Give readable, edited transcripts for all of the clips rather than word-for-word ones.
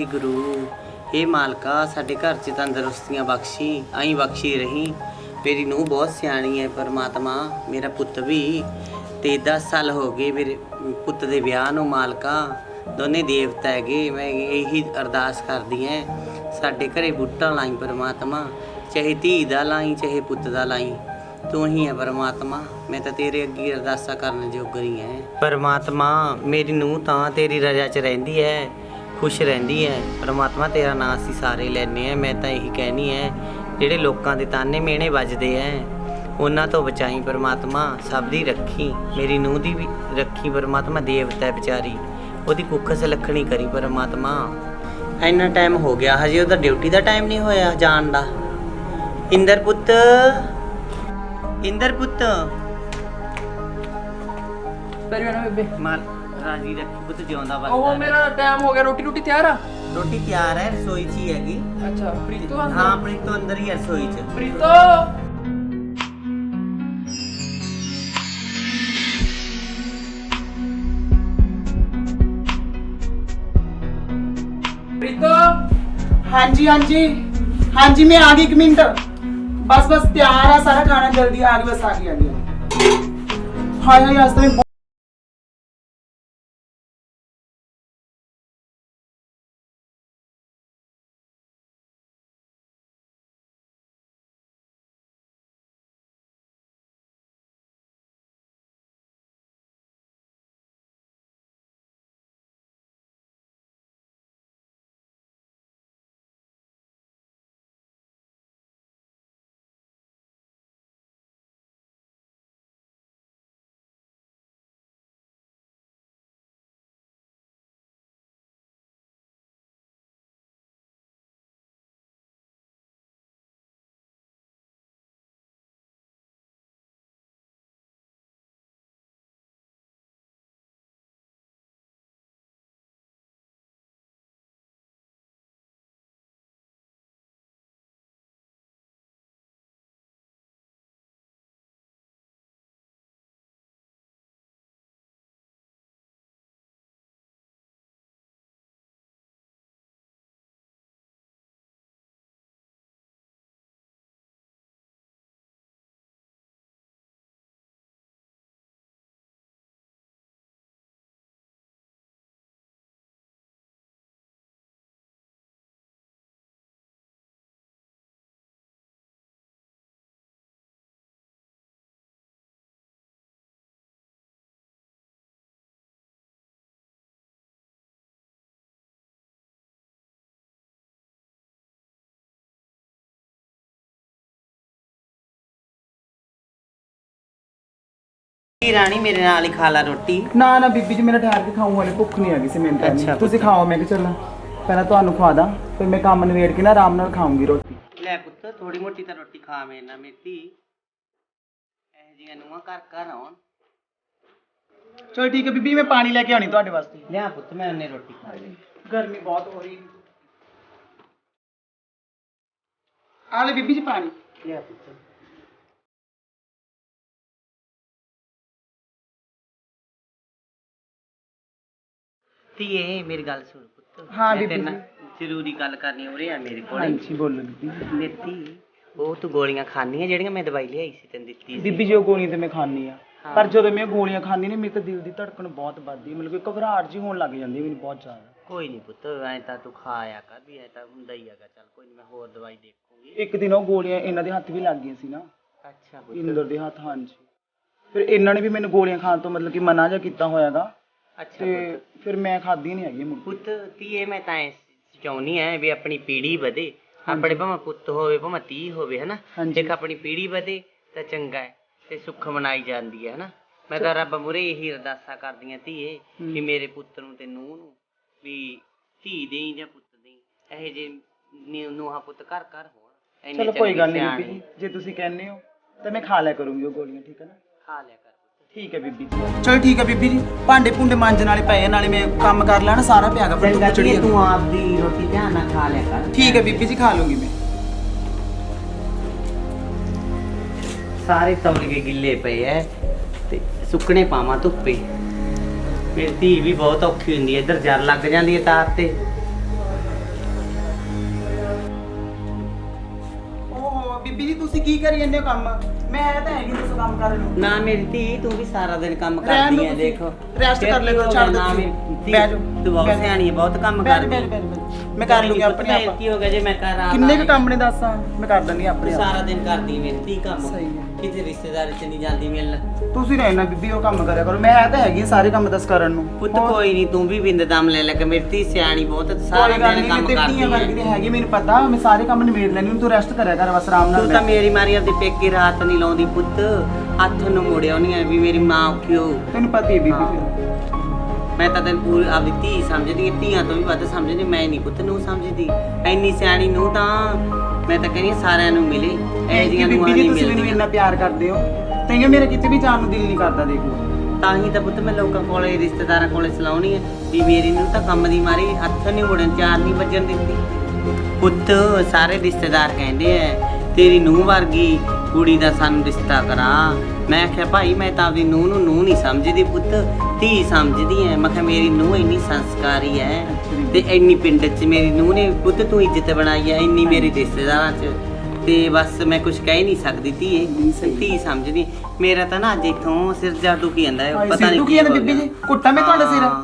वाहिगुरू। हे मालका साडे घर च तंदुरुस्तियां बख्शी, आई बख्शी रही। मेरी नूंह बहुत सियाणी है परमात्मा, मेरा पुत्त भी ते 10 साल हो गए मेरे पुत्त दे विआह नूं मालका। दोने देवता हैगे, मैं यही अरदास करदी ऐ साडे घरे बूटा लाई परमात्मा, चाहे धी दा लाई चाहे पुत्त दा लाई, तू ही है परमात्मा। मैं तो तेरे अगे अरदासा करन जोगरी है परमात्मा। मेरी नूंह तां तेरी रजा च रहिंदी है, खुश रहिंदी है परमात्मा। तेरा नां असीं सारे लैने हैं। मैं तो यही कहनी है ਜਿਹੜੇ ਲੋਕਾਂ ਦੇ ਤਾਨੇ ਮਿਹਣੇ ਵੱਜਦੇ ਐ ਉਹਨਾਂ ਤੋਂ ਬਚਾਈ ਪਰਮਾਤਮਾ, ਸਭ ਦੀ ਰੱਖੀ, ਮੇਰੀ ਨੂੰਹ ਦੀ ਵੀ ਰੱਖੀ ਪਰਮਾਤਮਾ। ਦੇਵਤਾ ਵਿਚਾਰੀ, ਉਹਦੀ ਕੁੱਖ ਸੁਲੱਖਣੀ ਕਰੀ ਪਰਮਾਤਮਾ। ਇੰਨਾ ਟਾਈਮ ਹੋ ਗਿਆ ਹਜੇ ਉਹਦਾ ਡਿਊਟੀ ਦਾ ਟਾਈਮ ਨਹੀਂ ਹੋਇਆ ਜਾਣ ਦਾ। ਇੰਦਰ ਪੁੱਤ, ਇੰਦਰ ਪੁੱਤ ਮਾਰ ਰਾਜੀ ਰੱਖੀ ਪੁੱਤ, ਜਿਉਂਦਾ ਵਸਦਾ। ਉਹ ਮੇਰਾ ਟਾਈਮ ਹੋ ਗਿਆ, ਰੋਟੀ ਰੋਟੀ ਤਿਆਰ ਆ? ਰੋਟੀ ਤਿਆਰ ਹੈ, ਰਸੋਈ 'ਚ ਹੀ ਹੈਗੀ। ਅੱਛਾ ਪ੍ਰੀਤੋ ਅੰਦਰ? ਹਾਂ ਪ੍ਰੀਤੋ ਅੰਦਰ ਹੀ ਹੈ ਰਸੋਈ 'ਚ। ਪ੍ਰੀਤੋ ਪ੍ਰੀਤੋ। हाँ जी हाँ जी हाँ जी, मैं आ गई, 1 मिनट बस बस तैयार है सारा खाना, जल्दी आ गई, बस आ गई। हाय हाय आज तो मैं ਰਾਣੀ ਮੇਰੇ ਨਾਲ ਹੀ ਖਾ ਲਾ ਰੋਟੀ। ना ना बीबी जी, मेरा ठहर के खाऊं, वाले भुख नहीं हैगी सी मैनूं। अच्छा, तुसीं खाओ, मैं कि चलना पहला तुहानूं खवा दा, फिर मैं काम नवेड़ के ना आराम नाल खाऊंगी रोटी। ਲੈ ਪੁੱਤ ਥੋੜੀ ਮੋਟੀ ਤਾਂ ਰੋਟੀ ਖਾ ਮੇਰੇ ਨਾਲ ਮੇਰੀ। ਇਹ ਜੀਆਂ ਨੂੰਹਾਂ ਘਰ ਘਰ ਆਉਣ। चलो ठीक है बीबी, मैं पानी लेके आनी तुहाडे वास्ते। ਲਿਆ ਪੁੱਤ ਮੈਂ ਉਹਨੇ ਰੋਟੀ ਖਾ ਲਈ। गर्मी बहुत हो रही है। आ ले बीबी जी पानी। ਲਿਆ ਪੁੱਤ। ਧੀਏ ਮੇਰੀ ਗੱਲ ਸੁਣ ਪੁੱਤ। ਹਾਂ ਮੈਂ ਬੀਬੀ ਤੇਰੇ ਨਾਲ ਜ਼ਰੂਰੀ ਗੱਲ ਕਰਨੀ ਹੋ ਰਹੀ ਆ ਮੇਰੇ ਕੋਲ। हाँ जी बोलो बीबी। ਮੇਰੀ ਉਹ ਤੂੰ ਗੋਲੀਆਂ ਖਾਣੀਆਂ ਜਿਹੜੀਆਂ ਮੈਂ ਦਵਾਈ ਲਿਆਈ ਸੀ ਤੈਨੂੰ ਦਿੱਤੀ ਸੀ। ਬੀਬੀ ਜੀ ਉਹ ਗੋਲੀਆਂ ਤੇ ਮੈਂ ਖਾਣੀ ਆ, ਹਾਂ। ਪਰ ਜਦੋਂ ਮੈਂ ਗੋਲੀਆਂ ਖਾਣੀ ਨੇ ਮੇਰੇ ਤਾਂ ਦਿਲ ਦੀ ਧੜਕਣ ਬਹੁਤ ਵੱਧਦੀ, ਮਤਲਬ ਕਿ ਘਬਰਾਹਟ ਜੀ ਹੋਣ ਲੱਗ ਜਾਂਦੀ ਹੈ ਮੈਨੂੰ ਬਹੁਤ ਜ਼ਿਆਦਾ। ਕੋਈ ਨਹੀਂ ਪੁੱਤ ਐ ਤਾਂ ਤੂੰ ਖਾ ਆਇਆ ਕਰ, ਵੀ ਐ ਤਾਂ ਹੁੰਦਾ ਹੀ ਹੈਗਾ। ਚੱਲ ਕੋਈ ਨਹੀਂ ਮੈਂ ਹੋਰ ਦਵਾਈ ਦੇਖੂੰਗੀ। ਇੱਕ ਦਿਨ ਉਹ ਗੋਲੀਆਂ ਇਹਨਾਂ ਦੇ ਹੱਥ ਵੀ ਲੱਗ ਗਈਆਂ ਸੀ ਨਾ, ਅੱਛਾ ਪੁੱਤ। ਇੰਦਰ ਦੇ ਹੱਥ। ਹਾਂਜੀ, ਫਿਰ ਇਹਨਾਂ ਨੇ ਵੀ ਮੈਨੂੰ ਗੋਲੀਆਂ ਖਾਣ ਤੋਂ ਮਤਲਬ ਕਿ ਮਨਾ ਜਿਹਾ ਕੀਤਾ ਹੋਇਆਗਾ, ਅੱਛਾ ਤੇ ਪੁੱਤ। ਫਿਰ ਮੈਂ ਖਾਧੀ ਨਹੀਂ ਹੈਗੀ ਮੁੜ ਕੇ। ਪੁੱਤ ਧੀਏ ਮੈਂ ਤਾਂ ਚਾਹੁੰਦੀ ਐ ਵੀ ਆਪਣੀ ਪੀੜ੍ਹੀ ਵਧੇ, ਆਪਣੇ ਭਾਵੇਂ ਪੁੱਤ ਹੋਵੇ ਭਾਵੇਂ ਧੀ ਹੋਵੇ, ਹਨਾ। ਹਾਂਜੀ। ਦੇਖ ਆਪਣੀ ਪੀੜ੍ਹੀ ਵਧੇ ਤਾਂ ਚੰਗਾ ਹੈ ਤੇ ਸੁੱਖ ਮਨਾਈ ਜਾਂਦੀ ਹੈ, ਹਨਾ। ਮੈਂ ਤਾਂ ਰੱਬ ਮੂਹਰੇ ਇਹੀ ਅਰਦਾਸਾਂ ਕਰਦੀਆਂ ਧੀਏ ਵੀ ਮੇਰੇ ਪੁੱਤ ਨੂੰ ਤੇ ਨੂੰਹ ਨੂੰ ਵੀ ਧੀ ਦੇਈ ਜਾਂ ਪੁੱਤ ਦੇਈ, ਇਹੋ ਜਿਹੇ ਨੂੰਹਾਂ ਪੁੱਤ ਘਰ ਘਰ ਹੋਣ। ਇੰਨੇ ਚਲੋ ਕੋਈ ਗੱਲ ਨਹੀਂ ਸਿਆਣੇ। ਬੀਬੀ ਜੀ, ਜੇ ਤੁਸੀਂ ਕਹਿੰਦੇ ਹੋ ਤਾਂ ਮੈਂ ਖਾ ਲਿਆ ਕਰੂੰਗੀ ਉਹ ਗੋਲੀਆਂ, ਠੀਕ ਹੈ ਨਾ। ਖਾ ਲਿਆ ਕਰ ਪੁੱਤ। ਠੀਕ ਹੈ ਬੀਬੀ ਜੀ। ਚਲੋ ਠੀਕ ਹੈ ਬੀਬੀ ਜੀ, ਭਾਂਡੇ ਭੁੰਡੇ ਮਾਂਜਣ ਵਾਲੇ ਪਏ, ਨਾਲੇ ਮੈਂ ਕੰਮ ਕਰ ਲੈਣਾ ਸਾਰਾ ਪਿਆਗਾ। ਚੰਗਾ ਧੀਏ ਤੂੰ ਆਪਦੀ ਰੋਟੀ ਧਿਆਨ ਨਾਲ ਖਾ ਲਿਆ ਕਰ। ਠੀਕ ਹੈ ਬੀਬੀ ਜੀ, ਖਾ ਲੂੰਗੀ ਮੈਂ। ਸਾਰੇ ਤੌਲੀਏ ਗਿੱਲੇ ਪਏ ਐ ਤੇ ਸੁੱਕਣੇ ਪਾਵਾਂ ਧੁੱਪੇ। ਮੇਰੀ ਧੀ ਵੀ ਬਹੁਤ ਔਖੀ ਹੁੰਦੀ ਐ, ਇੱਧਰ ਜਰ ਲੱਗ ਜਾਂਦੀ ਐ ਤਾਰ ਤੇ। ਤੁਸੀਂ ਕੀ ਕਰੀ ਜਾਂਦੇ ਹੋ ਕੰਮ? ਮੈਂ ਤਾਂ ਹੈਗੀ ਤੁਸੀਂ ਕੰਮ ਕਰਨ ਨੂੰ। ਨਾ ਮੇਰੀ ਧੀ ਤੂੰ ਵੀ ਸਾਰਾ ਦਿਨ ਕੰਮ ਰਹਿਣ ਕਰਦੀ ਦਿਓ ਹੈ ਤੁਸੀਂ। ਦੇਖੋ ਰੈਸਟ ਕਰ ਲਿਆ ਕਰੋ, ਛੱਡ ਦਿਓ ਨਾ ਤੁਸੀਂ। ਮੇਰੀ ਧੀ, ਬਹਿ ਜਾਓ, ਤੂੰ ਬਹੁਤ ਬਹਿ ਜਾਓ। ਸਿਆਣੀ ਹੈ, ਬਹੁਤ ਕੰਮ ਬੈਠ ਕਰਦੀ ਬੈਠ ਮੈਂ ਕਰ ਲੂੰਗੀ ਆਪਣੇ ਫੇਰ ਆਪ। ਕੀ ਹੋ ਗਿਆ ਜੇ ਮੈਂ ਕਰ ਆ ਕਿੰਨੇ ਕੁ ਕੰਮ ਨੇ ਦੱਸਾਂ, ਮੈਂ ਕਰ ਦਿੰਦੀ ਆਪਣੇ ਤੂੰ ਆਪ। ਸਾਰਾ ਦਿਨ ਕਰਦੀ ਮੇਰੀ ਧੀ ਕੰਮ ਸਹੀ ਹੈ। ਕਿਤੇ ਰਿਸ਼ਤੇਦਾਰੀ ਚ ਨਹੀਂ ਜਾਂਦੀ ਮਿਲਣ। ਤੁਸੀਂ ਰਹਿਣਾ ਬੀਬੀ, ਉਹ ਕੰਮ ਕਰਿਆ ਕਰੋ। ਮੈਂ ਤਾਂ ਹੈਗੀ ਸਾਰੇ ਕੰਮ ਦੱਸ ਕਰਨ ਨੂੰ। ਪੁੱਤ ਕੋਈ ਨਹੀਂ, ਤੂੰ ਵੀ ਬਿੰਦ ਦਮ ਲੈ ਲੈ ਕੇ ਮੇਰੀ ਧੀ ਸਿਆਣੀ ਬਹੁਤ ਹੈ, ਸਾਰਾ ਕੋਈ ਗੱਲ ਦਿਨ ਨਹੀਂ, ਕੰਮ ਮੈਂ ਕਰਦੀ ਧੀਆਂ ਵਰਗੀ ਹੈ। ਤੇ ਹੈਗੀ, ਮੈਨੂੰ ਪਤਾ। ਮੈਂ ਸਾਰੇ ਕੰਮ ਨਿਬੇੜ ਲੈਣੀ ਹੁਣ, ਤੂੰ ਰੈਸਟ ਕਰਿਆ ਕਰ ਬਸ ਆਰਾਮ ਨਾਲ। ਤੂੰ ਤਾਂ ਮੇਰੀ ਮਾਰੀ ਆਪਦੇ ਪੇਕੇ ਰਾਤ ਨਹੀਂ ਲਾਉਂਦੀ ਪੁੱਤ, ਹੱਥ ਨੂੰ ਮੁੜਿਆ ਨਹੀਂ ਹੈ ਵੀ ਮੇਰੀ ਮਾਂ ਔਖੀ ਹੋ। ਤੈਨੂੰ ਪਤਾ ਹੀ ਹੈ ਬੀਬੀ ਹਾਂ। ਫਿਰ। ਮੈਂ ਤਾਂ ਤੈਨੂੰ ਪੂਰੀ ਆਪਦੀ ਧੀ ਸਮਝਦੀ ਹਾਂ, ਧੀਆਂ ਤੋਂ ਵੀ ਵੱਧ ਸਮਝਦੀ, ਮੈਂ ਨਹੀਂ ਪੁੱਤ ਨੂੰ ਸਮਝਦੀ। ਐਨੀ ਸਿਆਣੀ ਨੂੰ ਤਾਂ ਮੈਂ ਤਾਂ ਕਹਿੰਦੀ ਹਾਂ ਸਾਰਿਆਂ ਨੂੰ ਮਿਲੇ, ਇਹ ਜੀਆਂ ਨੂੰ ਬੀਬੀ ਜੀ ਨਹੀਂ ਤੁਸੀਂ ਮੈਨੂੰ ਮਿਲਦੀਆਂ। ਇੰਨਾ ਪਿਆਰ ਕਰਦੇ ਹੋ, ਤੈਨੂੰ ਮੇਰਾ ਕਿਤੇ ਵੀ ਜਾਣ ਨੂੰ ਦਿਲ ਨਹੀਂ ਕਰਦਾ, ਦੇਖ ਲਓ। ਤਾਂ ਹੀ ਤਾਂ ਪੁੱਤ ਮੈਂ ਲੋਕਾਂ ਕੋਲੇ ਰਿਸ਼ਤੇਦਾਰਾਂ ਕੋਲੇ ਸਲਾਉਣੀ ਹੈ ਵੀ ਮੇਰੀ ਨੂੰ ਤਾਂ ਕੰਮ ਦੀ ਮਾਰੀ ਹੱਥ ਨਹੀਂ ਮੁੜਨ, ਚਾਰ ਨਹੀਂ ਵੱਜਣ ਦਿੰਦੀ। ਪੁੱਤ ਸਾਰੇ ਰਿਸ਼ਤੇਦਾਰ ਕਹਿੰਦੇ ਐ ਤੇਰੀ ਨੂੰਹ ਵਰਗੀ ਕੁੜੀ ਦਾ ਸਾਨੂੰ ਰਿਸ਼ਤਾ ਕਰਾ। ਮੈਂ ਆਖਿਆ ਭਾਈ ਮੈਂ ਤਾਂ ਆਪਦੀ ਨੂੰਹ ਨੂੰ ਨੂੰਹ ਨਹੀਂ ਸਮਝਦੀ ਪੁੱਤ, ਧੀ ਸਮਝਦੀ ਐ। ਮੈਂ ਕਿਹਾ ਮੇਰੀ ਨੂੰਹ ਇੰਨੀ ਸੰਸਕਾਰੀ ਐ ਤੇ ਇੰਨੀ ਪਿੰਡ 'ਚ ਮੇਰੀ ਨੂੰਹ ਨੇ ਪੁੱਤ ਤੂੰ ਇੱਜ਼ਤ ਬਣਾਈ ਐ ਇੰਨੀ ਮੇਰੇ ਰਿਸ਼ਤੇਦਾਰਾਂ 'ਚ, ਤੇ ਬਸ ਮੈਂ ਕੁਝ ਕਹਿ ਨਹੀਂ ਸਕਦੀ ਧੀਏ, ਧੀ ਸਮਝਦੀ। ਮੇਰਾ ਤਾਂ ਨਾ ਅੱਜ ਇੱਥੋਂ ਸਿਰ ਜਾ ਦੁਖੀ ਜਾਂਦਾ ਹੈ, ਪਤਾ ਨਹੀਂ ਕੀ ਹੈ ਬੀਬੀ ਜੀ, ਕੁੱਟਾਂ ਮੈਂ ਤੁਹਾਡਾ ਸਿਰ? ਹਾਂ।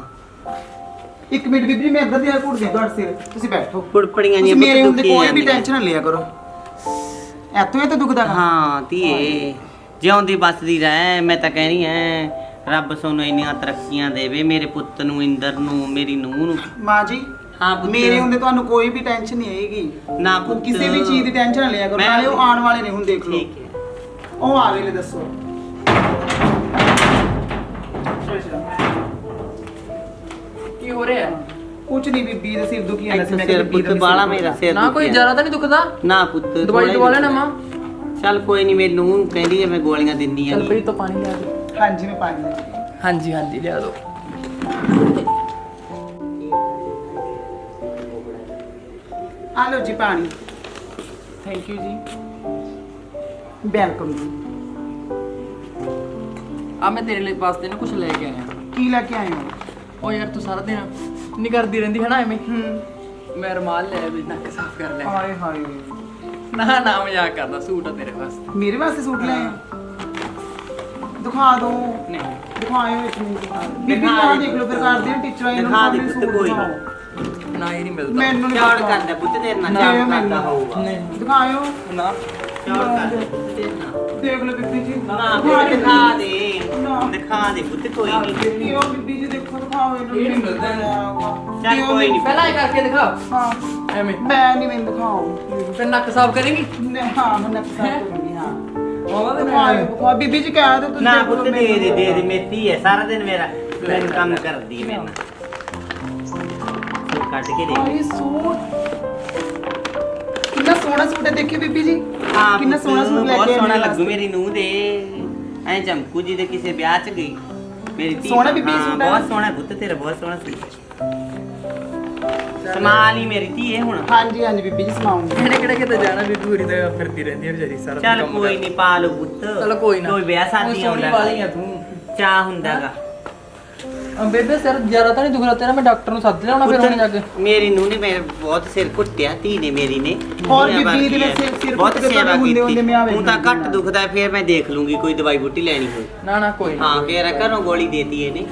ਇੱਕ ਮਿੰਟ ਬੀਬੀ ਜੀ, ਮੈਂ ਇੱਧਰ ਦੀ ਆ ਘੁੱਟ ਦੇ ਤੁਹਾਡਾ ਸਿਰ, ਤੁਸੀਂ ਬੈਠੋ। ਕੁੜਪੜੀਆਂ ਤੁਸੀਂ ਨਹੀਂ ਮੇਰੇ ਹੁੰਦੇ ਕੋਈ ਵੀ ਟੈਨਸ਼ਨ ਨਾ ਲਿਆ ਕਰੋ, ਇੱਥੋਂ ਇਹ ਤਾਂ ਦੁਖਦਾ ਗਾ। ਹਾਂ ਧੀਏ ਜਿਉਂਦੀ ਬਸਦੀ ਰਹਿ। ਮੈਂ ਤਾਂ ਕਹਿਣੀ ਐ ਰੱਬ ਸੋਨੂੰ ਇੰਨੀਆਂ ਤਰੱਕੀਆਂ ਦੇਵੇ, ਮੇਰੇ ਪੁੱਤ ਨੂੰ, ਇੰਦਰ ਨੂੰ, ਮੇਰੀ ਨੂੰਹ ਨੂੰ। ਮਾਂ ਜੀ ਹਾਂ ਪੁੱਤ। ਮੇਰੇ ਹੁੰਦੇ ਤੁਹਾਨੂੰ ਕੋਈ ਵੀ ਟੈਨਸ਼ਨ ਨਹੀਂ ਆਏਗੀ। ਨਾ ਪੁੱਤ। ਕਿਸੇ ਵੀ ਚੀਜ਼ ਦੀ ਟੈਨਸ਼ਨ ਨਾ ਲਿਆ ਕਰੋ, ਮੈਂ- ਨਾਲੇ ਉਹ ਆਉਣ ਵਾਲੇ ਨੇ, ਹੁਣ ਦੇਖ ਲਓ। ਠੀਕ ਹੈ। ਉਹ ਆ ਗਏ ਨੇ, ਦੱਸੋ। ਕੀ ਹੋ ਰਿਹਾ ਹੈ? ਕੁਛ ਨਹੀਂ ਬੀਬੀ ਦੇ ਸਿਰ ਦੁਖੀ ਜਾਂਦਾ ਸੀ, ਮੈਂ ਸਿਰ ਕਿਹਾ ਬੀਬੀ ਪੁੱਤ ਦਾ ਬਾਲਾ ਸਿਰ ਮੇਰਾ ਸਿਰ ਨਾ ਕੋਈ ਦੁਖੀ ਜ਼ਿਆਦਾ ਤਾਂ ਨਹੀਂ ਦੁਖਦਾ? ਨਾ ਪੁੱਤ ਦਵਾਈ ਥੋੜ੍ਹਾ ਦਵਾ ਹੀ ਲੈਣਾ ਮਾਂ। ਚੱਲ ਕੋਈ ਨਹੀਂ, ਮੇਰੀ ਨੂੰਹ ਕਹਿੰਦੀ ਐ ਮੈਂ ਗੋਲੀਆਂ ਦਿੰਦੀ ਚੱਲ ਆਂ। ਪ੍ਰੀਤ ਤੋਂ ਪਾਣੀ ਲਿਆ ਦੇ। ਹਾਂਜੀ ਮੈਂ ਪਾਣੀ ਲੈ ਕੇ ਆਈ। ਹਾਂਜੀ ਹਾਂਜੀ ਲਿਆ ਦੋ। ਆ ਲਓ ਜੀ ਪਾਣੀ। ਥੈਂਕ ਯੂ ਜੀ। ਵੈਲਕਮ ਜੀ। ਆ ਮੈਂ ਤੇਰੇ ਲਈ ਵਾਸਤੇ ਨਾ ਕੁਝ ਲੈ ਕੇ ਆਇਆ। ਕੀ ਲੈ ਕੇ ਆਏ ਹੋ? ਉਹ ਯਾਰ ਤੂੰ ਸਾਰਾ ਦਿਨ ਨਹੀਂ ਕਰਦੀ ਰਹਿੰਦੀ ਹੈ ਨਾ ਐਵੇਂ। ਹੂੰ। ਮੈਂ ਰੁਮਾਲ ਲੈ ਵੀ ਨੱਕ ਸਾਫ਼ ਕਰ ਲਿਆ। ਹਾਏ ਹਾਏ, ਨਾ ਨਾ ਮਜ਼ਾਕ ਕਰਦਾ, ਸੂਟ ਆ ਤੇਰੇ ਵਾਸਤੇ। ਮੇਰੇ ਵਾਸਤੇ ਸੂਟ ਲੈ ਆਏ ਹੋ? ਦਿਖਾ ਦੋ। ਨਹੀਂ ਦਿਖਾਇਓ ਇੱਕ ਮਿੰਟ। ਬੀਬੀ ਆ ਦੇਖ ਲਓ, ਫਿਰ ਕਰਦੇ ਹਾਂ ਟੀਚਰ ਆਈ ਦਿਖਾ ਦੇ ਪੁੱਤ ਕੋਈ ਨੀ। ਨਾ ਇਹ ਨਹੀਂ ਮਿਲਦਾ। ਮੈਨੂੰ ਨਹੀਂ ਚੌੜ ਕਰਦਾ ਪੁੱਤ ਤੇਰੇ ਨਾਲ, ਨਾ, ਚੌੜ ਮੈਨੂੰ- ਕਰਦਾ ਹੋਊਗਾ। ਨਹੀਂ ਦਿਖਾਇਓ। ਨਾ ਚੌੜ ਕਰਦਾ ਪੁੱਤ ਤੇਰੇ ਨਾਲ। ਦੇਖ ਲਓ ਬੀਬੀ ਜੀ। ਨਾ ਫਿਰ ਦਿਖਾ ਦੇ, ਨਾ। ਦਿਖਾ ਦੇ ਪੁੱਤ ਕੋਈ ਨਹੀਂ। ਕਿਉਂ ਬੀਬੀ ਜੀ, ਦੇਖੋ ਦਿਖਾਓ ਇਹਨੂੰ। ਇਹ ਨਹੀਂ ਮਿਲਦਾ ਚੱਲ ਕਿਉਂ ਕੋਈ ਨਹੀਂ। ਪਹਿਲਾਂ ਇਹ ਕਰਕੇ ਦਿਖਾ ਹਾਂ, ਐਵੇਂ। ਮੈਂ ਨਹੀਂ, ਮੈਨੂੰ ਦਿਖਾਓ। ਫਿਰ ਨੱਕ ਸਾਫ਼ ਕਰੇਂਗੀ? ਹਾਂ, ਮੈਂ ਨਕਸ਼ਾ ਕਰੂੰਗੀ। ਹਾਂ, ਉਹਦਾ ਦਿਖਾਓ ਬੀਬੀ ਜੀ, ਕਹਿ ਦਿਓ ਤੁਸੀਂ। ਨਾ ਦੇਖ ਲਓ ਪੁੱਤ ਦੇ ਮੈਨੂੰ। ਦੇ ਦੇ ਦੇ ਮੇਤੀ ਹੈ ਸਾਰਾ ਦਿਨ ਮੇਰਾ ਮੈਨੂੰ ਕੰਮ ਕਰਦੀ ਹੈ ਮੇਰੇ ਨਾਲ। ਸੂਟ ਕੱਢ ਕੇ ਦੇ। ਆਹ ਸੂਟ ਕਿੰਨਾ ਸੋਹਣਾ ਸੂਟ ਹੈ, ਦੇਖਿਓ ਬੀਬੀ ਜੀ। ਹਾਂ ਕਿੰਨਾ ਪੁੱਤ, ਸੋਹਣਾ ਸੂਟ ਲੈ ਬਹੁਤ ਕੇ ਆਏ ਸੋਹਣਾ ਮੇਰੇ ਲੱਗੂ ਵਾਸਤੇ। ਮੇਰੀ ਨੂੰਹ ਦੇ। ਐ ਚਮਕੂ ਜੀ ਦੇ ਕਿਸੇ ਵਿਆਹ 'ਚ ਗਈ ਮੇਰੀ ਧੀ। ਸੋਹਣਾ ਬੀਬੀ ਹਾਂ, ਸੂਟ ਹੈ। ਬਹੁਤ ਸੋਹਣਾ ਪੁੱਤ ਤੇਰਾ, ਬਹੁਤ ਸੋਹਣਾ ਸੀ। ਸਮਾਲ ਹੀ ਮੇਰੀ ਧੀ ਹੈ ਹੁਣ। ਹਾਂਜੀ ਹਾਂਜੀ ਬੀਬੀ ਜੀ, ਸੁਣਾਉਂਗੀ। ਇਹਨੇ ਕਿਹੜਾ ਕਿਤੇ ਜਾਣਾ ਵੀ ਪੂਰੀ ਤਾਂ ਫਿਰਦੀ ਰਹਿੰਦੀ ਹੈ ਵਿਚਾਰੀ ਸਾਰਾ ਚੱਲ ਕੰਮ ਕੋਈ ਨਹੀਂ ਪਾ ਲਓ ਪੁੱਤ। ਚਲ ਕੋਈ ਨਾ। ਕੋਈ ਵਿਆਹ ਸ਼ਾਦੀ ਆਉਂਦਾ ਵਾਲੀ ਆ ਤੂੰ। ਚਾਹ ਹੁੰਦਾਗਾ। ਬੇਬੇ ਸਿਰ ਜ਼ਿਆਦਾ ਤਾਂ ਨਹੀਂ ਦੁਖਦਾ ਤੇਰਾ? ਮੈਂ ਡਾਕਟਰ ਨੂੰ ਸੱਦ ਲਿਆਉਣਾ ਫਿਰ ਹੁਣ ਜਾ ਕੇ। ਮੇਰੀ ਨੂੰਹ ਨੇ ਮੇਰੇ ਬਹੁਤ ਸਿਰ ਘੁੱਟਿਆ, ਧੀ ਨੇ ਮੇਰੀ ਨੇ। ਹੋਰ ਧੀਆਂ ਬੀਬੀ ਵਰਗੀ ਦੇ ਹੈ। ਸਿਰ ਬਹੁਤ ਘੁੱਟ ਕੇ ਸੇਵਾ ਹੁੰਦੇ ਹੁੰਦੇ ਮੈਂ ਆਵੇ ਕੀਤੀ। ਹੁਣ ਤਾਂ ਘੱਟ ਦੁਖਦਾ ਹੈ, ਫਿਰ ਮੈਂ ਦੇਖ ਲੂੰਗੀ ਕੋਈ ਦਵਾਈ ਬੂਟੀ ਲੈਣੀ ਹੋਈ। ਨਾ ਨਾ ਕੋਈ ਨਾ। ਹਾਂ ਕਿਹੜਾ ਘਰੋਂ ਗੋਲੀ ਦੇਤੀ ਇਹਨੇ।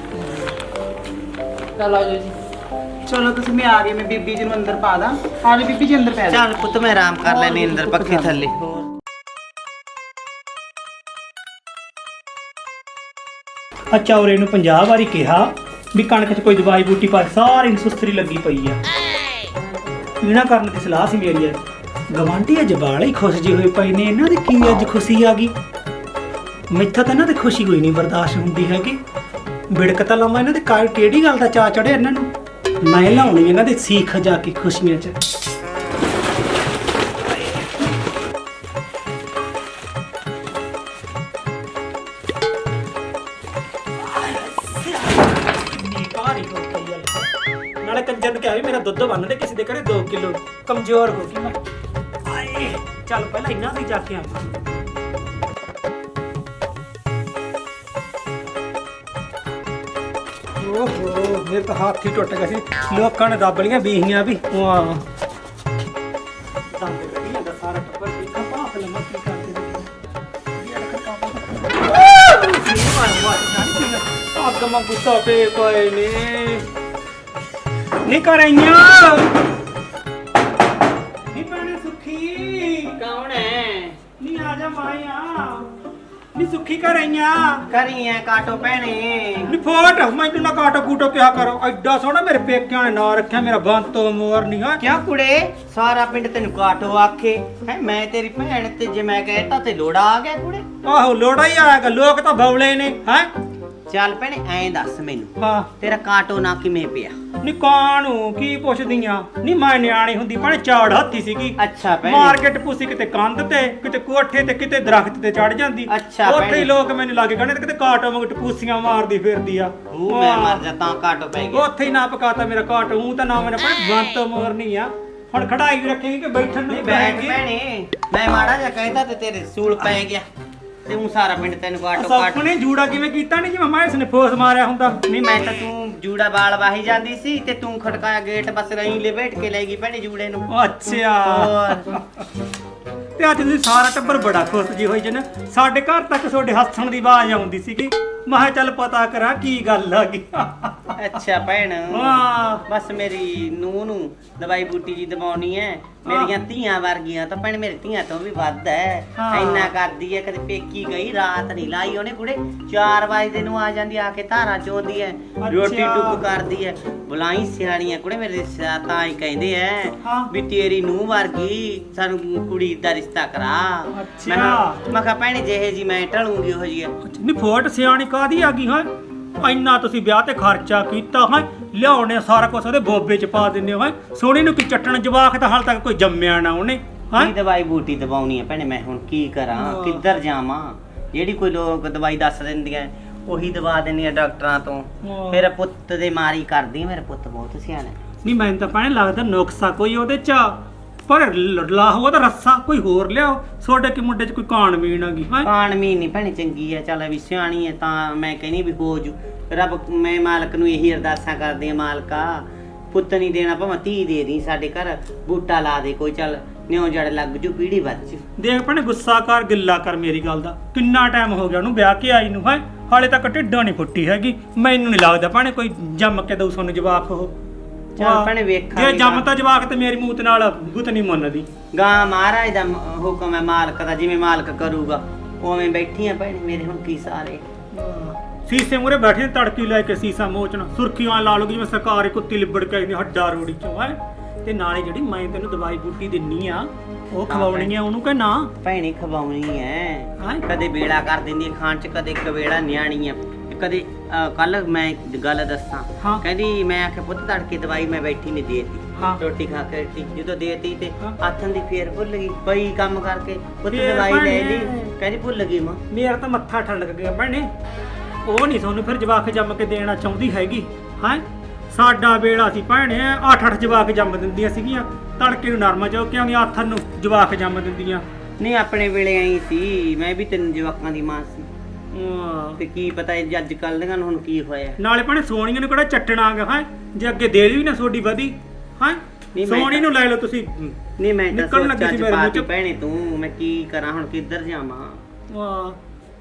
ਚੱਲ ਆ ਜਾਓ ਜੀ। ਚਲੋ ਤੁਸੀਂ, ਮੈਂ ਆ ਗਈ। ਮੈਂ ਬੀਬੀ ਜੀ ਨੂੰ ਅੰਦਰ ਪਾ ਦਾਂ। ਆ ਜਾਓ ਬੀਬੀ ਜੀ, ਅੰਦਰ ਪੈ ਜਾਓ। ਚੱਲ ਪੁੱਤ ਮੈਂ ਆਰਾਮ ਕਰ ਲੈਣੀ ਅੰਦਰ ਪੱਖੇ ਥੱਲੇ। ਚੌਰੇ ਨੂੰ 50 ਵਾਰੀ ਕਿਹਾ ਵੀ ਕਣਕ 'ਚ ਕੋਈ ਦਵਾਈ ਬੂਟੀ ਪਾ, ਸਾਰੀ ਨੂੰ ਸੁਸਤਰੀ ਲੱਗੀ ਪਈ ਆ। ਪੀਣਾ ਕਰਨ ਦੀ ਸਲਾਹ ਸੀ ਮੇਰੀ ਅੱਜ। ਗਵਾਂਢੀ ਅੱਜ ਬਾਲੇ ਹੀ ਖੁਸ਼ ਜੀ ਹੋਏ ਪਏ ਨੇ, ਇਹਨਾਂ ਦੀ ਕੀ ਅੱਜ ਖੁਸ਼ੀ ਆ ਗਈ। ਮੈਥਾ ਤਾਂ ਇਹਨਾਂ ਦੀ ਖੁਸ਼ੀ ਕੋਈ ਨਹੀਂ ਬਰਦਾਸ਼ਤ ਹੁੰਦੀ ਹੈਗੀ। ਬਿੜਕ ਤਾਂ ਲਾਵਾਂ ਇਹਨਾਂ ਦੇ ਕਿਹੜੀ ਗੱਲ ਦਾ ਚਾਅ ਚੜਿਆ ਇਹਨਾਂ ਨੂੰ। ਮੈਂ ਲਾਉਣੀ ਇਹਨਾਂ ਦੇ ਸੀਖ ਜਾ ਕੇ ਖੁਸ਼ੀਆਂ 'ਚ। ਨਾਲੇ ਕੰਜਰ ਨੂੰ ਕਿਹਾ ਵੀ ਮੇਰਾ ਦੁੱਧ ਬੰਨ ਦੇ ਕਿਸੇ ਦੇ ਘਰੇ 2 ਕਿਲੋ, ਕਮਜ਼ੋਰ ਹੋ ਗਈ ਮੈਂ। ਆਏ ਚੱਲ ਪਹਿਲਾਂ ਇਹਨਾਂ ਦੀ ਜਾ ਕੇ ਆਵਾਂ। ਓਹੋ ਮੇਰੇ ਤਾਂ ਹੱਥ ਹੀ ਟੁੱਟ ਗਿਆ ਸੀ। ਲੋਕਾਂ ਨੇ ਦੱਬ ਲੀਆਂ ਬੀਹੀਆਂ ਵੀ। ਵਾਹ ਦੰਦ ਕੱਢੀ ਜਾਂਦਾ ਸਾਰਾ ਟੱਬਰ। ਦੇਖਾਂ ਭਾਫ ਲੰਮਾ ਕੀ ਕਰਦਾ। ਅੱਗ ਮੰਗੂ ਤੋਪੇ ਪਏ ਨੇ ਨੀ ਕਰਈਆਂ ਨੀ ਭੈਣੇ ਸੁੱਖੀ ਕੌਣ ਹੈ? ਨੀ ਆ ਜਾ ਮਾਇਆ ਨੀ ਸੁੱਖੀ ਕਰਈਆਂ ਕਰੀਏ ਕਾਟੋ ਭੈਣੇ। ਨੀ ਫੋਟ ਮੈਨੂੰ ਨਾ ਕਾਟੋ ਕੂਟੋ ਕਿਹਾ ਕਰੋ ਐਡਾ ਸੋਹਣਾ ਮੇਰੇ ਪੇਕਿਆਂ ਨੇ ਨਾਂ ਰੱਖਿਆ ਮੇਰਾ ਬੰਤੋ ਮੋਰ ਨਹੀਂ ਆ ਕਿਉਂ ਕੁੜੇ ਸਾਰਾ ਪਿੰਡ ਤੈਨੂੰ ਕਾਟੋ ਆਖੇ ਹੈ? ਮੈਂ ਤੇਰੀ ਭੈਣ ਤੇ ਜੇ ਮੈਂ ਕਹਿਤਾ ਤੇ ਲੋੜਾ ਆ ਗਿਆ ਕੁੜੇ। ਆਹੋ ਲੋੜਾ ਹੀ ਆਏਗਾ ਲੋਕ ਤਾਂ ਬੌਲੇ ਨੇ ਹੈ ਚੱਲ ਭੈਣੇ ਐਂ ਦੱਸ ਮੈਨੂੰ ਹਾਂ ਤੇਰਾ ਕਾਟੋ ਨਾ ਕਿਵੇਂ ਪਿਆ? ਨੀ ਕਾਣੂ ਕੀ ਪੁੱਛਦੀਆਂ ਨੀ ਮੈਂ ਨਿਆਣੀ ਹੁੰਦੀ ਭੈਣੇ ਝਾੜ ਹੱਥੀ ਸੀਗੀ ਅੱਛਾ ਭੈਣੇ। ਮਾਰਕੀਟ ਪੁੱਸੀ ਕਿਤੇ ਕੰਧ ਤੇ ਕਿਤੇ ਕੋਠੇ ਤੇ ਕਿਤੇ ਦਰਖਤ ਤੇ ਚੜ ਜਾਂਦੀ ਅੱਛਾ ਉੱਥੇ ਭੈਣੇ। ਹੀ ਲੋਕ ਮੈਨੂੰ ਲੱਗੇ ਕਹਿੰਦੇ ਕਿਤੇ ਕਾਟੋ ਵਾਂਗ ਟਪੂਸੀਆਂ ਮਾਰਦੀ ਫਿਰਦੀ ਆ ਉਹ ਮੈਂ ਮਰ ਜਾ ਤਾਂ ਕਾਟੋ ਪੈ ਗਿਆ। ਉੱਥੇ ਹੀ ਨਾ ਪਕਾਤਾ ਮੇਰਾ ਕਾਟੋ ਤਾਂ ਨਾ ਮੇਰਾ ਭੈਣੇ ਬੰਤ ਮੋਰਨੀ ਆ ਹੁਣ ਖੜਾਈ ਰੱਖੇਗੀ ਕਿ ਬੈਠਣ ਨੂੰ ਨਹੀਂ ਬੈਠ ਬੈਠ ਭੈਣੇ ਮੈਂ ਮਾੜਾ ਜਿਹਾ ਕਹਿਤਾ ਤੇ ਤੇਰੇ ਸੂਲ ਪੈ ਗਿਆ ਤੇ ਉਹ ਸਾਰਾ ਪਿੰਡ ਤੈਨੂੰ ਕਾਟੋ ਕਾਟ। ਸਭ ਨੇ ਜੂੜਾ ਕਿਵੇਂ ਕੀਤਾ ਨਹੀਂ ਜਿਵੇਂ ਮੈਂ ਇਸਨੇ ਫੋਸ ਮਾਰਿਆ ਹੁੰਦਾ ਨਹੀਂ ਮੈਂ ਤਾਂ ਤੂੰ ਜੂੜਾ ਬਾਲ ਵਾਹੀ ਜਾਂਦੀ ਸੀ ਤੇ ਤੂੰ ਖੜਕਾਇਆ ਗੇਟ ਬਸ ਰਹੀ ਲੈ ਬੈਠ ਕੇ ਲੈ ਗਈ ਭੈਣੇ ਜੂੜੇ ਨੂੰ। ਅੱਛਾ ਹੋਰ। ਤੇ ਅੱਜ ਤੁਸੀਂ ਸਾਰਾ ਟੱਬਰ ਬੜਾ ਖੁਸ਼ ਜੀ ਹੋਈ ਜਨ ਸਾਡੇ ਘਰ ਤੱਕ ਤੁਹਾਡੇ ਹੱਸਣ ਦੀ ਆਵਾਜ਼ ਆਉਂਦੀ ਸੀਗੀ ਮੈਂ ਕਿਹਾ ਚੱਲ ਪਤਾ ਕਰਾਂ ਕੀ ਗੱਲ ਆ ਗਈ ਅੱਛਾ ਭੈਣ ਹਾਂ ਬਸ ਮੇਰੀ ਨੂੰਹ ਨੂੰ ਦਵਾਈ ਬੂਟੀ ਜੀ ਦਵਾਉਣੀ ਐ। ਮੇਰੀਆਂ ਧੀਆਂ ਵਰਗੀਆਂ ਤਾਂ ਭੈਣ ਮੇਰੀ ਧੀਆਂ ਤੋਂ ਵੀ ਵੱਧ ਐ। ਹਾਂ। ਇੰਨਾ ਕਰਦੀ ਐ ਕਦੇ ਪੇਕੀ ਗਈ ਰਾਤ ਨਹੀਂ ਲਾਈ ਉਹਨੇ ਕੁੜੇ 4 ਵਜੇ ਨੂੰ ਆ ਜਾਂਦੀ ਆ ਕੇ ਧਾਰਾਂ ਚੋਂਦੀ ਐ ਰੋਟੀ ਟੁੱਕ ਕਰਦੀ ਐ। ਬੁਲਾਈ ਸਿਆਣੀਆਂ ਕੁੜੇ ਮੇਰੇ ਰਿਸ਼ਤਾ ਤਾਂ ਹੀ ਕਹਿੰਦੇ ਐ ਹਾਂ। ਵੀ ਤੇਰੀ ਨੂੰਹ ਵਰਗੀ ਸਾਨੂੰ ਕੁੜੀ ਦਾ ਰਿਸ਼ਤਾ ਕਰਾ। ਅੱਛਾ। ਮੈਂ ਕਿਹਾ ਭੈਣੇ ਜਿਹੇ ਜੀ ਮੈਂ ਢਲੂੰਗੀ ਉਹ ਜੀ ਨਹੀਂ ਫੋਟ ਸਿਆਣੀ ਕਾਦੀ ਆ ਗਈ ਹਾਂ ਇੰਨਾ ਤੁਸੀਂ ਵਿਆਹ ਤੇ ਖਰਚਾ ਕੀਤਾ ਹਾਂ ਲਿਆਉਣੇ ਸਾਰਾ ਕੁਝ ਉਹਦੇ ਬੋਬੇ ਚ ਪਾ ਦਿੰਦੇ ਹੋ ਸੋਹਣੀ ਨੂੰ ਕੀ ਚੱਟਣ ਜਵਾਕ ਤਾਂ ਹਾਲ ਤੱਕ ਕੋਈ ਜੰਮਿਆ ਨਾ ਉਹਨੇ ਹਾਂ ਕੀ ਦਵਾਈ ਬੂਟੀ ਦਵਾਉਣੀ ਹੈ ਭੈਣੇ ਮੈਂ ਹੁਣ ਕੀ ਕਰਾਂ ਕਿੱਧਰ ਜਾਵਾਂ? ਜਿਹੜੀ ਕੋਈ ਲੋਕ ਦਵਾਈ ਦੱਸ ਦਿੰਦੀਆਂ ਉਹੀ ਦਵਾ ਦਿੰਦੀਆਂ ਡਾਕਟਰਾਂ ਤੋਂ। ਫਿਰ ਪੁੱਤ ਦੇ ਮਾਰੀ ਕਰਦੀ ਮੇਰੇ ਪੁੱਤ ਬਹੁਤ ਸਿਆਣਾ। ਨਹੀਂ ਮੈਨੂੰ ਤਾਂ ਭੈਣੇ ਲੱਗਦਾ ਨੁਕਸਾ ਕੋਈ ਉਹਦੇ ਚ ਪਰ ਲਾਹੋ ਉਹਦਾ ਰੱਸਾ ਕੋਈ ਹੋਰ ਲਿਆਓ ਤੁਹਾਡੇ ਕਿ ਮੁੰਡੇ ਚ ਕੋਈ ਕਾਣ ਮੀਣ ਆ ਗਈ ਹਾਂ ਕਾਣਮੀ ਨਹੀਂ ਭੈਣੇ ਚੰਗੀ ਹੈ ਚੱਲ ਵੀ ਸਿਆਣੀ ਹੈ ਤਾਂ ਮੈਂ ਕਹਿੰਦੀ ਵੀ ਹੋ ਜੂ। ਰੱਬ ਮੈਂ ਮਾਲਕ ਨੂੰ ਇਹੀ ਅਰਦਾਸਾਂ ਕਰਦੀ ਆ ਮਾਲਕਾ ਪੁੱਤ ਨਹੀਂ ਦੇਣਾ ਭਾਵੇਂ ਧੀ ਦੇ ਦੀ ਸਾਡੇ ਘਰ ਬੂਟਾ ਲਾ ਦੇ ਕੋਈ ਚੱਲ ਨਿਉ ਜੜ ਲੱਗ ਜੂ ਪੀੜੀ ਵੱਧ ਜੂ। ਦੇਖ ਭੈਣੇ ਗੁੱਸਾ ਕਰ ਗਿੱਲਾ ਕਰ ਮੇਰੀ ਗੱਲ ਦਾ ਕਿੰਨਾ ਟਾਈਮ ਹੋ ਗਿਆ ਉਹਨੂੰ ਵਿਆਹ ਕੇ ਆਈ ਨੂੰ ਹੈ ਹਾਲੇ ਤੱਕ ਢਿੱਡਾਂ ਨਹੀਂ ਫੁੱਟੀ ਹੈਗੀ ਮੈਨੂੰ ਨਹੀਂ ਲੱਗਦਾ ਭੈਣੇ ਕੋਈ ਜੰਮ ਕੇ ਦਊ ਸਾਨੂੰ ਜਵਾਕ ਉਹ ਚੱਲ ਭੈਣੇ ਵੇਖਾਂਗੇ ਜੇ ਜੰਮ ਤਾਂ ਜਵਾਕ ਤੇ ਮੇਰੀ ਮੂਤ ਨਾਲ ਗੁੱਤ ਨਹੀਂ ਮੰਨਦੀ ਗਾਂ ਮਹਾਰਾਜ ਦਾ ਹੁਕਮ ਹੈ ਮਾਲਕ ਦਾ ਜਿਵੇਂ ਮਾਲਕ ਕਰੂਗਾ ਉਵੇਂ ਬੈਠੀਆਂ ਭੈਣੇ ਮੇਰੇ ਹੁਣ ਕੀ ਸਾਰੇ। ਸੀਸੇ ਮੂਰੇ ਬੈਠੇ ਨੇ ਤੜਕੀ ਲੈ ਕੇ ਸੀਸਾ ਮੋਚਣਾ ਸੁਰਖੀਆਂ ਲਾ ਲਓ ਜਿਵੇਂ ਸਰਕਾਰੀ ਕੁੱਤੀ ਲਿਬੜ ਕੇ ਆਈ ਹੱਡਾ ਰੋੜੀ ਚੋਂ ਹੈ ਤੇ ਨਾਲੇ ਜਿਹੜੀ ਮੈਂ ਤੈਨੂੰ ਦਵਾਈ ਬੂਟੀ ਦਿੰਨੀ ਆ ਉਹ ਖਵਾਉਣੀ ਆ ਉਹਨੂੰ ਕਿ ਨਾ ਭੈਣੇ ਖਵਾਉਣੀ ਐ ਹਾਂ ਕਦੇ ਵੇਲਾ ਕਰ ਦਿੰਦੀ ਖਾਣ ਚ ਕਦੇ ਇੱਕ ਵੇਲਾ ਨਿਆਣੀ ਐ ਕਦੇ ਕੱਲ ਮੈਂ ਗੱਲ ਦੱਸਾਂ ਹਾਂ। ਕਹਿੰਦੀ ਮੈਂ ਆਖਿਆ ਪੁੱਤ ਤੜਕੇ ਦਵਾਈ ਮੈਂ ਬੈਠੀ ਨਹੀਂ ਦੇਤੀ ਹਾਂ। ਰੋਟੀ ਖਾ ਕੇ ਹਟੀ। ਜਦੋਂ ਦੇਤੀ ਤੇ ਹਾਂ। ਆਥਣ ਦੀ ਫੇਰ ਭੁੱਲ ਗਈ ਪਈ ਕੰਮ ਕਰਕੇ ਪੁੱਤ ਫੇਰ ਦਵਾਈ ਲੈ ਭੈਣੇ। ਲਈ ਕਹਿੰਦੀ ਭੁੱਲ ਗਈ ਮਾਂ। ਮੇਰਾ ਤਾਂ ਮੱਥਾ ਠੰਡਕ ਗਿਆ ਭੈਣੇ ਉਹ ਨਹੀਂ ਤੁਹਾਨੂੰ ਫਿਰ ਜਵਾਕ ਜੰਮ ਕੇ ਦੇਣਾ ਚਾਹੁੰਦੀ ਹੈਗੀ ਹਾਂ ਸਾਡਾ ਵੇਲਾ ਸੀ ਭੈਣੇ 8-8 ਜਵਾਕ ਜੰਮ ਦਿੰਦੀਆਂ ਸੀਗੀਆਂ ਤੜਕੇ ਨੂੰ ਨਰਮਾ ਚੋ ਕਿਉਂ ਨਹੀਂ ਆਥਣ ਨੂੰ ਜਵਾਕ ਜੰਮ ਦਿੰਦੀਆਂ ਨਹੀਂ ਆਪਣੇ ਵੇਲੇ ਆਈ ਸੀ ਮੈਂ ਵੀ 3 ਜਵਾਕਾਂ ਦੀ ਮਾਂ ਸੀ ਤੇ ਕੀ ਪਤਾ ਇਹ ਅੱਜ ਕੱਲ ਦੀਆਂ ਨੂੰ ਹੁਣ ਕੀ ਹੋਇਆ। ਨਾਲੇ ਭੈਣੇ ਸੋਹਣੀਆਂ ਨੂੰ ਕਿਹੜਾ ਚੱਟਣਾ ਆ ਗਿਆ ਹੈ ਜੇ ਅੱਗੇ ਦੇ ਵੀ ਨਾ ਸੋਡੀ ਵਧੀ ਹੈ ਨਹੀਂ ਮੈਂ ਸੋਹਣੀ ਨੂੰ ਲੈ ਲਓ ਤੁਸੀਂ ਨਹੀਂ ਮੈਂ ਤਾਂ ਨਿਕਲਣ ਲੱਗੀ ਸੋਚਾਂ ਸੀ ਚ ਮੇਰੇ ਮੂੰਹ ਪਾਤੀ ਚੋਂ। ਭੈਣੇ ਤੂੰ ਮੈਂ ਕੀ ਕਰਾਂ ਹੁਣ ਕਿੱਧਰ ਜਾਵਾਂ। ਵਾਹ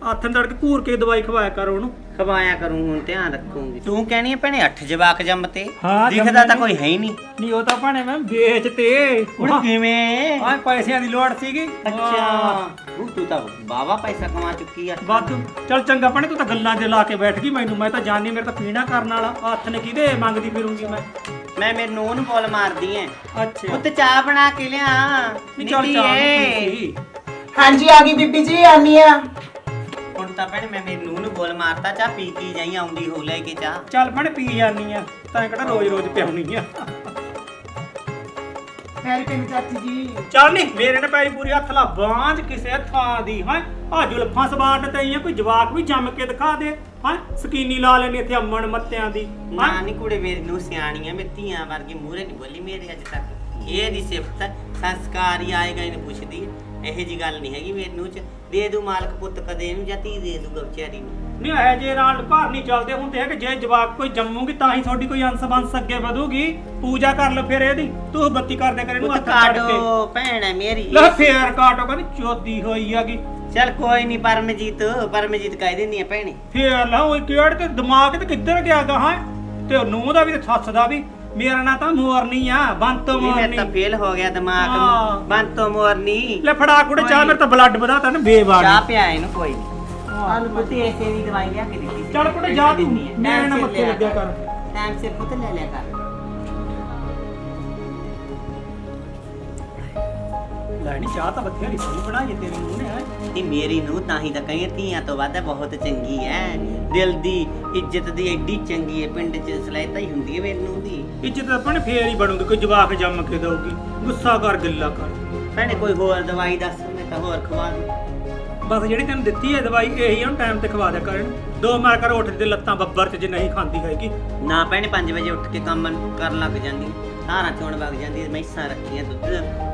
ਆਥਣ ਤੜਕੇ ਘੂਰ ਕੇ ਦਵਾਈ ਖਵਾਇਆ ਕਰ ਉਹਨੂੰ ਖਵਾਇਆ ਕਰੂੰ ਹੁਣ ਧਿਆਨ ਰੱਖੂੰਗੀ। ਤੂੰ ਕਹਿਣੀ ਹੈ ਭੈਣੇ 8 ਜਵਾਕ ਜੰਮਤੇ ਹਾਂ, ਦਿਖਦਾ ਜੰਮੇ ਤਾਂ ਕੋਈ ਹੈ ਹੀ ਨਹੀਂ। ਨਹੀਂ ਉਹ ਤਾਂ ਭੈਣੇ ਮੈਂ ਵੇਚ ਤੇ ਹੁਣ ਕਿਵੇਂ? ਆਹ ਪੈਸਿਆਂ ਦੀ ਲੋੜ ਸੀਗੀ ਅੱਛਾ ਤੂੰ ਤਾਂ ਬਾਵਾ ਪੈਸਾ ਕਮਾ ਚੁੱਕੀ ਆ। ਵਾਧੂ ਚੱਲ ਚੰਗਾ ਭੈਣੇ ਤੂੰ ਤਾਂ ਗੱਲਾਂ 'ਚ ਲਾ ਕੇ ਬੈਠ ਗਈ ਮੈਨੂੰ ਮੈਂ ਤਾਂ ਜਾਣੀ ਮੇਰੇ ਤਾਂ ਪੀਣਾ ਕਰਨ ਵਾਲਾ ਹੱਥ ਨੇ ਕਿਹਦੇ ਮੰਗਦੀ ਫਿਰੂੰਗੀ ਮੈਂ ਮੈਨੂੰ ਉਹਨੂੰ ਬੋਲ ਮਾਰਦੀ ਐ ਅੱਛਾ ਉੱਤੇ ਚਾਹ ਬਣਾ ਕੇ ਲਿਆ। ਨਹੀਂ ਚੱਲ ਚਾਹ ਏ। ਸੀ ਹਾਂਜੀ ਆ ਗਈ ਬੀਬੀ ਜੀ ਆਨੀ ਆ। ਹੁਣ ਤਾਂ ਭੈਣੇ ਮੈਂ ਮੇਰੀ ਨੂੰਹ ਨੂੰ ਬੋਲ ਮਾਰਤਾ ਚਾਹ ਪੀ ਕੇ ਜਾਈ ਆਉਂਦੀ ਹੋ ਲੈ ਕੇ ਚਾਹ। ਚੱਲ ਭੈਣੇ ਪੀ ਜਾਨੀ ਆ ਤਾਂ ਕਿਹੜਾ ਰੋਜ਼-ਰੋਜ਼ ਪਿਆਉਣੀ ਆ ਮੇਰੀ ਪਿੰਡ ਚਾਚੀ ਜੀ ਚੱਲ ਨਹੀਂ ਮੇਰੇ ਨੇ ਪੈਰੀ ਪੂਰੀ ਹੱਥ ਲਾ ਬਾਂਝ ਕਿਸੇ ਥਾਂ ਦੀ ਹਾਂ ਆ ਜੁਲਫਾਂ ਸਵਾਰ ਤੇ ਆਈਆਂ ਕੋਈ ਜਵਾਕ ਵੀ ਜੰਮ ਕੇ ਦਿਖਾ ਦੇ ਹਾਂ ਸਕੀਨੀ ਲਾ ਲੈਣੀ ਇੱਥੇ ਅੰਮਣ ਮੱਤਿਆਂ ਦੀ ਨਾ ਨੀ ਕੁੜੇ ਮੇਰੀ ਨੂੰ ਸਿਆਣੀ ਐ ਮੈਂ ਧੀਆਂ ਵਰਗੀ ਮੂਹਰੇ ਨਹੀਂ ਬੋਲੀ ਮੇਰੇ ਅੱਜ ਤੱਕ। ਇਹ ਦੀ ਸਿਫਤ ਸੰਸਕਾਰ ਹੀ ਆਏਗਾ ਇਹਨੂੰ ਪੁੱਛਦੀ ਇਹੋ ਜੀ ਗੱਲ ਨਹੀਂ ਹੈਗੀ ਮੇਰੀ ਨੂੰ ਚ ਦੇ ਦੂ ਮਾਲਕ ਪੁੱਤ ਕਦੇ ਇਹਨੂੰ ਜਾਂ ਧੀ ਦੇ ਦੂਗਾ ਵਿਚਾਰੀ ਨੂੰ। ਨਹੀਂ ਇਹ ਜੇ ਨਾਲ ਘਰ ਨਹੀਂ ਚੱਲਦੇ ਹੁੰਦੇ ਹੈ ਕਿ ਜੇ ਜਵਾਕ ਕੋਈ ਜੰਮੂਗੀ ਤਾਂ ਹੀ ਤੁਹਾਡੀ ਕੋਈ ਅੰਸ ਬੰਸ ਅੱਗੇ ਵਧੂਗੀ ਪੂਜਾ ਕਰ ਲਓ ਫਿਰ ਇਹਦੀ ਤੂੰ ਬੱਤੀ ਕਰਦੇ ਕਰ ਇਹਨੂੰ ਪੁੱਤ ਹੱਥ ਫੜ ਕੇ ਕਾਟੋ ਭੈਣ ਐ ਮੇਰੀ। ਲੈ ਫੇਰ ਕਾਟੋ ਕਹਿੰਦੀ ਚੋਦੀ ਹੋਈ ਹੈਗੀ ਚੱਲ ਕੋਈ ਨਹੀਂ ਪਰਮਜੀਤ ਕਹਿ ਦਿੰਦੀ ਆ ਭੈਣੇ। ਫੇਰ ਲਾ ਉਹ ਕਿਹੜ ਤੇ ਦਿਮਾਗ ਤੇ ਕਿੱਧਰ ਗਿਆ ਗਾ ਹਾਂ ਤੇ ਨੂੰਹ ਦਾ ਵੀ ਤੇ ਸੱਸ ਦਾ ਵੀ। ਮੇਰਾ ਨਾਂ ਤਾਂ ਮੋਰਨੀ ਆ, ਬੰਤੋ ਮੈਂ ਮੋਰਨੀ। ਤਾਂ ਫੇਲ ਹੋ ਗਿਆ ਦਿਮਾਗ ਹਾਂ। ਬੰਤੋ ਮੋਰਨੀ। ਲੈ ਫੜਾ ਕੁੜੇ ਚਾਹ, ਮੇਰੇ ਤਾਂ ਬਲੱਡ ਵਧਾਤਾ ਨਾ ਬੇਵਾਰ। ਚਾਹ ਪਿਆ ਇਹਨੂੰ ਕੋਈ ਨਹੀਂ। ਆਲੂ ਪੁੱਤੇ ਐਸੇ ਦੀ ਦਵਾਈ ਲਿਆ ਕੇ ਦਿੱਤੀ ਸੀ। ਚੱਲ ਕੁੜੇ ਜਾ ਤੂੰ, ਮੈਂ ਨਾ ਮੱਥੇ ਲੱਗਿਆ ਕਰ। ਟਾਈਮ ਸਿਰ ਪੁੱਤ ਲੈ ਲਿਆ ਕਰ। ਲੈਣੀ ਚਾਹ ਤਾਂ ਬਥੇਰੀ ਸੋਹਣੀ ਬਣਾਈ ਹੈ ਤੇਰੀ ਨੂੰਹ ਨੇ। ਇਹ ਮੇਰੀ ਨੂੰਹ ਤਾਂ ਹੀ ਤਾਂ ਕਹੀਏ ਧੀਆਂ ਤੋਂ ਵੱਧ ਬਹੁਤ ਚੰਗੀ ਐ। ਦਿਲ ਦੀ ਇੱਜ਼ਤ ਦੀ ਐਡੀ ਚੰਗੀ ਐ, ਪਿੰਡ 'ਚ ਸਲਾਇਤਾ ਹੀ ਹੁੰਦੀ ਐ ਮੇਰੀ ਨੂੰਹ ਦੀ। ਇੱਜ਼ਤ ਆਪਣੇ ਫੇਰ ਹੀ ਬਣੂਗੀ, ਕੋਈ ਜਵਾਕ ਜੰਮ ਕੇ ਦਊਗੀ। ਗੁੱਸਾ ਕਰ ਗਿੱਲਾ ਕਰ। ਭੈਣੇ ਕੋਈ ਹੋਰ ਦਵਾਈ ਦੱਸ, ਮੈਂ ਤਾਂ ਹੋਰ ਖਵਾ ਦੂੰ। ਬਸ ਜਿਹੜੀ ਤੈਨੂੰ ਦਿੱਤੀ ਹੈ ਦਵਾਈ ਇਹੀ ਆ, ਟਾਈਮ ਤੇ ਖਵਾ ਦਿਆ ਕਰਨ। 2 ਮਾਰ ਕਰ ਉੱਠ ਦੇ ਲੱਤਾਂ ਬੱਬਰ ਤੇ ਜੇ ਨਹੀਂ ਖਾਂਦੀ ਹੈਗੀ। ਨਾ ਭੈਣੇ 5 ਵਜੇ ਉੱਠ ਕੇ ਕੰਮ ਕਰਨ ਲੱਗ ਜਾਂਦੀ, ਧਾਰਾਂ ਚੋਣ ਵਗ ਜਾਂਦੀ, ਮੈਸਾਂ ਰੱਖੀਆਂ ਦੁੱਧ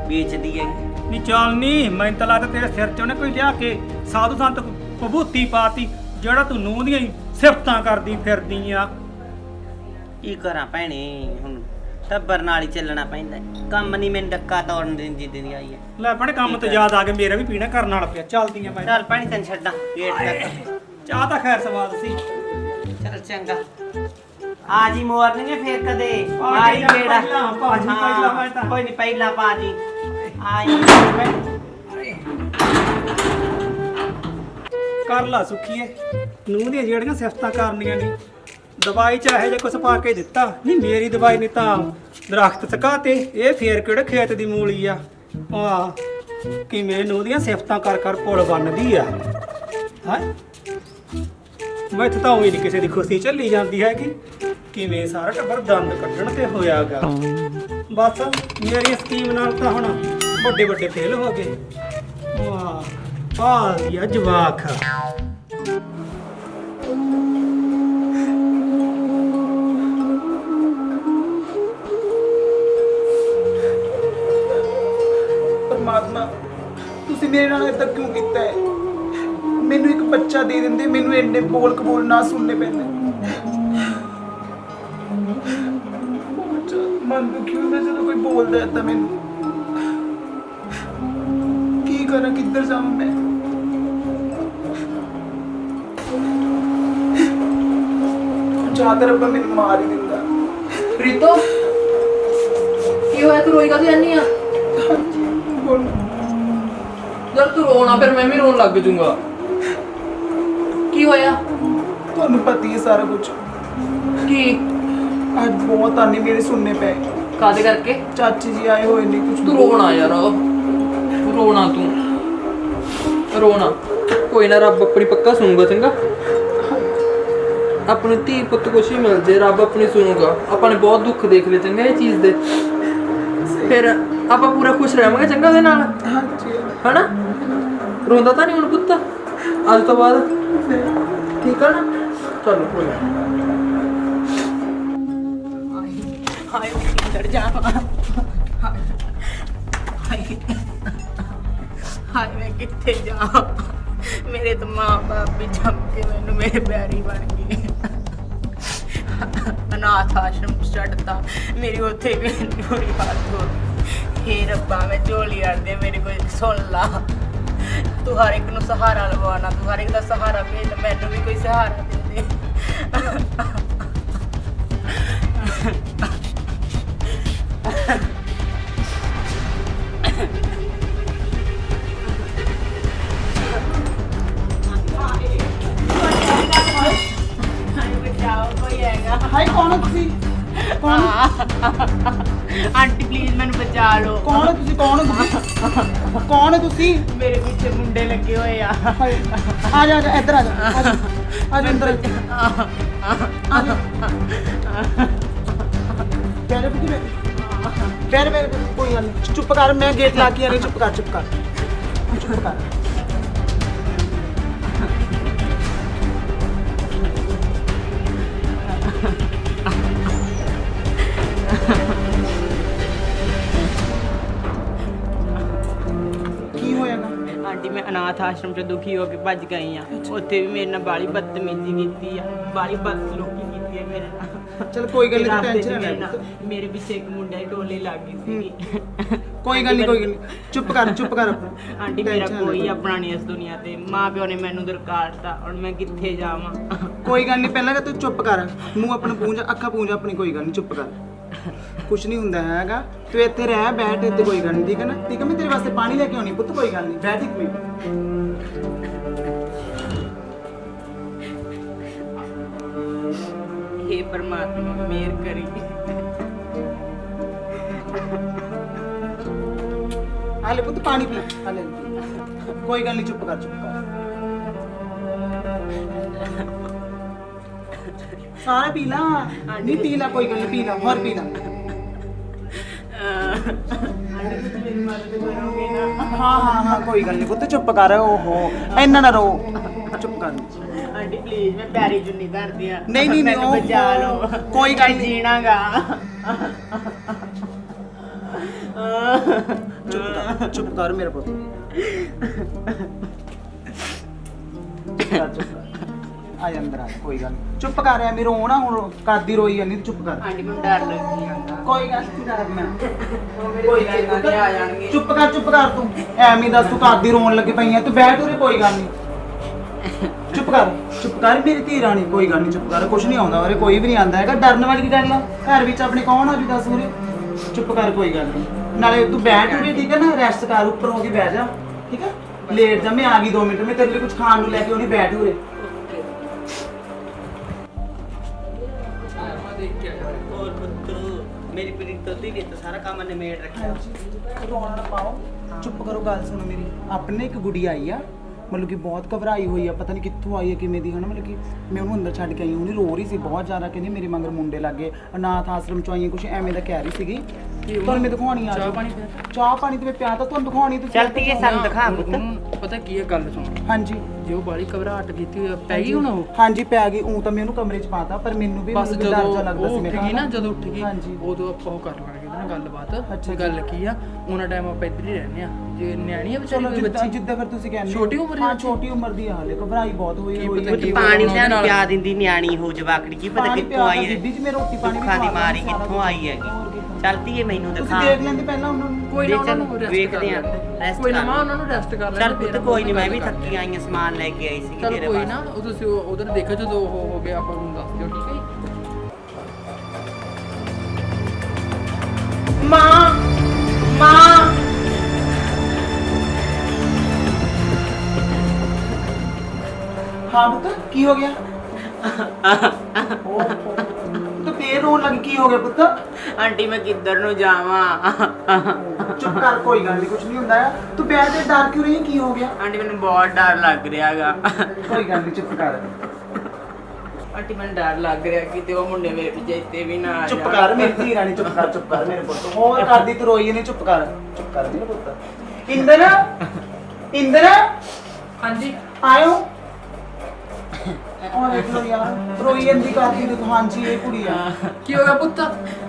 ਵੇਚਦੀ ਐ। ਨਹੀਂ ਚੱਲ ਨਹੀਂ, ਮੈਨੂੰ ਤਾਂ ਲੱਗਦਾ ਤੇਰੇ ਸਿਰ 'ਚ ਉਹਨੇ ਕੋਈ ਲਿਆ ਕੇ ਸਾਧੂ ਸੰਤ ਭਭੂਤੀ ਪਾਤੀ, ਜਿਹੜਾ ਤੂੰ ਨੂੰਹ ਦੀਆਂ ਹੀ ਸਿਫਤਾਂ ਕਰਦੀ ਫਿਰਦੀ ਆ। ਕੀ ਕਰਾਂ ਭੈਣੇ, ਹੁਣ ਟੱਬਰ ਨਾਲ ਹੀ ਚੱਲਣਾ ਪੈਂਦਾ। ਕੰਮ ਨਹੀਂ ਮੈਨੂੰ ਡੱਕਾ ਤੋੜਨ ਦਿੰਦੀ ਦੀ ਆਈ ਐ। ਲੈ ਆਪਣੇ ਕੰਮ ਤੋਂ ਯਾਦ ਆ ਕੇ ਮੇਰਾ ਵੀ ਪੀਣਾ ਕਰਨ ਵਾਲਾ ਪਿਆ। ਚੱਲਦੀ ਆ ਮੈਂ। ਚੱਲ ਭੈਣੇ ਤੈਨੂੰ ਛੱਡਾਂ ਗੇਟ ਤੱਕ। ਚਾਹ ਤਾਂ ਖੈਰ ਸਵਾਦ ਸੀ। ਚੱਲ ਚੰਗਾ, ਆ ਜੀ ਮੋਰਨਿੰਗ ਫੇਰ ਕਦੇ ਆਈ ਜਾ ਕਿਹੜਾ ਪਹਿਲਾਂ, ਭਾਜੀ ਪਹਿਲਾਂ ਮੈਂ ਤਾਂ। ਕੋਈ ਨਹੀਂ ਪਹਿਲਾਂ ਪਾਜੀ ਆਈ। ਕਰ ਲਾ ਸੁਖੀਏ, ਨੂੰਹ ਦੀਆਂ ਜਿਹੜੀਆਂ ਸਿਫਤਾਂ ਕਰਨੀਆਂ ਨੇ। ਦਵਾਈ ਚਾਹੇ ਜੇ ਕੁਛ ਪਾ ਕੇ ਦਿੱਤਾ, ਨਹੀਂ ਮੇਰੀ ਦਵਾਈ ਨੇ ਤਾਂ ਦਰਖਤ ਸਕਾਤੇ। ਇਹ ਫੇਰ ਕਿਹੜੇ ਖੇਤ ਦੀ ਮੂਲੀ ਆ। ਆਹ ਕਿਵੇਂ ਨੂੰਹ ਦੀਆਂ ਸਿਫਤਾਂ ਕਰ ਕਰ ਪੁਲ ਬੰਨਦੀ ਆ। ਹਾਂ ਮੈਂ ਤਾਂ ਉਹੀ ਨਹੀਂ ਕਿਸੇ ਦੀ ਖੁਸ਼ੀ ਚੱਲੀ ਜਾਂਦੀ ਹੈ ਕਿ ਕਿਵੇਂ ਸਾਰਾ ਟੱਬਰ ਦੰਦ ਕੱਢਣ ਤੇ ਹੋਇਆਗਾ। ਬਸ ਮੇਰੀ ਸਕੀਮ ਨਾਲ ਤਾਂ ਹੁਣ ਵੱਡੇ ਵੱਡੇ ਫੇਲ ਹੋ ਗਏ। ਵਾਹ ਆ ਯਾ ਜਵਾਕ। ਪਰਮਾਤਮਾ ਤੁਸੀਂ ਮੇਰੇ ਨਾਲ ਏਦਾਂ ਕਿਉਂ ਕੀਤਾ ਹੈ? ਮੈਨੂੰ ਇੱਕ ਬੱਚਾ ਦੇ ਦਿੰਦੇ, ਮੈਨੂੰ ਇੰਨੇ ਬੋਲ ਕਬੂਲ ਨਾ ਸੁਣਨੇ ਪੈਂਦੇ। ਮਨ ਦੁਖੀ ਹੁੰਦਾ ਜਦੋਂ ਕੋਈ ਬੋਲਦਾ ਹੈ ਤਾਂ ਮੈਨੂੰ। ਕੀ ਕਰਾਂ, ਕਿੱਧਰ ਜਾਵਾਂ ਮੈਂ? ਜ਼ਿਆਦਾ ਰੱਬਾ ਮੈਨੂੰ ਮਾਰ ਹੀ ਦਿੰਦਾ। ਪ੍ਰੀਤੋ ਕੀ ਹੋਇਆ, ਤੂੰ ਰੋਈ ਕਾਹਦੀ ਜਾਂਦੀ ਆ? ਬੋਲ। ਜਦ ਤੂੰ ਰੋਣਾ ਫਿਰ ਮੈਂ ਵੀ ਰੋਣ ਲੱਗ ਜਾਊਂਗਾ। ਕੀ ਹੋਇਆ? ਤੁਹਾਨੂੰ ਪਤਾ ਹੀ ਹੈ ਸਾਰਾ ਕੁਝ। ਕੀ? ਅੱਜ ਬਹੁਤ ਆਨੇ ਮੇਰੇ ਸੁਣਨੇ ਪਏ। ਕਾਦੇ ਕਰਕੇ? ਚਾਚੀ ਜੀ ਆਏ ਹੋਏ ਨੇ ਕੁਝ। ਤੂੰ ਰੋਣਾ ਯਾਰ, ਰੋਣਾ ਤੂੰ ਰੋਣਾ। ਕੋਈ ਨਾ, ਰੱਬ ਆਪਣੀ ਪੱਕਾ ਸੁਣੂਗਾ। ਚੰਗਾ, ਆਪਣੀ ਧੀ ਪੁੱਤ ਕੁਛ ਹੀ ਮਿਲ ਜੇ, ਰੱਬ ਆਪਣੀ ਸੁਣੂਗਾ। ਆਪਾਂ ਨੇ ਬਹੁਤ ਦੁੱਖ ਦੇਖ ਲਏ ਚੰਗਾ ਇਹ ਚੀਜ਼ ਦੇ, ਫਿਰ ਆਪਾਂ ਪੂਰਾ ਖੁਸ਼ ਰਹਾਂਗੇ ਚੰਗਾ ਉਹਦੇ ਨਾਲ। ਹਾਂਜੀ ਹਨਾ? ਰੋਂਦਾ ਤਾਂ ਨਹੀਂ ਹੁਣ ਪੁੱਤ ਅੱਜ ਤੋਂ ਬਾਅਦ? ਠੀਕ ਆ ਨਾ? ਚਲੋ ਕੋਈ ਨਾ। ਹਾਏ ਕਿੱਧਰ ਜਾਵਾਂ? ਹਾਏ ਮੈਂ ਕਿੱਥੇ ਜਾਵਾਂ? ਮੇਰੇ ਤਾਂ ਮਾਂ ਬਾਪ ਵੀ ਜੰਮ ਕੇ ਮੈਨੂੰ ਮੇਰੇ ਪਿਆਰੀ ਬਣ ਗਏ। ਅਨਾਥ ਆਸ਼ਰਮ ਛੱਡਤਾ, ਮੇਰੀ ਉੱਥੇ ਵੀ ਬੁਰੀ ਹਾਲਤ ਹੋ ਗਈ। ਹੇ ਰੱਬਾ ਮੈਂ ਝੋਲੀ ਅੜਦੇ, ਮੇਰੇ ਕੋਈ ਸੁਣ ਲਾ। ਤੂੰ ਹਰ ਇੱਕ ਨੂੰ ਸਹਾਰਾ ਲਵਾਉਣਾ, ਤੂੰ ਹਰ ਇੱਕ ਦਾ ਸਹਾਰਾ ਭੇਜ, ਮੈਨੂੰ ਵੀ ਕੋਈ ਸਹਾਰਾ ਦੇ ਦੇ। ਹਾਏ ਕੌਣ ਹੋ ਤੁਸੀਂ? ਕੌਣ? ਆਂਟੀ ਪਲੀਜ਼ ਮੈਨੂੰ ਬਚਾ ਲਓ। ਕੌਣ ਹੋ ਤੁਸੀਂ? ਕੌਣ ਹੋ ਤੁਸੀਂ? ਕੌਣ ਹੋ ਤੁਸੀਂ? ਮੇਰੇ ਪਿੱਛੇ ਮੁੰਡੇ ਲੱਗੇ ਹੋਏ ਆ। ਹਾਏ ਆ ਜਾ, ਆ ਜਾ, ਇੱਧਰ ਆ ਜਾ, ਆ ਜਾ, ਆ ਜਾ ਅੰਦਰ ਆ ਜਾ। ਪੈਰੇ ਪੁੱਤੀ ਪੈਰੇ ਕੋਈ ਗੱਲ ਨਹੀਂ, ਚੁੱਪ ਕਰ। ਮੈਂ ਗੇਟ ਲਾ ਕੇ ਆ ਰਹੀ। ਚੁੱਪ ਕਰ, ਚੁੱਪ ਕਰ, ਚੁੱਪ ਕਰ। ਕੀ ਹੋਇਆ ਨਾ? ਆਂਟੀ ਮੈਂ ਅਨਾਥ ਆਸ਼ਰਮ ਚ ਦੁਖੀ ਹੋ ਕੇ ਭੱਜ ਗਈ ਆ। ਉੱਥੇ ਵੀ ਮੇਰੇ ਨਾਲ ਬਾਲੀ ਬਦਤਮੀਜ਼ੀ ਕੀਤੀ ਆ, ਬਾਲੀ ਬਦਸਲੂਕੀ ਕੀਤੀ ਆ ਮੇਰੇ ਨਾਲ। ਚਲ ਕੋਈ ਗੱਲ ਨਹੀਂ, ਰਾਸਤੇ 'ਚ ਟੈਨਸ਼ਨ ਨਾ ਮੇਰੇ ਲੈ। ਨਾਲ- ਮੇਰੇ ਪਿੱਛੇ ਇੱਕ ਮੁੰਡੇ ਦੀ ਟੋਲੀ ਲੱਗ ਗਈ ਸੀ। ਕੋਈ ਗੱਲ ਨਹੀਂ ਚੁੱਪ ਕਰ ਆਪਣਾ ਆਂਟੀ ਮੇਰਾ Tension ਨਾ ਕੋਈ ਲੈ। ਆਪਣਾ ਨਹੀਂ ਇਸ ਦੁਨੀਆ ਤੇ ਮਾਂ ਪਿਓ ਨੇ ਮੈਨੂੰ ਦਰਕਾਰਤਾ ਹੁਣ ਮੈਂ ਕਿੱਥੇ ਜਾਵਾਂ ਕੋਈ ਗੱਲ ਨਹੀਂ ਪਹਿਲਾਂ ਕਿ ਤੂੰ ਚੁੱਪ ਕਰ ਮੂੰਹ ਆਪਣਾ ਪੂੰਝ ਅੱਖਾਂ ਪੂੰਝ ਆਪਣੀ ਕੋਈ ਗੱਲ ਨਹੀਂ ਚੁੱਪ ਕਰ ਕੁਛ ਨਹੀਂ ਹੁੰਦਾ ਹੈਗਾ ਤੂੰ ਇੱਥੇ ਰਹਿ ਬੈਠ ਇੱਥੇ ਕੋਈ ਗੱਲ ਨਹੀਂ ਠੀਕ ਹੈ ਨਾ ਠੀਕ ਹੈ ਮੈਂ ਤੇਰੇ ਵਾਸਤੇ ਪਾਣੀ ਲੈ ਕੇ ਆਉਣੀ ਪੁੱਤ ਕੋਈ ਗੱਲ ਨਹੀਂ ਬੈਠ ਇੱਕ ਮਿੰਟ हे परमात्मा मेहर करी ਹਾਲੇ ਪੁੱਤ ਪਾਣੀ ਪੀ ਹਾਲੇ ਕੋਈ ਗੱਲ ਨਹੀਂ ਚੁੱਪ ਕਰ ਸਾਰਾ ਪੀ ਲਾ ਨਹੀਂ ਪੀ ਲਾ ਕੋਈ ਗੱਲ ਨਹੀਂ ਪੀ ਲਾ ਹੋਰ ਪੀ ਲਾ आंटी तुझ मेरी मदद करोगे ना ਹਾਂ ਕੋਈ ਗੱਲ ਨਹੀਂ ਪੁੱਤ ਚੁੱਪ ਕਰ ਓਹੋ ਇੰਨਾ ਨਾ ਰੋ ਚੁੱਪ ਕਰ आंटी प्लीज मैं प्यारी चुन्नी कर दिया नहीं, मैंने ओहो, बचा लो कोई गल मैं नहीं। जीनागा ਚੁੱਪ ਕਰ ਮੇਰਾ ਪੁੱਤ ਚੁੱਪ ਕਰ ਆ ਜਾ ਅੰਦਰ ਆ ਕੋਈ ਗੱਲ ਨੀ। ਚੁੱਪ ਕਰ ਆ ਮੇਰੀ ਰੋਣਾ ਹੁਣ ਕਰਦੀ ਰੋਈ ਜਾਂਦੀ ਤੂੰ ਚੁੱਪ ਕਰ आंटी मैं डर लगी आंदा ਕੋਈ ਗੱਲ ਨਹੀਂ ਡਰਨਾ कोई गल नहीं आ जाएंगे ਚੁੱਪ ਕਰ ਤੂੰ ਐਵੇਂ ਦੱਸ ਤੂੰ ਕਰਦੀ ਰੋਣ ਲੱਗੀ ਪਈ ਐ ਤੂੰ ਬੈਠ ਉਰੇ ਕੋਈ ਗੱਲ ਨਹੀਂ ਚੁੱਪ ਕਰ ਮੇਰੀ ਧੀ ਰਾਣੀ ਕੋਈ ਗੱਲ ਨਹੀਂ ਚੁੱਪ ਕਰ ਕੁਛ ਨਹੀਂ ਆਉਂਦਾ ਉਰੇ ਕੋਈ ਵੀ ਨਹੀਂ ਆਉਂਦਾ ਹੈਗਾ ਡਰਨ ਵਾਲੀ ਕੀ ਗੱਲ ਆ ਘਰ ਵਿੱਚ ਆਪਣੇ ਕੌਣ ਆ ਵੀ ਦੱਸ ਉਰੇ ਚੁੱਪ ਕਰ ਕੋਈ ਗੱਲ ਨਹੀਂ ਨਾਲੇ ਤੂੰ ਬੈਠ ਉਰੇ ਠੀਕ ਹੈ ਨਾ ਰੈਸਟ ਕਰ ਉੱਪਰ ਹੋ ਕੇ ਬਹਿ ਜਾ ਠੀਕ ਹੈ ਲੇਟ ਜਾ ਮੈਂ ਆ ਗਈ 2 ਮਿੰਟ ਮੈਂ ਤੇਰੇ ਲਈ ਕੁਝ ਖਾਣ ਨੂੰ ਲੈ ਕੇ ਆਉਣੀ ਬੈਠ ਉਰੇ ਹੋਰ ਪੁੱਤਰੂ ਮੇਰੀ ਪ੍ਰੀਤ ਤੋਂ ਧੀਰੇ ਤੋਂ ਸਾਰਾ ਕੰਮ ਨਿਮੇੜ ਰੱਖਿਆ ਰੋਣਾ ਨਾ ਪਾਓ ਚੁੱਪ ਕਰੋ ਗੱਲ ਸੁਣੋ ਮੇਰੀ ਆਪਣੇ ਇੱਕ ਗੁੜੀ ਆਈ ਆ ਮਤਲਬ ਕਿ ਬਹੁਤ ਘਬਰਾਈ ਹੋਈ ਆ ਪਤਾ ਨਹੀਂ ਕਿੱਥੋਂ ਆਈ ਹੈ ਕਿਵੇਂ ਦੀ ਹਨਾ ਮਤਲਬ ਕਿ ਮੈਂ ਉਹਨੂੰ ਅੰਦਰ ਛੱਡ ਕੇ ਆਈ ਉਹਨੇ ਰੋ ਰਹੀ ਸੀ ਬਹੁਤ ਜ਼ਿਆਦਾ ਕਹਿੰਦੀ ਮੇਰੇ ਮਗਰ ਮੁੰਡੇ ਲੱਗੇ ਅਨਾਥ ਆਸ਼ਰਮ ਚੋਂ ਆਈ ਕੁਝ ਐਵੇਂ ਦਾ ਕਹਿ ਰਹੀ ਸੀਗੀ ਤੁਹਾਨੂੰ ਮੈਂ ਦਿਖਾਉਣੀ ਆ ਚਾਹ ਪਾਣੀ ਤੇ ਮੈਂ ਪਿਆ ਤਾਂ ਤੁਹਾਨੂੰ ਦਿਖਾਉਣੀ ਤੁਸੀਂ ਚੱਲ ਧੀਏ ਸਾਨੂੰ ਦਿਖਾ ਪੁੱਤ ਪਤਾ ਕੀ ਹੈ ਗੱਲ ਸੁਣ ਹਾਂਜੀ ਜੇ ਉਹ ਬਾਲੀ ਘਬਰਾਹਟ ਕੀਤੀ ਹੋਈ ਆ, ਪੈ ਗਈ ਹੁਣ ਉਹ ਹਾਂਜੀ ਪੈ ਗਈ ਤਾਂ ਮੈਂ ਉਹਨੂੰ ਕਮਰੇ 'ਚ ਪਾਤਾ ਪਰ ਮੈਨੂੰ ਵੀ ਬਸ ਮਤਲਬ ਕਿ ਜਦੋਂ ਡਰ ਜਿਹਾ ਲੱਗਦਾ ਸੀ ਉਹ ਮੇਰਾ ਉੱਠ ਗਈ ਨਾ ਜਦੋਂ ਉੱਠ ਗਈ ਹਾਂਜੀ। ਉਦੋਂ ਆਪਾਂ ਉਹ ਕਰ ਲਾਂਗੇ ਉਹਦੇ ਨਾਲ ਗੱਲਬਾਤ ਅੱਛਾ ਗੱਲ ਕੀ ਆ ਉਹਨਾਂ ਟਾਈਮ ਆਪਾਂ ਇੱਧਰ ਹੀ ਰਹਿੰਦੇ ਆ ਜੇ ਨਿਆਣੀ ਆ ਵਿਚਾਰੀ ਚਲੋ ਕੋਈ ਜਿੱਦਾਂ ਬੱਚੀ ਜਿੱਦਾਂ ਫਿਰ ਤੁਸੀਂ ਕਹਿੰਦੇ ਛੋਟੀ ਉਮਰ ਦੀ ਹਾਂ ਬੱਚੀ? ਛੋਟੀ ਉਮਰ ਦੀ ਹਾਲੇ ਘਬਰਾਈ ਬਹੁਤ ਹੋਈ ਕੀ ਹੋਈ ਪਤਾ ਹੈ। ਕੀ ਪਾਣੀ ਉਹਦੇ ਤਾਂ ਨਾਲ- ਪਿਆ ਦਿੰਦੀ ਨਿਆਣੀ ਹੋ ਜਵਾਕੜੀ ਕੀ ਪਤਾ ਪਾਣੀ ਕਿੱਥੋਂ ਪਿਆ ਆਈ ਤਾਂ ਹੈ ਬੀਬੀ ਜੀ ਮੈਂ ਰੋਟੀ ਪਾਣੀ ਵੀ ਦੁੱਖਾਂ ਦੀ ਖਵਾ ਮਾਰੀ ਲਿਆ ਸਾਰਾ ਕਿੱਥੋਂ ਕੁਛ। ਆਈ ਹੈਗੀ ਹੋਰ ਕੀ ਕਰਨਾ। ਚੱਲ ਧੀਏ ਮੈਨੂੰ ਤੁਸੀਂ ਦਿਖਾ ਦੇਖ ਲੈਂਦੇ ਪਹਿਲਾਂ ਉਹਨਾਂ ਨੂੰ ਕੋਈ ਨਾ ਉਹਨਾਂ ਚੱਲ ਨੂੰ ਰੈਸਟ ਵੇਖਦੇ ਕਰ ਆਂ, ਲੈਂਦੇ rest ਕੋਈ ਨਾ ਕਰ ਮਾਂ ਉਹਨਾਂ ਨੂੰ ਰੈਸਟ ਕਰ ਲੈਂਦੇ ਚੱਲ ਪੁੱਤ ਕੋਈ ਨਹੀਂ ਮੈਂ ਵੀ ਥੱਕੀ ਆਈ ਹਾਂ ਸਮਾਨ ਲੈ ਕੇ ਆਈ ਸੀ ਚੱਲ ਤੇਰੇ ਕੋਈ ਵਾਸਤੇ ਨਾ ਉਹ ਤੁਸੀਂ ਉਧਰ ਦੇਖੋ ਜਦੋਂ ਉਹ ਹੋ ਗਿਆ ਆਪਾਂ ਨੂੰ ਦੱਸ ਦਿਓ ਠੀਕ ਹੈ ਜੀ माँ ਹਾਂ ਪੁੱਤ ਕੀ ਹੋ ਗਿਆ ਤੂੰ ਫੇਰ ਰੋਣ ਲੱਗੀ ਕੀ ਹੋ ਗਿਆ ਪੁੱਤ आंटी मैं किधर नु जावा ਚੁੱਪ ਕਰ ਕੋਈ ਗੱਲ ਨਹੀਂ ਕੁਝ ਨਹੀਂ ਹੁੰਦਾ ਹੈ ਤੂੰ ਬੈਠ ਤੇ ਡਰ ਕਿਉਂ ਰਹੀ ਹੈ? ਕੀ ਹੋ ਗਿਆ आंटी मैंने बहुत डर लग रहा हैगा ਕੋਈ ਗੱਲ ਨਹੀਂ ਚੁੱਪ ਕਰ आंटी मैंने डर लग रहा कि ते वो मुंडे मेरे पीछे इतने भी ना आ ਚੁੱਪ जान। ਕਰ ਮੇਰੀ ਧੀ ਰਾਣੀ ਚੁੱਪ ਕਰ ਮੇਰੇ ਪੁੱਤ ਹੋਰ ਕਰਦੀ ਤੂੰ ਰੋਈ ਨਹੀਂ ਚੁੱਪ ਕਰ ਮੇਰੇ ਪੁੱਤ ਇੰਦਰ ਹਾਂਜੀ ਆਇਓ ਉਹ ਦੇਖ ਲੋ ਯਾਰ ਰੋਈ ਜਾਂਦੀ ਕਰਦੀ ਦੇਖੋ ਹਾਂਜੀ ਇਹ ਕੁੜੀ ਆ ਕੀ ਹੋ ਗਿਆ ਪੁੱਤ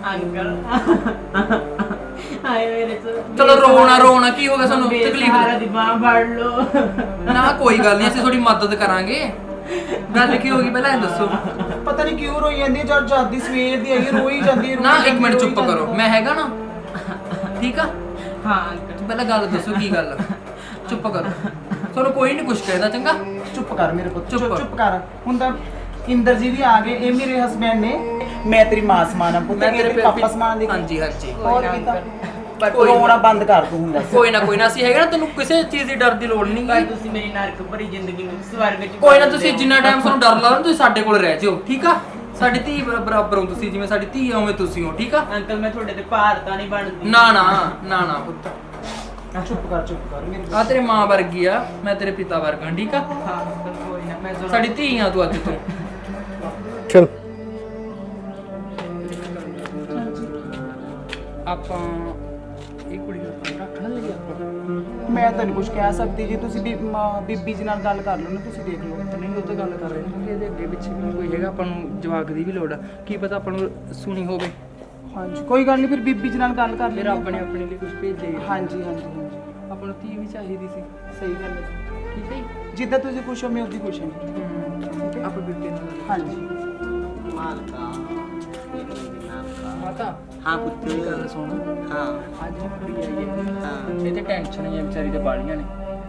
अंकल आए मेरे से ਚਲੋ ਰੋਣਾ ਕੀ ਹੋ ਗਿਆ ਸਾਨੂੰ ਤਕਲੀਫ सारा दिमाग भर लो ਨਾ ਕੋਈ ਗੱਲ ਨਹੀਂ ਅਸੀਂ ਤੁਹਾਡੀ ਮਦਦ ਕਰਾਂਗੇ ਗੱਲ ਕੀ ਹੋ ਗਈ ਪਹਿਲਾਂ ਇਹ ਦੱਸੋ ਪਤਾ ਨਹੀਂ ਕਿਉਂ ਰੋਈ ਜਾਂਦੀ ਹੈ ਜਦ ਜਾਂਦੀ ਸਵੇਰ ਦੀ ਆਈ ਰੋਈ ਜਾਂਦੀ ਹੈ, ਰੋਈ ਨਾ ਜਾਂਦੀ ਇੱਕ ਮਿੰਟ ਰੋਈ ਚੁੱਪ ਜਾਂਦੀ। ਕਰੋ ਮੈਂ ਹੈਗਾ ਨਾ ਠੀਕ ਆ हाँ अंकल ਪਹਿਲਾਂ ਗੱਲ ਦੱਸੋ ਕੀ ਗੱਲ ਆ? ਚੁੱਪ ਕਰੋ ਤੁਹਾਨੂੰ ਕੋਈ ਨਹੀਂ ਕੁਝ ਕਹਿਦਾ ਚੰਗਾ ਚੁੱਪ ਕਰ ਮੇਰੇ ਪੁੱਤ ਚੁੱਪ। ਚੁੱਪ ਕਰ ਹੁਣ ਤਾਂ ਇੰਦਰ ਜੀ ਵੀ ਆ ਗਏ ਇਹ ਮੇਰੇ ਹਸਬੰਡ ਨੇ ਮੈਂ ਤੇਰੀ ਮਾਂ ਸਮਾਨ ਆ ਪੁੱਤ ਮੈਂ ਇਹ ਤੇਰੇ ਤੇਰੇ ਪਾਪਾ ਸਮਾਨ ਦੇ ਹਾਂਜੀ ਹਾਂਜੀ ਹੋਰ ਕੀ ਤਾਂ ਪਰ ਕੋਈ ਰੋਣਾ ਬੰਦ ਕਰ ਤੂੰ ਹੁੰਦਾ ਕੋਈ ਨਾ ਅਸੀਂ ਹੈਗਾ ਨਾ ਤੈਨੂੰ ਕਿਸੇ ਚੀਜ਼ ਦੀ ਡਰ ਦੀ ਲੋੜ ਨਹੀਂ भाई तुसी मेरी नरक भरी जिंदगी में स्वर्ग च ਕੋਈ ਨਾ बदल ਤੁਸੀਂ दिओ। ਜਿੰਨਾ ਟਾਈਮ ਤੁਹਾਨੂੰ ਡਰ ਲੱਗਦਾ ਤੁਸੀਂ ਸਾਡੇ ਕੋਲ ਰਹਿ ਜਿਓ ਠੀਕ ਆ ਸਾਡੀ ਧੀ ਬਰਾਬਰ ਹੋ ਤੁਸੀਂ ਜਿਵੇਂ ਸਾਡੀ ਧੀ ਆ ਉਵੇਂ ਤੁਸੀਂ ਹੋ ਠੀਕ ਆ अंकल मैं थोड़े ते भार तां नहीं बनदी ਨਾ ਪੁੱਤ ਚੁੱਪ ਕਰ ਮੇਰੇ ਆ ਤੇਰੇ ਮਾਂ ਵਰਗੀ ਆ ਮੈਂ ਤੇਰੇ ਪਿਤਾ ਵਰਗਾ ਠੀਕ ਆ हाँ अंकल कोई ना मैं जरूर ਸਾਡੀ ਧੀ ਆ ਤੂੰ ਅੱਜ ਤੋਂ ਚਲ ਆਪਾਂ ਇਹ ਕੁੜੀ ਨੂੰ ਆਪਾਂ ਰੱਖਣ ਲਈ ਆਪਾਂ ਮੈਂ ਤਾਂ ਨਹੀਂ ਕੁਝ ਕਹਿ ਸਕਦੀ ਜੀ ਤੁਸੀਂ ਬੀਬੀ ਜੀ ਨਾਲ ਗੱਲ ਕਰ ਲਓ ਨਾ ਤੁਸੀਂ ਦੇਖ ਲਓ ਨਹੀਂ ਉਹ ਤਾਂ ਗੱਲ ਕਰ ਰਹੇ ਨੇ ਕਿ ਇਹਦੇ ਅੱਗੇ ਪਿੱਛੇ ਵੀ ਕੋਈ ਹੈਗਾ ਆਪਾਂ ਨੂੰ ਜਵਾਕ ਦੀ ਵੀ ਲੋੜ ਆ ਕੀ ਪਤਾ ਆਪਾਂ ਨੂੰ ਸੁਣੀ ਹੋਵੇ ਹਾਂਜੀ ਕੋਈ ਗੱਲ ਨਹੀਂ ਫਿਰ ਬੀਬੀ ਜੀ ਨਾਲ ਗੱਲ ਕਰ ਫਿਰ ਲੈਂਦੇ ਰੱਬ ਨੇ ਆਪਣੇ ਲਈ ਕੁਝ ਭੇਜਿਆ ਹੀ ਆ। ਹਾਂਜੀ ਆਪਾਂ ਨੂੰ ਧੀ ਵੀ ਚਾਹੀਦੀ ਸੀ ਸਹੀ ਗੱਲ ਹੈ ਜੀ। ਠੀਕ ਹੈ ਜੀ ਜਿੱਦਾਂ ਤੁਸੀਂ ਖੁਸ਼ ਹੋ ਮੈਂ ਉਦੀ ਖੁਸ਼ ਹਾਂ ਆਪਾਂ ਬੀਬੀ ਨਾਲ ਹਾਂਜੀ ਮਾਲਕਾ ਇਹ ਮੇਰੀ ਮਾਲਕਾ ਮਾਤਾ ਹਾਂ ਪੁੱਤ ਮੇਰੀ ਗੱਲ ਸੁਣ, ਹਾਂ ਅੱਜ ਨਾ ਕੁੜੀ ਆਈ ਹੈ, ਹਾਂ ਇਹ ਤੇ ਟੈਨਸ਼ਨ ਹੀ ਹੈ ਵਿਚਾਰੀ ਦੇ ਬਾਲੀਆਂ ਨੇ,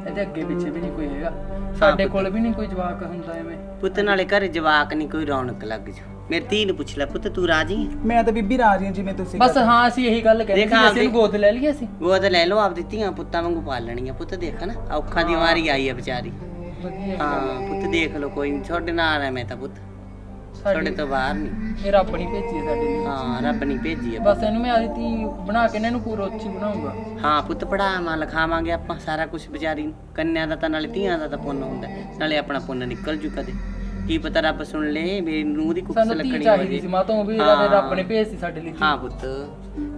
ਇਹਦੇ ਅੱਗੇ ਪਿੱਛੇ ਵੀ ਨਹੀਂ ਕੋਈ ਹੈਗਾ, ਸਾਡੇ ਪੁੱਤ। ਕੋਲ ਵੀ ਨਹੀਂ ਕੋਈ ਜਵਾਕ ਹੁੰਦਾ ਐਵੇਂ। ਪੁੱਤ ਨਾਲੇ ਘਰੇ ਜਵਾਕ ਨਹੀਂ ਕੋਈ ਰੌਣਕ ਲੱਗ ਜੂ। ਮੇਰੀ ਧੀ ਨੂੰ ਪੁੱਛ ਲੈ ਪੁੱਤ ਤੂੰ ਰਾਜੀ ਹੈ? ਮੈਂ ਤਾਂ ਬੀਬੀ ਰਾਜੀ ਹਾਂ ਜਿਵੇਂ ਤੁਸੀਂ ਬਸ ਹਾਂ ਅਸੀਂ ਇਹੀ ਗੱਲ ਕਹਿੰਦੇ ਦੇਖ ਸੀ, ਅਸੀਂ ਆਪਦੇ- ਇਹਨੂੰ ਗੋਦ ਲੈ ਲਈਏ ਅਸੀਂ। ਗੋਦ ਲੈ ਲਓ ਆਪਦੀ ਧੀਆਂ ਪੁੱਤਾਂ ਵਾਂਗੂ ਪਾਲਣੀਆਂ ਪੁੱਤ। ਦੇਖ ਨਾ ਔਖਾਂ ਦੀ ਵਾਰੀ ਆਈ ਹੈ ਵਿਚਾਰੀ। ਵਧੀਆ ਹਾਂ ਪੁੱਤ ਦੇਖ ਲਓ ਕੋਈ ਨਹੀਂ, ਤੁਹਾਡੇ ਨਾਲ ਹੈ ਮੈਂ ਤਾਂ ਪੁੱਤ, ਤੁਹਾਡੇ ਤੋਂ ਬਾਹਰ ਨਹੀਂ। ਇਹ ਰੱਬ ਨਹੀਂ ਭੇਜੀ ਹੈ ਸਾਡੇ ਲਈ। ਹਾਂ ਰੱਬ ਨਹੀਂ ਭੇਜੀ ਹੈ। ਬਸ ਇਹਨੂੰ ਮੈਂ ਆਦੀ ਧੀ ਬਣਾ ਕੇ ਇਹਨਾਂ ਨੂੰ ਪੂਰਾ ਉੱਚੀ ਬਣਾਉਂਗਾ। ਹਾਂ ਪੁੱਤ ਪੜਾਵਾਂ ਲਿਖਾਵਾਂਗੇ ਆਪਾਂ ਸਾਰਾ ਕੁਝ ਵਿਚਾਰੀ ਨੂੰ। ਕੰਨਿਆਂ ਦਾ ਤਾਂ ਨਾਲੇ ਧੀਆਂ ਦਾ ਤਾਂ ਪੁੰਨ ਹੁੰਦਾ, ਨਾਲੇ ਆਪਣਾ ਪੁੰਨ ਨਿਕਲ ਜੂ ਕਦੇ। ਕੀ ਪਤਾ ਰੱਬ ਸੁਣ ਲੇ ਮੇਰੀ ਨੂੰਹ ਦੀ ਕੁੱਖ ਸਾਨੂੰ ਧੀ ਲੱਗਣੀ ਚਾਹੀਦੀ ਸੀ ਮਾਂ ਤੋਂ ਵੀ ਹਾਂ। ਰੱਬ ਨੇ ਭੇਜਤੀ ਸਾਡੇ ਲਈ ਧੀ। ਹਾਂ ਪੁੱਤ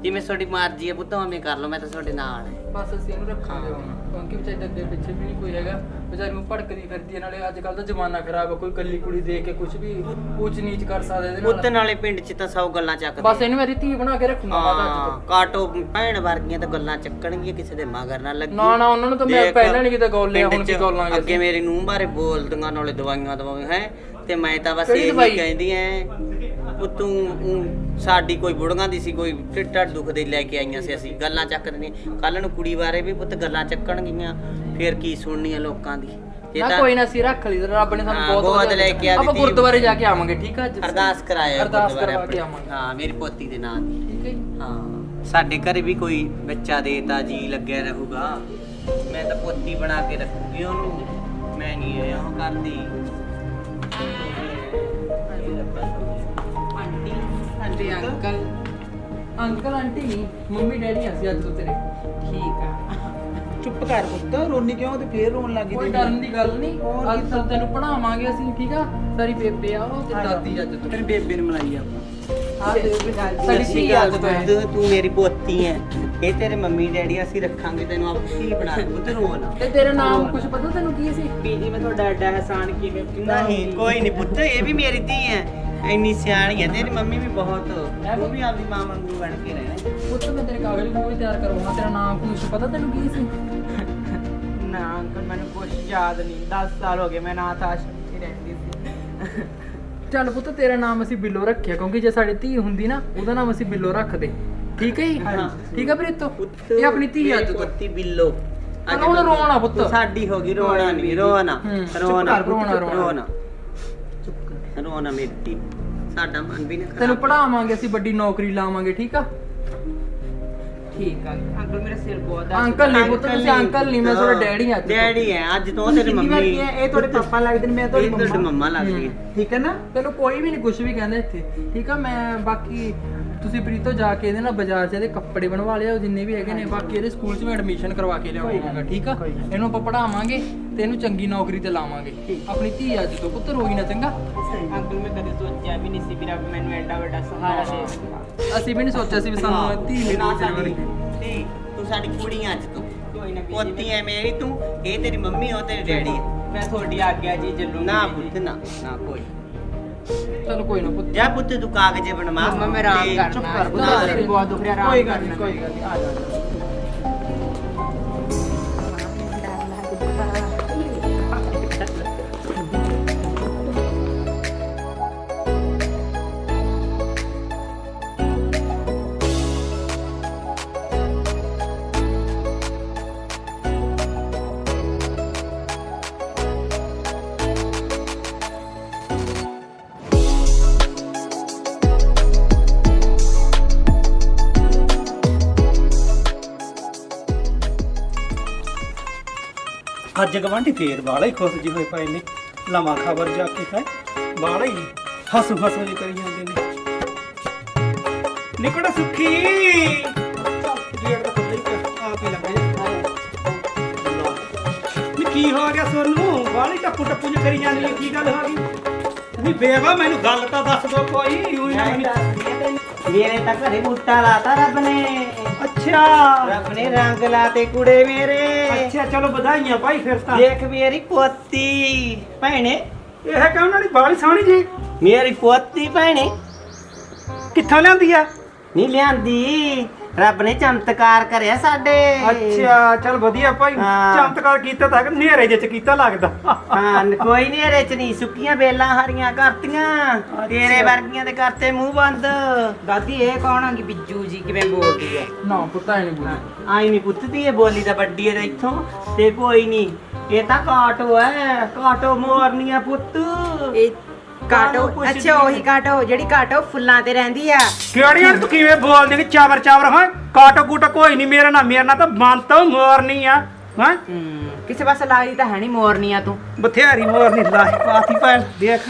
ਜਿਵੇਂ ਤੁਹਾਡੀ ਮਰਜ਼ੀ ਹੈ ਪੁੱਤ ਉਵੇਂ ਕਰ ਲਓ, ਮੈਂ ਤਾਂ ਤੁਹਾਡੇ ਨਾਲ ਹਾਂ। ਬਸ ਅਸੀਂ ਇਹਨੂੰ ਰੱਖਾਂਗੇ ਹੁਣ, ਕਿਉਂਕਿ ਵਿਚਾਰੀ ਦੇ ਅੱਗੇ ਪਿੱਛੇ ਵੀ ਨਹੀਂ ਕੋਈ ਹੈਗਾ, ਵਿਚਾਰੀ ਨੂੰ ਭੜਕਦੀ ਫਿਰਦੀ ਹੈ, ਨਾਲੇ ਅੱਜ ਕੱਲ ਦਾ ਜ਼ਮਾਨਾ ਖਰਾਬ ਹੈ, ਕੋਈ ਕੱਲੀ ਕੁੜੀ ਦੇਖ ਕੇ ਕੁਝ ਵੀ ਉੱਚ ਨੀਚ ਕਰ ਸਕਦਾ ਇਹਦੇ ਪੁੱਤ ਨਾਲ। ਨਾਲੇ ਪਿੰਡ 'ਚ ਤਾਂ 100 ਗੱਲਾਂ ਚੱਕਦੇ ਬਸ ਇਹਨੂੰ ਮੇਰੀ ਧੀ ਬਣਾ ਕੇ ਰੱਖੂੰਗਾ ਮਾਤਾ ਅੱਜ ਹਾਂ ਤੋਂ। ਕਾਟੋ ਭੈਣ ਵਰਗੀਆਂ ਤਾਂ ਗੱਲਾਂ ਚੱਕਣਗੀਆਂ, ਕਿਸੇ ਦੇ ਮਗਰ ਨਾ ਲੱਗੀ। ਨਾ ਨਾ ਉਹਨਾਂ ਨੂੰ ਤਾਂ ਮੈਂ ਦੇਖ, ਪਹਿਲਾਂ ਨਹੀਂ ਕਿਤੇ ਗੋਲਿਆ, ਪਿੰਡ ਹੁਣ ਕੀ 'ਚ ਗੋਲਾਂਗੇ ਅੱਗੇ ਮੇਰੀ ਨੂੰਹ ਬਾਰੇ ਬੋਲਦੀਆਂ, ਨਾਲੇ ਦਵਾਈਆਂ ਹੈ ਤੇ ਮੈਂ ਤਾਂ ਬਸ ਕਿਹੜੀ ਇਹੀ ਦਵਾਈ? ਕਹਿੰਦੀ ਐ ਉਹ ਤੂੰ ਸਾਡੀ ਕੋਈ ਬੁੜੀਆਂ ਦੀ ਸੀ, ਕੋਈ ਢਿੱਡ ਦੁੱਖ ਦੇ ਲੈ ਕੇ ਆਈਆਂ ਸੀ, ਅਸੀਂ ਗੱਲਾਂ ਚੱਕਦੇ ਨੇ। ਕੱਲ ਨੂੰ ਕੁੜੀ ਬਾਰੇ ਵੀ ਪੁੱਤ ਗੱਲਾਂ ਚੱਕਣਗੀਆਂ, ਫੇਰ ਕੀ ਸੁਣਨੀਆਂ ਲੋਕਾਂ ਦੀ। ਇਹ ਨਾ ਤਾਂ ਕੋਈ ਨਾ ਅਸੀਂ ਰੱਖ ਲਈ, ਰੱਬ ਨੇ ਸਾਨੂੰ ਹਾਂ, ਬਹੁਤ ਗੋਦ ਵਧੀਆ ਲੈ ਕੇ ਆਪਾਂ ਆਦੀ ਧੀ। ਗੁਰਦੁਆਰੇ ਜਾ ਕੇ ਆਵਾਂਗੇ, ਠੀਕ ਆ ਅੱਜ ਅਰਦਾਸ ਕਰਾਇਆ ਅਰਦਾਸ ਗੁਰਦੁਆਰੇ ਕਰਵਾ ਕੇ ਆਪਣੇ। ਆਵਾਂਗੇ। ਹਾਂ ਮੇਰੀ ਪੋਤੀ ਦੇ ਨਾਂ ਦੀ। ਠੀਕ ਹੈ ਜੀ। ਹਾਂ ਸਾਡੇ ਘਰੇ ਵੀ ਕੋਈ ਬੱਚਾ ਦੇਤਾ ਜੀ ਲੱਗਿਆ ਰਹੂਗਾ, ਮੈਂ ਤਾਂ ਪੋਤੀ ਬਣਾ ਕੇ ਰੱਖੂਗੀ ਉਹਨੂੰ, ਮੈਂ ਨਹੀਂ ਇਹ ਉਹ ਕਰਦੀ। Aunty aunty uncle uncle aunty ਨਹੀਂ, ਮੰਮੀ ਡੈਡੀ ਅਸੀਂ ਅੱਜ ਤੋਂ ਤੇਰੇ। ਠੀਕ ਆ। ਚੁੱਪ ਕਰ ਪੁੱਤ, ਰੋਣੀ ਕਿਉਂ ਤੇ ਫੇਰ ਰੋਣ ਲੱਗੀ ਕੋਈ ਤੂੰ? ਡਰਨ ਦੀ ਗੱਲ ਨਹੀਂ, ਹੋਰ ਅੱਜ ਤੋਂ ਤੈਨੂੰ ਪੜਾਵਾਂਗੇ ਅਸੀਂ, ਠੀਕ ਆ। ਸਾਰੀ ਬੇਬੇ ਆ ਉਹ ਤੇ ਦਾਦੀ ਅੱਜ ਤੋਂ। ਤੇਰੀ ਬੇਬੇ ਨੂੰ ਮਲਾਈ ਆਪਾਂ। ਸਾਡੀ ਧੀ ਅੱਜ ਤੋਂ ਹੈ। ਤੂੰ ਮੇਰੀ ਪੋਤੀ ਹੈ, ਇਹ ਤੇਰੇ ਮੰਮੀ ਡੈਡੀ ਅਸੀਂ ਰੱਖਾਂਗੇ ਤੈਨੂੰ ਆਪਣੀ ਬਣਾ ਕੇ ਤੇ ਰੋਣਾ। ਤੇ ਤੇਰਾ ਨਾਮ ਕੁਝ ਪਤਾ ਤੈਨੂੰ ਕੀ ਸੀ? ਬੀਜੀ ਮੈਂ ਤੁਹਾਡਾ ਐਡਾ ਇਹਸਾਨ ਕਿਵੇਂ ਨਹੀਂ ਕੋਈ ਨਹੀਂ ਪੁੱਤ, ਇਹ ਵੀ ਮੇਰੀ ਧੀ ਹੈ, ਇੰਨੀ ਸਿਆਣੀ ਹੈ। ਤੇਰੀ ਮੰਮੀ ਵੀ ਬਹੁਤ, ਉਹ ਵੀ ਆਪਦੀ ਮਾਂ ਵਾਂਗੂ ਬਣ ਕੇ ਰਹਿਣਾ। ਪੁੱਤ ਮੈਂ ਤੇਰੇ ਕਾਗਜ਼ ਵੀ ਤਿਆਰ ਕਰਵਾਉਣਾ, ਤੇਰਾ ਨਾਮ ਕੁਝ ਪਤਾ ਤੈਨੂੰ ਕੀ ਸੀ? ਨਾ ਅੰਕਲ ਮੈਨੂੰ ਕੁਝ ਯਾਦ ਨਹੀਂ, 10 ਸਾਲ ਹੋ ਗਏ ਮੈਂ ਅਨਾਥ ਆਸ਼ਰਮ 'ਚ ਰਹਿੰਦੀ ਸੀ। ਚੱਲ ਪੁੱਤ ਤੇਰਾ ਨਾਮ ਅਸੀਂ ਬਿੱਲੋ ਰੱਖਿਆ, ਕਿਉਂਕਿ ਜੇ ਸਾਡੀ ਧੀ ਹੁੰਦੀ ਨਾ ਉਹਦਾ ਨਾਮ ਅਸੀਂ ਬਿੱਲੋ ਰੱਖਦੇ, ਠੀਕ ਹੈ ਜੀ? ਠੀਕ ਹੈ ਪ੍ਰੀਤੋ, ਇਹ ਆਪਣੀ ਧੀ ਅੱਜ ਤੋਂ। ਪੋਤੀ ਬਿੱਲੋ। ਅੱਜ ਹੁਣ ਰੋਣਾ ਪੁੱਤ। ਤੂੰ ਸਾਡੀ ਹੋ ਗਈ, ਰੋਣਾ ਨਹੀਂ, ਰੋਣਾ ਰੋਣਾ ਰੋਣਾ, ਰੋਣਾ। ਰੋਣਾ ਰੋਣਾ ਮੇਰੀ ਧੀ, ਸਾਡਾ ਮਨ ਵੀ ਨਾ ਖਰਾਬ ਤੈਨੂੰ ਪੜਾਵਾਂਗੇ ਅਸੀਂ, ਵੱਡੀ ਨੌਕਰੀ ਲਾਵਾਂਗੇ, ਠੀਕ ਆ? ਠੀਕ ਆ ਅੰਕਲ, ਮੇਰਾ ਸਿਰ ਬਹੁਤ ਦਰਦ ਅੰਕਲ ਨਹੀਂ ਪੁੱਤ, ਤੁਸੀਂ ਅੰਕਲ ਨਹੀਂ, ਮੈਂ ਤੁਹਾਡਾ ਡੈਡੀ ਆ ਅੱਜ ਤੋਂ। ਡੈਡੀ ਹੈ ਅੱਜ ਤੋਂ, ਤੇਰੀ ਮੰਮੀ। ਇਹ ਤੁਹਾਡੇ ਪਾਪਾ ਲੱਗਦੇ ਨੇ, ਮੈਂ ਤੁਹਾਡੀ ਇਹ ਤੁਹਾਡੀ ਮੰਮਾ। ਮੰਮਾ ਲੱਗਦੀ ਹੈ। ਠੀਕ ਹੈ ਨਾ? ਤੈਨੂੰ ਕੋਈ ਵੀ ਨਹੀਂ ਕੁਝ ਵੀ ਕਹਿੰਦਾ ਇੱਥੇ, ਠੀਕ ਆ? ਮੈਂ ਬਾਕੀ ਤੁਸੀਂ ਪ੍ਰੀਤੋ ਜਾ ਕੇ ਇਹਦੇ ਨਾਲ ਬਾਜ਼ਾਰ 'ਚ ਇਹਦੇ ਕੱਪੜੇ ਬਣਵਾ ਲਿਆਓ ਜਿੰਨੇ ਵੀ ਹੈਗੇ ਨੇ, ਬਾਕੀ ਇਹਦੇ ਸਕੂਲ 'ਚ ਮੈਂ ਐਡਮਿਸ਼ਨ ਕਰਵਾ ਕੇ ਲਿਆਵਾਂਗਾ, ਠੀਕ ਆ? ਇਹਨੂੰ ਆਪਾਂ ਪੜਾਵਾਂਗੇ ਤੇ ਇਹਨੂੰ ਚੰਗੀ ਨੌਕਰੀ ਤੇ ਲਾਵਾਂਗੇ। ਆਪਣੀ ਧੀ ਅੱਜ ਤੋਂ ਪੁੱਤ ਰੋਈ ਨਾ, ਚੰਗਾ? ਅੰਕਲ ਮੈਂ ਕਦੇ ਸੋਚਿਆ ਵੀ ਨਹੀਂ ਸੀ ਵੀ ਰੱਬ ਮੈਨੂੰ ਐਡਾ ਵੱਡਾ ਸਹਾਰਾ ਦੇ ਦੇਊਗਾ। ਅਸੀਂ ਵੀ ਨਹੀਂ ਸੋਚਿਆ ਸੀ ਵੀ ਸਾਨੂੰ ਧੀ ਮਿਲੂਗੀ ਨਾ ਤੇਰੇ ਸਾਡੀ ਵਰਗੀ। ਧੀ, ਤੂੰ ਸਾਡੀ ਕੁੜੀ ਆਂ ਅੱਜ ਤੋਂ। ਕੋਈ ਨਾ ਬੀਜੀ, ਪੋਤੀ ਹੈ ਮੇਰੀ ਤੂੰ, ਇਹ ਤੇਰੀ ਮੰਮੀ ਹੋ, ਤੇਰੀ ਡੈਡੀ ਹੈ। ਮੈਂ ਤੁਹਾਡੀ ਆਗਿਆ ਜੀ ਚੱਲੂੰਗੀ। ਨਾ ਬੀਜੀ। ਪੁੱਤ ਨਾ ਨਾ ਕੋਈ। ਚਲੋ ਕੋਈ ਨਾ ਪੁੱਤ। ਜਾ ਪੁੱਤ ਤੂੰ ਕਾਗਜ਼ੇ ਬਣਵਾ। ਮੰਮਾ ਮੈਂ ਆਰਾਮ ਤੇ ਕਰਨਾ। ਚੁੱਪ ਕਰ ਪੁੱਤ, ਨਾ, ਸਿਰ ਬਹੁਤ ਦੁਖ ਰਿਹਾ, ਆਰਾਮ ਕੋਈ ਕਰ ਗੱਲ ਲੈ, ਨਹੀਂ, ਕੋਈ ਗੱਲ ਨਹੀਂ, ਆ ਜਾ। ਅੱਜ ਗਵਾਂਢੀ ਫੇਰ ਬਾਲਾ ਹੀ ਖੁਸ਼ ਜੀ ਹੋਏ ਪਏ ਨੇ, ਲਵਾਂ ਖਬਰ ਜਾ ਕੇ ਹੈ ਬਾਲਾ ਹੀ ਹਸੂ ਹਸੂ ਜੀ ਕਰੀ ਜਾਂਦੇ ਨੇ। ਨਿਕੜਾ ਸੁਖੀ ਗੇਟ ਦਾ ਖੁੱਲ੍ਹਾ ਹੀ ਪਿਆ, ਆਪ ਹੀ ਲੱਗਾ ਨੀ ਕੀ ਹੋ ਗਿਆ ਸੋਨੂੰ, ਬਾਲੀ ਟੱਪੂ ਟੱਪੂ ਜੀ ਕਰੀ ਜਾਂਦੀ ਹੈ, ਕੀ ਗੱਲ ਹੋ ਗਈ? ਨਹੀਂ ਬੇਵਾ ਮੈਨੂੰ ਗੱਲ ਤਾਂ ਦੱਸ ਦੋ ਕੋਈ। ਊਂ ਹੀ ਨਾ ਮੈਨੂੰ- ਮੇਰੇ ਤਾਂ ਘਰੇ ਬੂਟਾ ਲਾਤਾ ਰੱਬ ਨੇ। ਅੱਛਾ ਰੱਬ ਨੇ ਰੰਗ ਲਾਤੇ ਕੁੜੇ ਮੇਰੇ। ਅੱਛਾ ਚਲੋ ਵਧਾਈਆਂ ਭਾਈ ਫਿਰ ਤਾਂ। ਦੇਖ ਮੇਰੀ ਪੋਤੀ ਭੈਣੇ, ਇਹ ਕੌਣ ਵਾਲੀ ਬਾਲੀ ਸੋਹਣੀ ਜੀ, ਮੇਰੀ ਪੋਤੀ ਭੈਣੇ ਕਿੱਥੋਂ ਲਿਆਂਦੀ ਆ? ਨਹੀਂ ਲਿਆਂਦੀ, ਰੱਬ ਨੇ ਚਮਤਕਾਰ ਕਰਿਆ ਸਾਡੇ। ਅੱਛਾ ਚੱਲ ਵਧੀਆ ਭਾਈ, ਹਾਂ। ਚਮਤਕਾਰ ਕੀਤਾ ਤਾਂ ਹਨੇਰੇ ਜਿਹੇ ਚ ਕੀਤਾ ਲੱਗਦਾ। ਹਾਂ ਕੋਈ ਨਹੀਂ ਇਹਦੇ ਚ ਨਹੀਂ, ਸੁੱਕੀਆਂ ਬੇਲਾਂ ਹਰੀਆਂ ਕਰਤੀਆਂ, ਤੇਰੇ ਵਰਗੀਆਂ ਦੇ ਕਰਤੇ ਮੂੰਹ ਬੰਦ। ਦਾਦੀ ਇਹ ਕੌਣ ਆਂਗੀ ਬਿੱਜੂ ਜੀ ਕਿਵੇਂ ਬੋਲਦੀ ਹੈ? ਨਾ ਪੁੱਤਾ ਨਹੀਂ ਬੋਲ। ਆਈ ਨਹੀਂ ਪੁੱਤ ਦੀ ਇਹ ਬੋਲੀ ਤਾਂ ਵੱਡੀ ਹੈ ਇੱਥੋਂ, ਤੇ ਕੋਈ ਨਹੀਂ ਇਹ ਤਾਂ ਕਾਟੋ ਹੈ, ਕਾਟੋ ਮੋਰਨੀਆ ਪੁੱਤ। ਇਹ ਕਾਟੋ, ਅੱਛਾ ਉਹੀ ਕਾਟੋ ਜਿਹੜੀ ਕਾਟੋ ਫੁੱਲਾਂ ਤੇ ਰਹਿੰਦੀ ਆ। ਕਿਹੜੀਆਂ ਤੂੰ ਕਿਵੇਂ ਬੋਲਦੀ ਨੀ ਚਾਵਰ ਚਾਵਰ? ਹਾਂ ਕਾਟੋ ਕੂਟੋ ਕੋਈ ਨਹੀਂ, ਮੇਰਾ ਨਾ ਤਾਂ ਮਨ ਤੋਂ ਮੋਰਨੀ ਆ। ਹਾਂ ਕਿਸੇ ਪਾਸੇ ਲਾਈ ਤਾਂ ਹੈ ਨਹੀਂ ਮੋਰਨੀਆ ਤੂੰ। ਬਥੇਰੀ ਮੋਰਨੀ ਲਾਹ ਪਾਤੀ ਪੈਣ ਦੇਖ।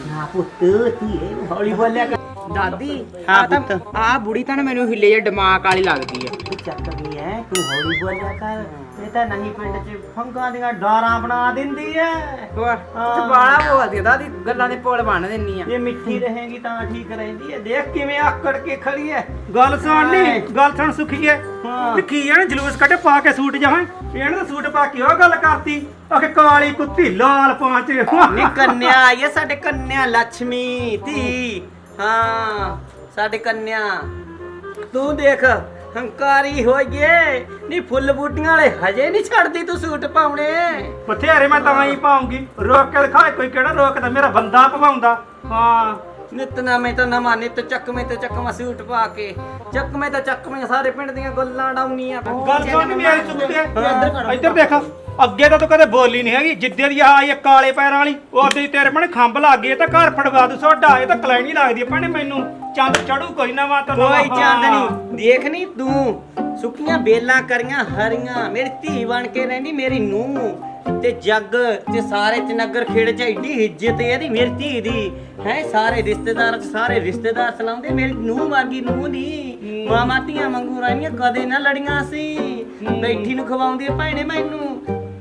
ਨਾ ਪੁੱਤ ਧੀਏ ਹੌਲੀ ਬੋਲਿਆ ਕਰ। ਦਾਦੀ ਹਾਂ ਆ ਤਾਂ ਪੁੱਤ। ਆ ਬੁੜੀ ਤਾਂ ਨਾ ਮੈਨੂੰ ਹਿੱਲੇ ਜੇ ਦਿਮਾਗ ਵਾਲੀ ਲੱਗਦੀ ਆ। ਤੂੰ ਚੱਕਦੀ ਐ, ਤੂੰ ਹੌਲੀ ਬੋਲਿਆ ਕਰ। ਇਹ ਤਾਂ ਨਹੀਂ ਪਿੰਡ 'ਚ ਫੰਗਾਂ ਦੀਆਂ ਡਾਰਾਂ ਬਣਾ ਦਿੰਦੀ ਐ। ਹੋਰ ਤੂੰ ਬਾਲਾ ਬੋਲਦੀ ਆ ਦਾਦੀ, ਗੱਲਾਂ ਦੇ ਪੁੱਲ ਬਣ ਦਿੰਨੀ ਆ। ਜੇ ਮਿੱਠੀ ਰਹੇਗੀ ਤਾਂ ਠੀਕ ਰਹਿੰਦੀ ਐ। ਦੇਖ ਕਿਵੇਂ ਆਕੜ ਕੇ ਖੜੀ ਐ। ਗੱਲ ਸੁਣ ਨੀ, ਗੱਲ ਸੁਣ ਸੁਖੀਏ। ਹਾਂ। ਕੀ ਆ ਜਲੂਸ ਕੱਢੇ ਪਾ ਕੇ ਸੂਟ ਜਾਵਾਂ, ਇਹਨੇ ਤਾਂ ਸੂਟ ਪਾ ਕੇ ਉਹ ਗੱਲ ਕਰਤੀ ਆਖੇ ਕਾਲੀ ਕੁੱਤੀ ਲਾਲ ਪਾਂਚ। ਨੀ ਕੰਨਿਆ ਆਈ ਐ ਸਾਡੇ, ਕੰਨਿਆ ਲక్ష్ਮੀ ਧੀ। ਹਾਂ ਸਾਡੇ ਕੰਨਿਆ, ਤੂੰ ਦੇਖ ਹੰਕਾਰੀ ਹੋਈਏ ਨੀ, ਫੁੱਲ ਬੂਟੀਆਂ ਵਾਲੇ ਹਜੇ ਨਹੀਂ ਛੱਡਦੀ ਤੂੰ ਸੂਟ ਪਾਉਣੇ। ਬਥੇਰੇ ਮੈਂ ਤਾਂ ਹੀ ਪਾਉਂਗੀ, ਰੋਕ ਕੇ ਦਿਖਾਏ ਕੋਈ ਕਿਹੜਾ ਰੋਕਦਾ, ਮੇਰਾ ਬੰਦਾ ਪਵਾਉਂਦਾ। ਹਾਂ ਨਿਤ ਨਵੇਂ ਤੋਂ ਨਵਾਂ, ਨਿਤ ਚੱਕਵੇਂ ਤੇ ਚੱਕਵਾਂ ਸੂਟ ਪਾ ਕੇ, ਚੱਕਵੇਂ ਤੇ ਚੱਕਵੇਂ ਸਾਰੇ ਪਿੰਡ ਦੀਆਂ ਗੱਲਾਂ ਡਾਉਣੀਆਂ। ਗੱਲ ਸੁਣ ਨੀ ਮੇਰੀ ਸੁਣਦੇ ਇੱਧਰ ਦੇਖ, ਅੱਗੇ ਤਾਂ ਤੂੰ ਕਦੇ ਬੋਲੀ ਨਹੀਂ ਹੈਗੀ, ਜਿੱਦੇ ਦੀ ਆਈ ਇਹ ਕਾਲੇ ਪੈਰਾਂ ਵਾਲੀ ਉਹਦੇ ਤੇਰੇ ਮਣੇ ਖੰਭ ਲੱਗ ਗਏ ਤਾਂ ਘਰ ਫੜਵਾ ਦੂ ਸੋਡਾ। ਇਹ ਤਾਂ ਕਲੈਣੀ ਲੱਗਦੀ ਆ ਭੈਣੇ ਮੈਨੂੰ, ਚੰਦ ਚੜੂ ਕੋਈ ਨਵਾਂ ਤਾਂ ਨਵਾਂ। ਕੋਈ ਚੰਦ ਨਹੀਂ, ਦੇਖ ਨੀ ਤੂੰ ਸੁੱਕੀਆਂ ਬੇਲਾਂ ਕਰੀਆਂ ਹਰੀਆਂ, ਮੇਰੀ ਧੀ ਬਣ ਕੇ ਰਹਿੰਦੀ ਮੇਰੀ ਨੂੰਹ। ਤੇ ਜੱਗ ਤੇ ਸਾਰੇ ਚ ਨਗਰ ਖੇੜੇ ਚ ਐਡੀ ਇੱਜ਼ਤ ਇਹਦੀ ਮੇਰੀ ਧੀ ਦੀ ਹੈ। ਸਾਰੇ ਰਿਸ਼ਤੇਦਾਰਾਂ ਚ ਸਾਰੇ ਰਿਸ਼ਤੇਦਾਰ ਸਲਾਉਂਦੇ ਮੇਰੀ ਨੂੰਹ ਵਰਗੀ ਨੂੰਹ ਦੀ। ਮਾਮਾ ਧੀਆਂ ਵਾਂਗੂ ਰਹਿੰਦੀਆਂ, ਕਦੇ ਨਾ ਲੜੀਆਂ ਸੀ। ਬੈਠੀ ਨੂੰ ਖਵਾਉਂਦੀ ਭੈਣੇ ਮੈਨੂੰ,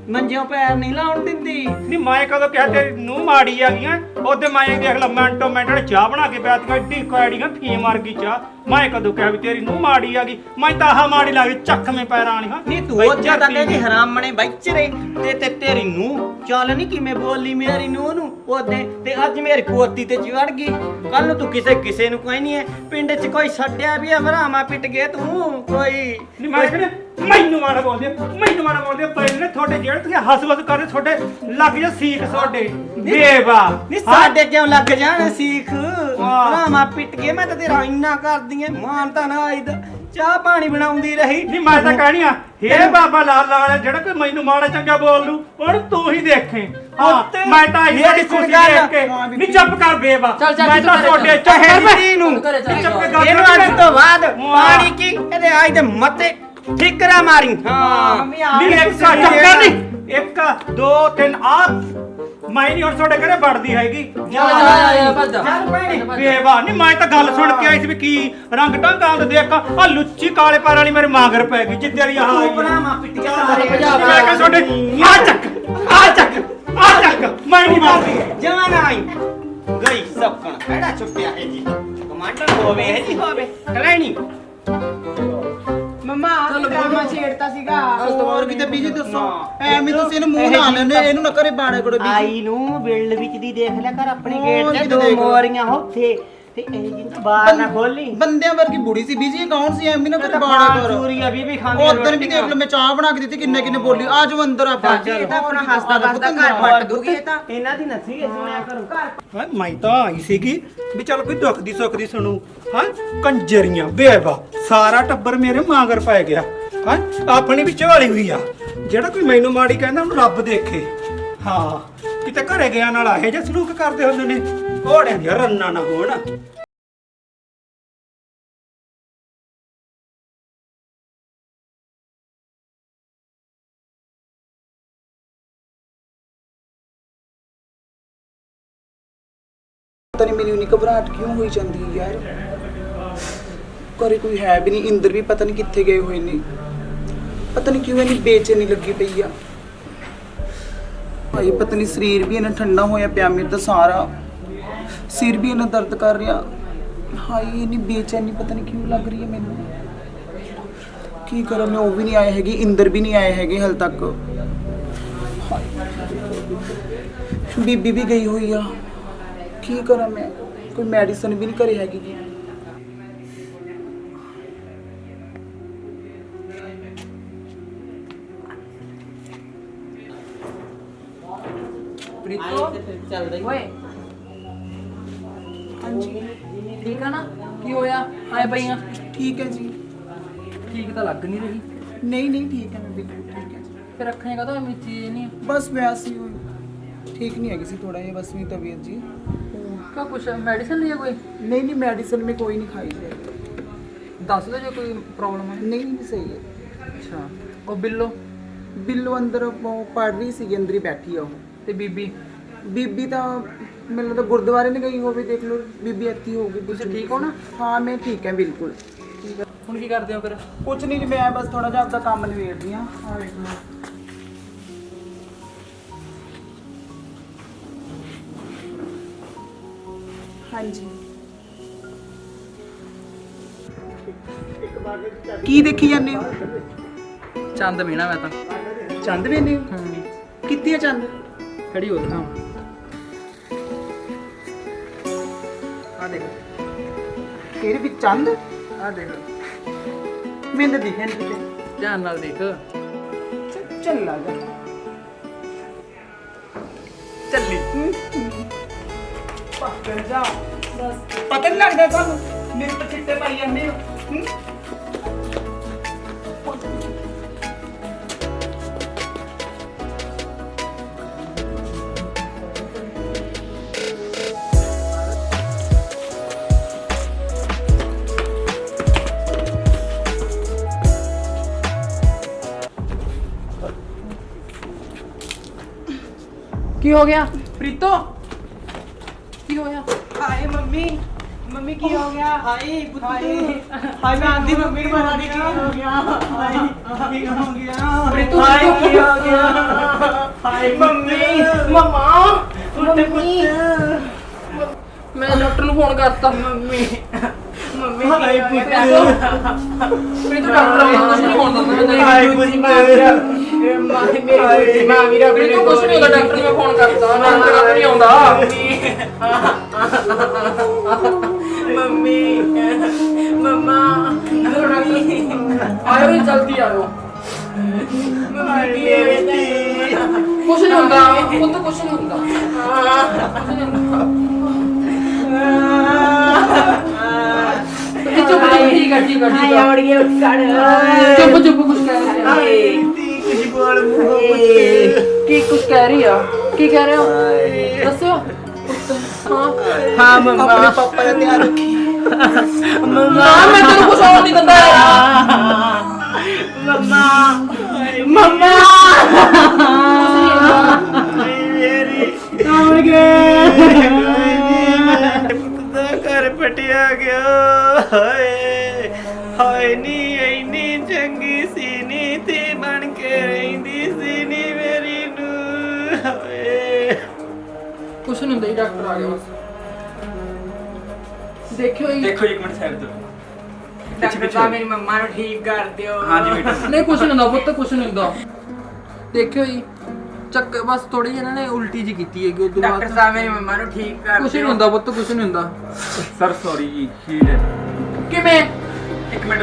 ਮੰਜਿਓ ਪੈਰ ਨਹੀਂ ਲਾਉਣ ਦਿੰਦੀ। ਨਹੀਂ ਮੈਂ ਕਦੋਂ ਕਿਹਾ ਤੇਰੀ ਨੂੰ ਮਾੜੀ ਆ ਗਈਆਂ? ਉਹਦੇ ਮੈਂ ਦੇਖ ਲਾ ਮਿੰਟੋ ਮਿੰਟ ਚਾਹ ਬਣਾ ਕੇ ਪਿਆਤੀਆਂ, ਐਡੀ ਕੈੜੀਆਂ ਫੀ ਮਾਰ ਗਈ ਚਾਹ। ਮੈਂ ਕਦੋਂ ਕਿਹਾ ਵੀ ਤੇਰੀ ਨੂੰ ਮਾੜੀ ਆ ਗਈ? ਮੈਂ ਤਾਂ ਆਹ ਮਾੜੀ ਲੱਗਦੀ ਚੱਕਵੇਂ ਪੈਰਾਂ ਵਾਲੀ। ਹਾਂ ਨਹੀਂ ਤੂੰ ਉਹ ਤਾਂ ਕਹਿੰਦੀ ਹਰਾਮਣੇ ਬੈਚਰੇ ਤੇ ਤੇਰੀ ਨੂੰ ਚੱਲ ਨਹੀਂ ਕਿਵੇਂ ਬੋਲੀ ਮੇਰੀ ਨੂੰ ਨੂੰ ਉਹਦੇ, ਤੇ ਅੱਜ ਮੇਰੀ ਪੋਤੀ ਤੇ ਚੜ ਗਈ। ਕੱਲ ਨੂੰ ਤੂੰ ਕਿਸੇ ਨੂੰ ਕੋਈ ਨਹੀਂ ਹੈ ਪਿੰਡ 'ਚ ਕੋਈ ਛੱਡਿਆ ਵੀ ਹਰਾਮਾ ਪਿੱਟ ਗਏ ਤੂੰ ਕੋਈ ਨਹੀਂ ਮੈਂ ਕਹਿੰਦਾ ਮੈਨੂੰ ਮਾੜਾ ਬੋਲਦੇ, ਮੈਨੂੰ ਮਾੜਾ ਬੋਲਦੇ ਪਏ ਨੇ ਤੁਹਾਡੇ ਜਿਹੜੇ ਤੁਸੀਂ ਹੱਸ-ਵਸ ਕਰਦੇ, ਤੁਹਾਡੇ ਲੱਗ ਜਾ ਸੀਖ ਤੁਹਾਡੇ ਬੇਵਾ। ਨਹੀਂ ਸਾਡੇ ਕਿਉਂ ਲੱਗ ਜਾਣ ਸੀਖ? ਹਰਾਮਾ ਪਿੱਟ ਗਏ ਮੈਂ ਤਾਂ ਤੇਰਾ ਇੰਨਾ ਕਰਦੀ ਐ ਮਾਨ ਤਾਂ ਨਾ ਆਈ ਚਾਹ ਪਾਣੀ ਬਣਾਉਂਦੀ ਰਹੀ। ਨਹੀਂ ਮੈਂ ਤਾਂ ਕਹਿਣੀ ਆ ਹੇ ਬਾਬਾ ਲਾਲ ਲਾਲ ਜਿਹੜਾ ਕੋਈ ਮੈਨੂੰ ਮਾੜਾ ਚੰਗਾ ਬੋਲ ਲੂ ਹੁਣ ਤੂੰ ਹੀ ਦੇਖੇ। ਹਾਂ ਮੈਂ ਤਾਂ ਇਸ ਦੀ ਖੁਸ਼ੀ ਦੇਖ ਕੇ ਨਹੀਂ ਚੁੱਪ ਕਰ ਬੇਵਾ। ਚੱਲ ਮੈਂ ਤਾਂ ਤੁਹਾਡੇ ਚੁੱਪ ਕਰ ਬੇ ਨੂੰ ਘਰੇ ਚੱਲ। ਚੁੱਪ ਕੇ ਗੱਲ ਇਹਨੂੰ ਅੱਜ ਤੋਂ ਬਾਅਦ ਪਾਣੀ ਕੀ ਇਹਦੇ ਆਈ ਦੇ ਮੱਥੇ ਠਿਕਰਾ ਮਾਰੀ। ਹਾਂ ਮੰਮੀ ਆ ਨਹੀਂ ਇੱਕ ਚੁੱਪ ਕਰ ਨਹੀਂ, 1 2 3 ਆ ਮੈਂ ਨਹੀਂ ਹੁਣ ਤੁਹਾਡੇ ਘਰੇ ਵੜਦੀ ਹੈਗੀ। ਜਾ ਭੱਜ ਜਾ। ਚੱਲ ਭੈਣੇ ਬੇਵਾ ਨਹੀਂ ਮੈਂ ਤਾਂ ਗੱਲ ਸੁਣ ਕੇ ਆਈ ਸੀ ਵੀ ਕੀ ਰੰਗ ਢੰਗਾਂ ਦਾ ਦੇਖ ਆ ਲੁੱਚੀ ਕਾਲੇ ਪੈਰਾਂ ਵਾਲੀ ਮੇਰੇ ਮਾਂਗਰ ਪੈ ਗਈ ਜਿੱਦੇ ਦੀ ਆਹ ਆਈ। ਹਰਾਮਾ ਪਿੱਟ ਕੇ ਸਾਰੇ ਭਜਾ ਮੈਂ ਕਿਹਾ ਤੁਹਾਡੇ ਆ ਚੱਕ ਮੈਂ ਨਹੀਂ ਮਾਰਦੀ। ਜਵਾਨ ਆਈ ਗਈ ਸਪਕਣ ਕਿਹੜਾ ਚੁੱਪਿਆ ਹੈ ਜੀ, ਕਮਾਂਡਰ ਹੋਵੇ ਹੈ ਜੀ ਹੋਵੇ ਕਲੈਣੀ। ਮੰਮਾ ਆ ਡਰਾਮਾ ਛੇੜਤਾ ਸੀਗਾ। ਹੋਰ ਕਿਤੇ ਬੀਜੀ ਦੱਸੋ, ਐਵੇਂ ਤੁਸੀਂ ਇਹਨੂੰ ਮੂੰਹ ਨਾ ਲੈਣੇ, ਇਹਨੂੰ ਨਾ ਕਰੇ ਬਾਣੇ ਕੋੜੇ ਬੀਜੀ। ਆਈ ਨੂੰ ਬਿਲਡ ਵਿੱਚ ਦੀ ਦੇਖ ਲਿਆ ਕਰ ਆਪਣੇ ਹੋਰ ਗੇਟ ਤੇ ਕਿਤੇ ਦੋ ਦੇਖ ਲਓ। ਮੋਰੀਆਂ ਉੱਥੇ ਤੇ ਇਹ ਜਿੰਦਾ ਬਾਹਰ ਨਾ ਖੋਲੀ। ਬੰਦਿਆਂ ਵਰਗੀ ਬੁੜੀ ਸੀ ਬੀਜੀ, ਇਹ ਕੌਣ ਸੀ? ਐਵੇਂ ਨਾ ਕਰੇ ਤਾਂ ਬਾਣਾ ਪਾਣ ਕਰ। ਚੂਰੀਆ ਵੀ ਖਾਂਦੀ ਉਦੋਂ ਵੀ ਦੇਖ ਲਓ ਮੈਂ ਚਾਹ ਬਣਾ ਕੇ ਦਿੱਤੀ, ਕਿੰਨੇ ਕਿੰਨੇ ਬੋਲੀ। ਆ ਜਾਓ ਅੰਦਰ ਆਪਾਂ। ਇਹ ਤਾਂ ਆਪਣਾ ਹੱਸਦਾ ਵਸਦਾ ਘਰ ਪੱਟ ਦੂਗੀ ਇਹ ਤਾਂ। ਇਹਨਾਂ ਦੀ ਨਸੀ ਸੁਣਿਆ ਕਰੋ ਘਰ। ਮੈਂ ਤਾਂ ਆਈ ਸੀਗੀ ਵੀ ਚੱਲ ਕੋਈ ਦੁੱਖ ਦੀ ਸੁੱਖ ਦੀ ਸੁਣੂ। ਹਾਂ ਕੰਜਰੀਆਂ ਬੇਵਾ ਸਾਰਾ ਟੱਬਰ ਮੇਰੇ ਮਾਂਗਰ ਪੈ ਗਿਆ। ਹਾਂ ਆਪਣੀ ਵੀ ਝੋਲੀ ਹੋਈ ਆ, ਜਿਹੜਾ ਕੋਈ ਮੈਨੂੰ ਮਾੜੀ ਕਹਿੰਦਾ ਉਹਨੂੰ ਰੱਬ ਦੇਖੇ। ਹਾਂ ਕਿਤੇ ਘਰੇ ਗਿਆ ਨਾਲ ਇਹੋ ਜਿਹਾ ਸਲੂਕ ਕਰਦੇ ਹੁੰਦੇ ਨੇ, ਘੋੜਿਆਂ ਦੀਆਂ ਰੰਨਾਂ ਨਾ ਹੋਣ। ਪਤਾ ਨਹੀਂ ਮੈਨੂੰ ਇੰਨੀ ਘਬਰਾਹਟ ਕਿਉਂ ਹੋਈ ਜਾਂਦੀ ਹੈ ਯਾਰ। ਘਰੇ ਕੋਈ ਹੈ ਵੀ ਨਹੀਂ, ਇੰਦਰ ਵੀ ਪਤਾ ਨਹੀਂ ਕਿੱਥੇ ਗਏ ਹੋਏ ਨੇ। ਪਤਾ ਨਹੀਂ ਕਿਉਂ ਇੰਨੀ ਬੇਚੈਨੀ ਲੱਗੀ ਪਈ ਆ ਭਾਈ। ਪਤਾ ਨਹੀਂ ਸਰੀਰ ਵੀ ਇਹਨਾਂ ਠੰਡਾ ਹੋਇਆ ਪਿਆ, ਮੇਰੇ ਤਾਂ ਸਾਰਾ ਸਿਰ ਵੀ ਇਹਨਾਂ ਦਰਦ ਕਰ ਰਿਹਾ। ਹਾਈ ਇੰਨੀ ਬੇਚੈਨੀ ਪਤਾ ਨਹੀਂ ਕਿਉਂ ਲੱਗ ਰਹੀ ਹੈ ਮੈਨੂੰ। ਕੀ ਕਰਾਂ ਮੈਂ, ਉਹ ਵੀ ਨਹੀਂ ਆਏ ਹੈਗੇ, ਇੰਦਰ ਵੀ ਨਹੀਂ ਆਏ ਹੈਗੇ ਹਾਲ ਤੱਕ। ਬੀਬੀ ਵੀ ਗਈ ਹੋਈ ਆ। ਕੀ ਕਰਾਂ ਮੈਂ, ਕੋਈ ਮੈਡੀਸਨ ਵੀ ਨਹੀਂ ਘਰੇ ਹੈਗੀ। ਪ੍ਰੀਤੋ ਚੱਲਦਾ ਹੀ ਓਏ ਹਾਂਜੀ ਠੀਕ ਆ ਨਾ ਕੀ ਹੋਇਆ ਆਏ ਪਈਆਂ ਠੀਕ ਹੈ ਜੀ। ਠੀਕ ਤਾਂ ਲੱਗ ਨਹੀਂ ਰਹੀ ਨਹੀਂ ਨਹੀਂ ਠੀਕ ਹੈ, ਮੈਂ ਬਿਲਕੁਲ ਠੀਕ ਹੈ ਜੀ। ਫਿਰ ਰੱਖਣੇ ਕਾ ਤਾਂ ਮੈਂ ਚੀਜ਼ ਨਹੀਂ ਬਸ ਵੈਸੇ ਹੀ ਹੋਈ ਠੀਕ नहीं है थोड़ा ये बस मेरी तबीयत जी। ਕਾ ਕੁਛ ਮੈਡੀਸਨ ਲਿਆ ਕੋਈ नहीं नहीं मेडिसिन में कोई नहीं खाई जाएगी। ਦੱਸ ਦਿਓ ਜੇ ਕੋਈ ਪ੍ਰੋਬਲਮ ਹੈ नहीं नहीं सही है। ਅੱਛਾ ਉਹ ਬਿੱਲੋ बिल्लो अंदर वो पढ़ रही सी अंदर ही बैठी है वो। ਤੇ ਬੀਬੀ बीबी तो मैंने तो गुरुद्वारे नहीं गई होगी, देख लो बीबी इतनी होगी। ਤੁਸੀਂ ਠੀਕ ਹੋ ਨਾ हाँ मैं ठीक है बिल्कुल। ਠੀਕ ਹੈ ਹੁਣ ਕੀ ਕਰਦੇ ਹੋ ਫਿਰ कुछ नहीं जी, मैं बस थोड़ा जा अपना काम निबेड़ दी हाँ। हाँ जी की देखी जाने हो? ਚੰਦ ਮੀਣਾ ਮੈਂ ਤਾਂ चंद वेने ਹੂੰ कितनी है चंद? ਖੜੀ ਹੋ ਦਿਖਾਂ ਆ ਦੇਖ तेरे भी चंद ਆ ਦੇਖ मैंने तो दिखे नहीं किते। ਧਿਆਨ ਨਾਲ ਦੇਖ चल जा ਚੱਲੀ पकड़ जा पता नहीं लगता थानू मेरे तो चिट्टे पाई जाने हो। ਕੀ ਹੋ ਗਿਆ ਪ੍ਰੀਤੋ ਕੀ ਹੋਇਆ हाय मम्मी, मम्मी की हो गया? हाय हाय हाय मैं आंधी मम्मी को मारा की हो गया? हाय की हो गया? प्रीतू, हाय प्रीतू। की हो गया? हाय मम्मी मम्मा उठ पुत्र। ਮੈਂ ਡਾਕਟਰ ਨੂੰ ਫੋਨ ਕਰਤਾ ਮੰਮੀ ਮੰਮੀ ਹਾਏ ਕੀ ਪੁੱਤ। ਹੋ ਗਿਆ? ਪ੍ਰੀਤੋ ਡਾਕਟਰ ਆਉਂਦਾ ਕੁਝ ਨਹੀਂ ਹੋਣ ਦਿੰਦਾ ਮੈਂ ਹਾਏ ਤੈਨੂੰ ਪੁੱਤ। ਮੇਰੀ ਮਾਂ ਵੀ ਰੱਬ ਪ੍ਰੀਤੋ ਕੁਝ ਨਹੀਂ ਹੁੰਦਾ ਡਾਕਟਰ ਨੂੰ ਮੈਂ ਫੋਨ ਕਰਤਾ ਡਾਕਟਰ ਕਦ ਨਹੀਂ ਆਉਂਦਾ ਮੰਮੀ ਮਮਾ ਆਇਓ ਜੀ ਜਲਦੀ ਆਇਓ हाय बेटी ਕੁਝ ਨਹੀਂ ਹੁੰਦਾ ਪੁੱਤ ਕੁਝ ਨਹੀਂ ਹੁੰਦਾ ਕੁਝ ਨਹੀਂ ਹੁੰਦਾ ਇਹ ਚੁੱਪ ਚੁੱਪ ਠੀਕ ਹੈ ਠੀਕ ਹੈ ਠੀਕ ਹੈ ਆਉੜੀਏ ਉੱਠ ਚੁੱਪ ਚੁੱਪ ਕੁਝ ਕਹਿ ਰਹੀ ਹੈ कुछ बोल मुंह पुत्र। ਕੀ ਕੁਝ ਕਹਿ ਰਹੀ ਆ ਕੀ ਕਹਿ ਰਹੇ ਹੋ ਦੱਸਿਓ ਹਾਂ ਹਾਂ ਮਮਾ अपने पापा का ध्यान रखी। ਨਾ ਮੈਂ ਤੈਨੂੰ ਕੁਝ ਹੋਰ ਨਹੀਂ ਦਿੰਦਾ ਮਮਾ ਮਮਾ कौन गए? पुत्र घर पटिया गया। हाय हाय नी इन्नी चंगी सी नी थी बन के रहिंदी सी नी मेरी नू। हाय ਕੁਝ ਨਹੀਂ ਹੁੰਦਾ ਜੀ ਡਾਕਟਰ ਆ ਗਿਆ ਬਸ ਦੇਖਿਓ ਜੀ ਦੇਖੋ ਇੱਕ ਮਿੰਟ ਸਾਈਡ ਤੋਂ ਡਾਕਟਰ ਸਾਹਿਬ ਮੇਰੀ ਮੰਮਾ ਨੂੰ ਠੀਕ ਕਰ ਦਿਓ ਹਾਂਜੀ ਬੇਟਾ ਨਹੀਂ ਕੁਝ ਨਹੀਂ ਹੁੰਦਾ ਪੁੱਤ ਕੁਝ ਨਹੀਂ ਹੁੰਦਾ ਦੇਖਿਓ ਜੀ ਚੱਕ ਬਸ ਥੋੜੀ ਜਿਹੀ ਇਹਨਾਂ ਨੇ ਉਲਟੀ ਜੀ ਕੀਤੀ ਹੈਗੀ ਉਦੋਂ ਡਾਕਟਰ ਬਾਅਦ ਸਾਹਿਬ ਮੇਰੀ ਮੰਮਾ ਨੂੰ ਠੀਕ ਕਰ ਕੁਝ ਨਹੀਂ ਦਿਓ ਹੁੰਦਾ ਪੁੱਤ ਕੁਝ ਨਹੀਂ ਹੁੰਦਾ ਸਰ ਸੌਰੀ ਜੀ ਹੀਟ ਹੈ ਕਿਵੇਂ ਇੱਕ ਮਿੰਟ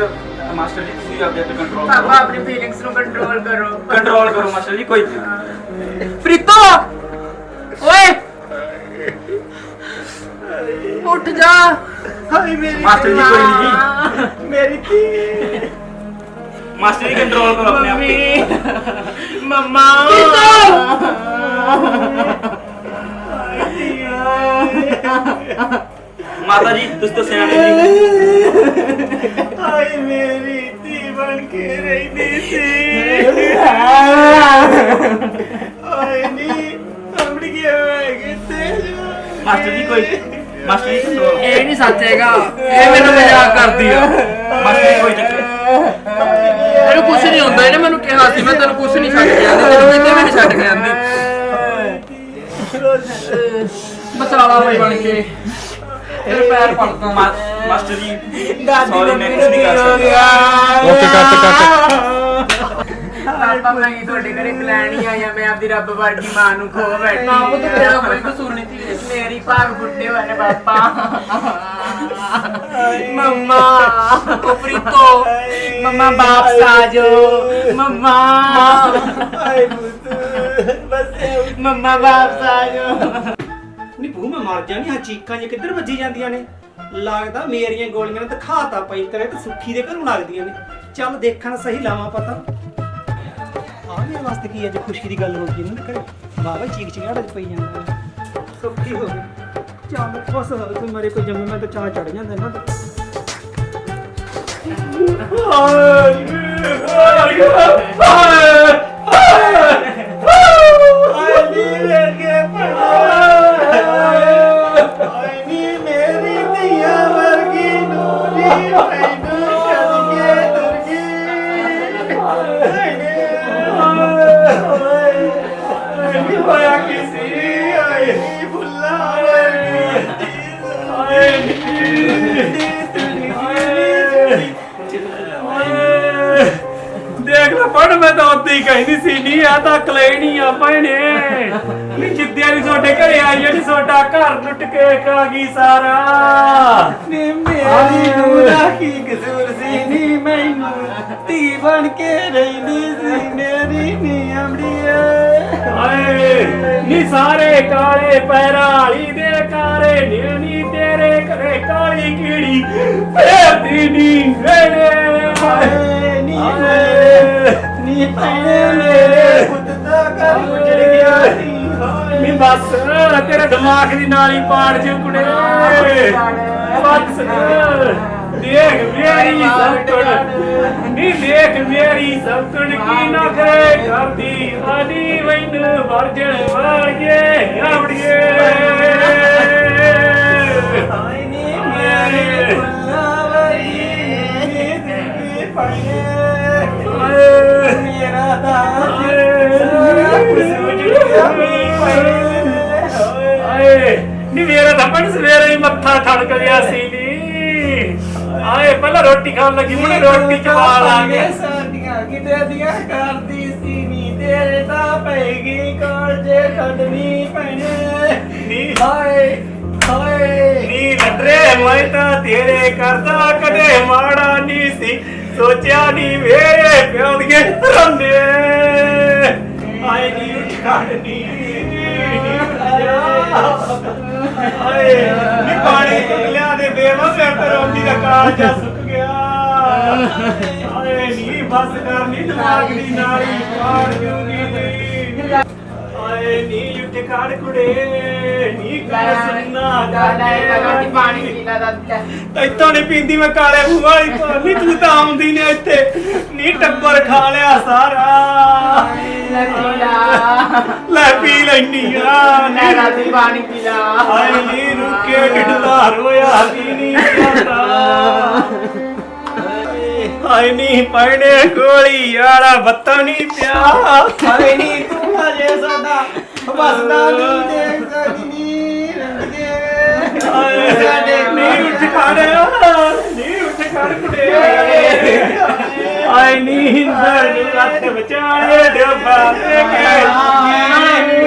ਮਾਸਟਰ ਜੀ ਤੁਸੀਂ ਆਪਦੇ ਤੇ ਕੰਟਰੋਲ ਪਾਪਾ ਕਰੋ ਆਪਣੀ ਫੀਲਿੰਗਸ ਨੂੰ ਕੰਟਰੋਲ ਕਰੋ ਕੰਟਰੋਲ ਕਰੋ ਮਾਸਟਰ ਜੀ ਕੋਈ ਪ੍ਰੀਤੋ ਓਏ ਉੱਠ ਜਾ हाय मेरी मास्टर जी कोई नहीं मेरी थी। मास्टर जी कंट्रोल करो अपने आप पे ਮੰਮਾ माता जी तुझ तो सियाने जी हाय मेरी थी बन के रही सी। हाय नी हमड़ी के मास्टर जी कोई मास्टर जी कंट्रोल ਇਹ ਨਹੀਂ ਸੱਚ ਹੈਗਾ ਇਹ ਮੈਨੂੰ ਮਜ਼ਾਕ ਕਰਦੀ ਆ मास्टर जी कोई चक्कर ਇਹਨੂੰ ਕੁਝ ਨਹੀਂ ਹੁੰਦਾ ਇਹਨੇ ਮੈਨੂੰ ਕਿਹਾ ਸੀ ਮੈਂ ਤੈਨੂੰ ਕੁਝ ਨਹੀਂ ਛੱਡ ਕੇ ਆਂਦੀ ਤੈਨੂੰ ਕਿਤੇ ਵੀ ਨਹੀਂ ਛੱਡ ਕੇ ਆਂਦੀ ਬਚਾਲਾ ਹੋਈ ਬਣ ਕੇ ਤੇਰੇ ਪੈਰ ਪੜਦਾ मास्टर जी ਦਾਦੀ सॉरी ਮੰਮੀ मैं ਨੂੰ कुछ नहीं ਕੀ कर ਹੋ सकता ਗਿਆ ਓਕੇ ਕੱਟ ਪਾਪਾ ਮੈਂ ਹੀ ਤੁਹਾਡੇ ਘਰੇ ਲੈਣੀ ਆਇਆ ਮੈਂ ਆਪਦੀ ਰੱਬ ਵਰਗੀ ਮਾਂ ਨੂੰ ਖੋ ਬੈਠੀ ਨਾ ਪੁੱਤ ਤੇਰਾ ਕੋਈ ਕਸੂਰ ਨਹੀਂ ਸੀ ਮੇਰੀ ਭਾਗ ਫੁੱਟੇ ਹੋਏ ਨੇ ਪਾਪਾ ਮੰਮਾ ਉਹ ਪ੍ਰੀਤੋ ਮੰਮਾ ਵਾਪਸ ਆ ਜਾਓ ਮੰਮਾ हाय पुत्र बस ਮੰਮਾ ਵਾਪਸ ਆ ਜਾਓ। ਨੀ ਬੂ ਮੈਂ ਮਰ ਜਾਣੀ ਹਾਂ, ਚੀਕਾਂ ਜੇ ਕਿੱਧਰ ਵੱਜੀ ਜਾਂਦੀਆਂ ਨੇ। ਲੱਗਦਾ ਮੇਰੀਆਂ ਗੋਲੀਆਂ ਨੇ ਦਿਖਾਤਾ ਪਈ ਤੇਰੇ ਤੇ ਸੁੱਖੀ ਦੇ ਘਰੋਂ ਲੱਗਦੀਆਂ ਨੇ। ਚੱਲ ਦੇਖਣ ਸਹੀ ਲਾਵਾਂ ਪਤਾ। ਆ ਮੇਰੇ ਵਾਸਤੇ ਕੀ ਅੱਜ ਖੁਸ਼ੀ ਦੀ ਗੱਲ ਹੋ ਗਈ ਇਹਨਾਂ ਦੇ ਘਰੇ। ਬਾਬਾ ਚੀਕ ਚਿਹਾੜਾ ਚ ਪਈ ਜਾਂਦਾ ਸੁੱਖੀ ਹੋ ਗਈ। ਚੱਲ ਖੁਸ਼ ਹੋ ਕੋਈ ਮਰੇ ਕੋਈ ਜੰਮੇ, ਮੈਂ ਤਾਂ ਚਾਹ ਚੜ ਜਾਂਦਾ ਇਹਨਾਂ ਤੇ। ਦੇਖ ਲੈ ਪੜ, ਮੈਂ ਤਾਂ ਉੱਤੇ ਹੀ ਕਹਿੰਦੀ ਸੀ ਨਹੀਂ ਆ ਤਾਂ ਅਕਲ ਹੀ ਨਹੀਂ ਆ ਭੈਣੇ। ਨੀ ਜਿੱਦਿਆ ਵੀ ਤੁਹਾਡੇ ਘਰੇ ਆਈ ਹੈ ਨੀ ਤੁਹਾਡਾ ਘਰ ਲੁੱਟ ਕੇ ਖਾ ਗਈ ਸਾਰਾ। ਨੀ ਮੇਰੀ ਨੂੰ ਨਾ ਕੀ ਕਸੂਰ ਸੀ, ਨੀ ਮੈਨੂੰ ਧੀ ਬਣ ਕੇ ਰਹਿੰਦੀ ਸੀ ਮੇਰੀ ਨੀ ਅਮੜੀਏ। ਹਾਏ ਨੀ ਸਾਰੇ ਕਾਲੇ ਪੈਰਾਂ ਵਾਲੀ ਦੇ ਕਾਰੇ ਨੀ ਤੇਰੇ ਘਰੇ ਕਾਲੀ ਕੀੜੀ ਫੇਰਦੀ ਨੀ ਵੇੜੇ। ਹਾਏ ਨੀ ਭੈਣੇ ਮੇਰੇ ਪੁੱਤ ਦਾ ਘਰ ਉਜੜ ਗਿਆ ਸੀ। ਨੀ ਬਸ ਤੇਰੇ ਦਿਮਾਗ ਦੀ ਨਾਲੀ ਪਾੜ ਜੂ ਕੁੜੇ। ਬਸ ਦੇਖ ਮੇਰੀ ਸੌਕਣ, ਨੀ ਦੇਖ ਮੇਰੀ ਸੌਕਣ ਕੀ ਨਾ ਕਰੇ ਕਰਦੀ ਆਦੀ ਮੈਨੂੰ ਵਰਜਣ ਵਾਲੀਏ ਆਵੜੀਏ। ਹਾਏ ਨੀ ਮੇਰੇ ਫੁੱਲਾਂ ਵਰਗੀ ਜ਼ਿੰਦਗੀ ਭੈਣੇ। ਮੇਰਾ ਤਾਂ ਸਾਰਾ ਕੁਝ ਉਜੜ ਗਿਆ ਭੈਣੇ। ਆਏ ਨੀ ਮੇਰਾ ਤਾਂ ਪਣ ਸਵੇਰੇ ਹੀ ਮੱਥਾ ਠੜਕ ਗਿਆ ਸੀ ਨੀ। ਆਏ ਪਹਿਲਾਂ ਰੋਟੀ ਖਾਣ ਲੱਗੀ ਮੁੰਡੇ ਰੋਟੀ ਚਵਾ ਲਾਂਗੇ। ਸਾਡੀਆਂ ਕਿਤੇ ਦੀਆਂ ਕਰਦੀ ਸੀ ਨੀ ਤੇਰੇ ਤਾਂ ਪੈਗੀ ਕੋਲ ਜੇ ਛੱਡਣੀ ਭੈਣੇ। ਨੀ ਹਾਏ ਹਾਏ ਨੀ ਲੱਡਰੇ ਮੈਂ ਤਾਂ ਤੇਰੇ ਕਰਦਾ ਕਦੇ ਮਾੜਾ ਨਹੀਂ ਸੀ, ਸੋਚਿਆ ਨੀ ਮੇਰੇ ਪਿਓ ਦੀਆਂ ਰੰਦੇ। ਆਏ ਨੀ ਛੱਡਣੀ ਆਏ ਨੀ ਪਾਣੀ ਲਿਆ ਦੇ ਬੇਵਾ ਮੈਂ ਰੋਟੀ ਦਾ ਕਾਲਜਾ ਸੁੱਕ ਗਿਆ। ਆਏ ਨੀ ਬਸ ਕਰ ਨੀ ਦਿਮਾਗ ਦੀ ਨਾਲੀ ਪਾੜ ਜੂਗੀ ਨੀ। ਆਏ ਨੀ ਉੱਠ ਖੜ ਕੁੜੇ ਨੀ ਕਰ ਸੁਣਨਾ ਰੋਟੀ ਪਾਣੀ ਪੀ ਲੈ ਦੱਸ। ਇੱਥੋਂ ਨਹੀਂ ਪੀਂਦੀ ਮੈਂ ਕਾਲੇ ਮੂੰਹ ਵਾਲੀ ਤੋਂ ਨੀ। ਤੂੰ ਤਾਂ ਆਉਂਦੀ ਨੇ ਇੱਥੇ ਨੀ ਟੱਬਰ ਖਾ ਲਿਆ ਸਾਰਾ। ਲੈ ਪੀ ਲੈਨੀ ਆ ਲੈ ਰਾਤੀ ਪਾਣੀ ਪੀ ਲਾ। ਹਾਏ ਨੀ ਰੁਕੇ ਢਿੱਡਲਾ ਰੋਇਆ ਵੀ ਨਹੀਂ ਜਾਂਦਾ। ਹਾਏ ਨੀ ਪੈਣੇ ਗੋਲੀ ਵਾਲਾ ਬੱਤਾ ਨਹੀਂ ਪਿਆ। ਹਾਏ ਨੀ ਤੂੰ ਹਜੇ ਸਾਡਾ ਵਸਦਾ ਨਹੀਂ ਦੇਖ ਸਕਦੀ ਰੰਗੇ। ਹਾਏ ਨੀ ਉੱਠ ਖੜਿਆ ਨੀ ਉੱਠ ਖੜ ਕੁੜੇ। ਹਾਏ ਨੀ ਦਰ ਨੂੰ ਰੱਖ ਵਿਚਾਲੇ ਦਿਓ ਬਾਤੇ ਕੇ।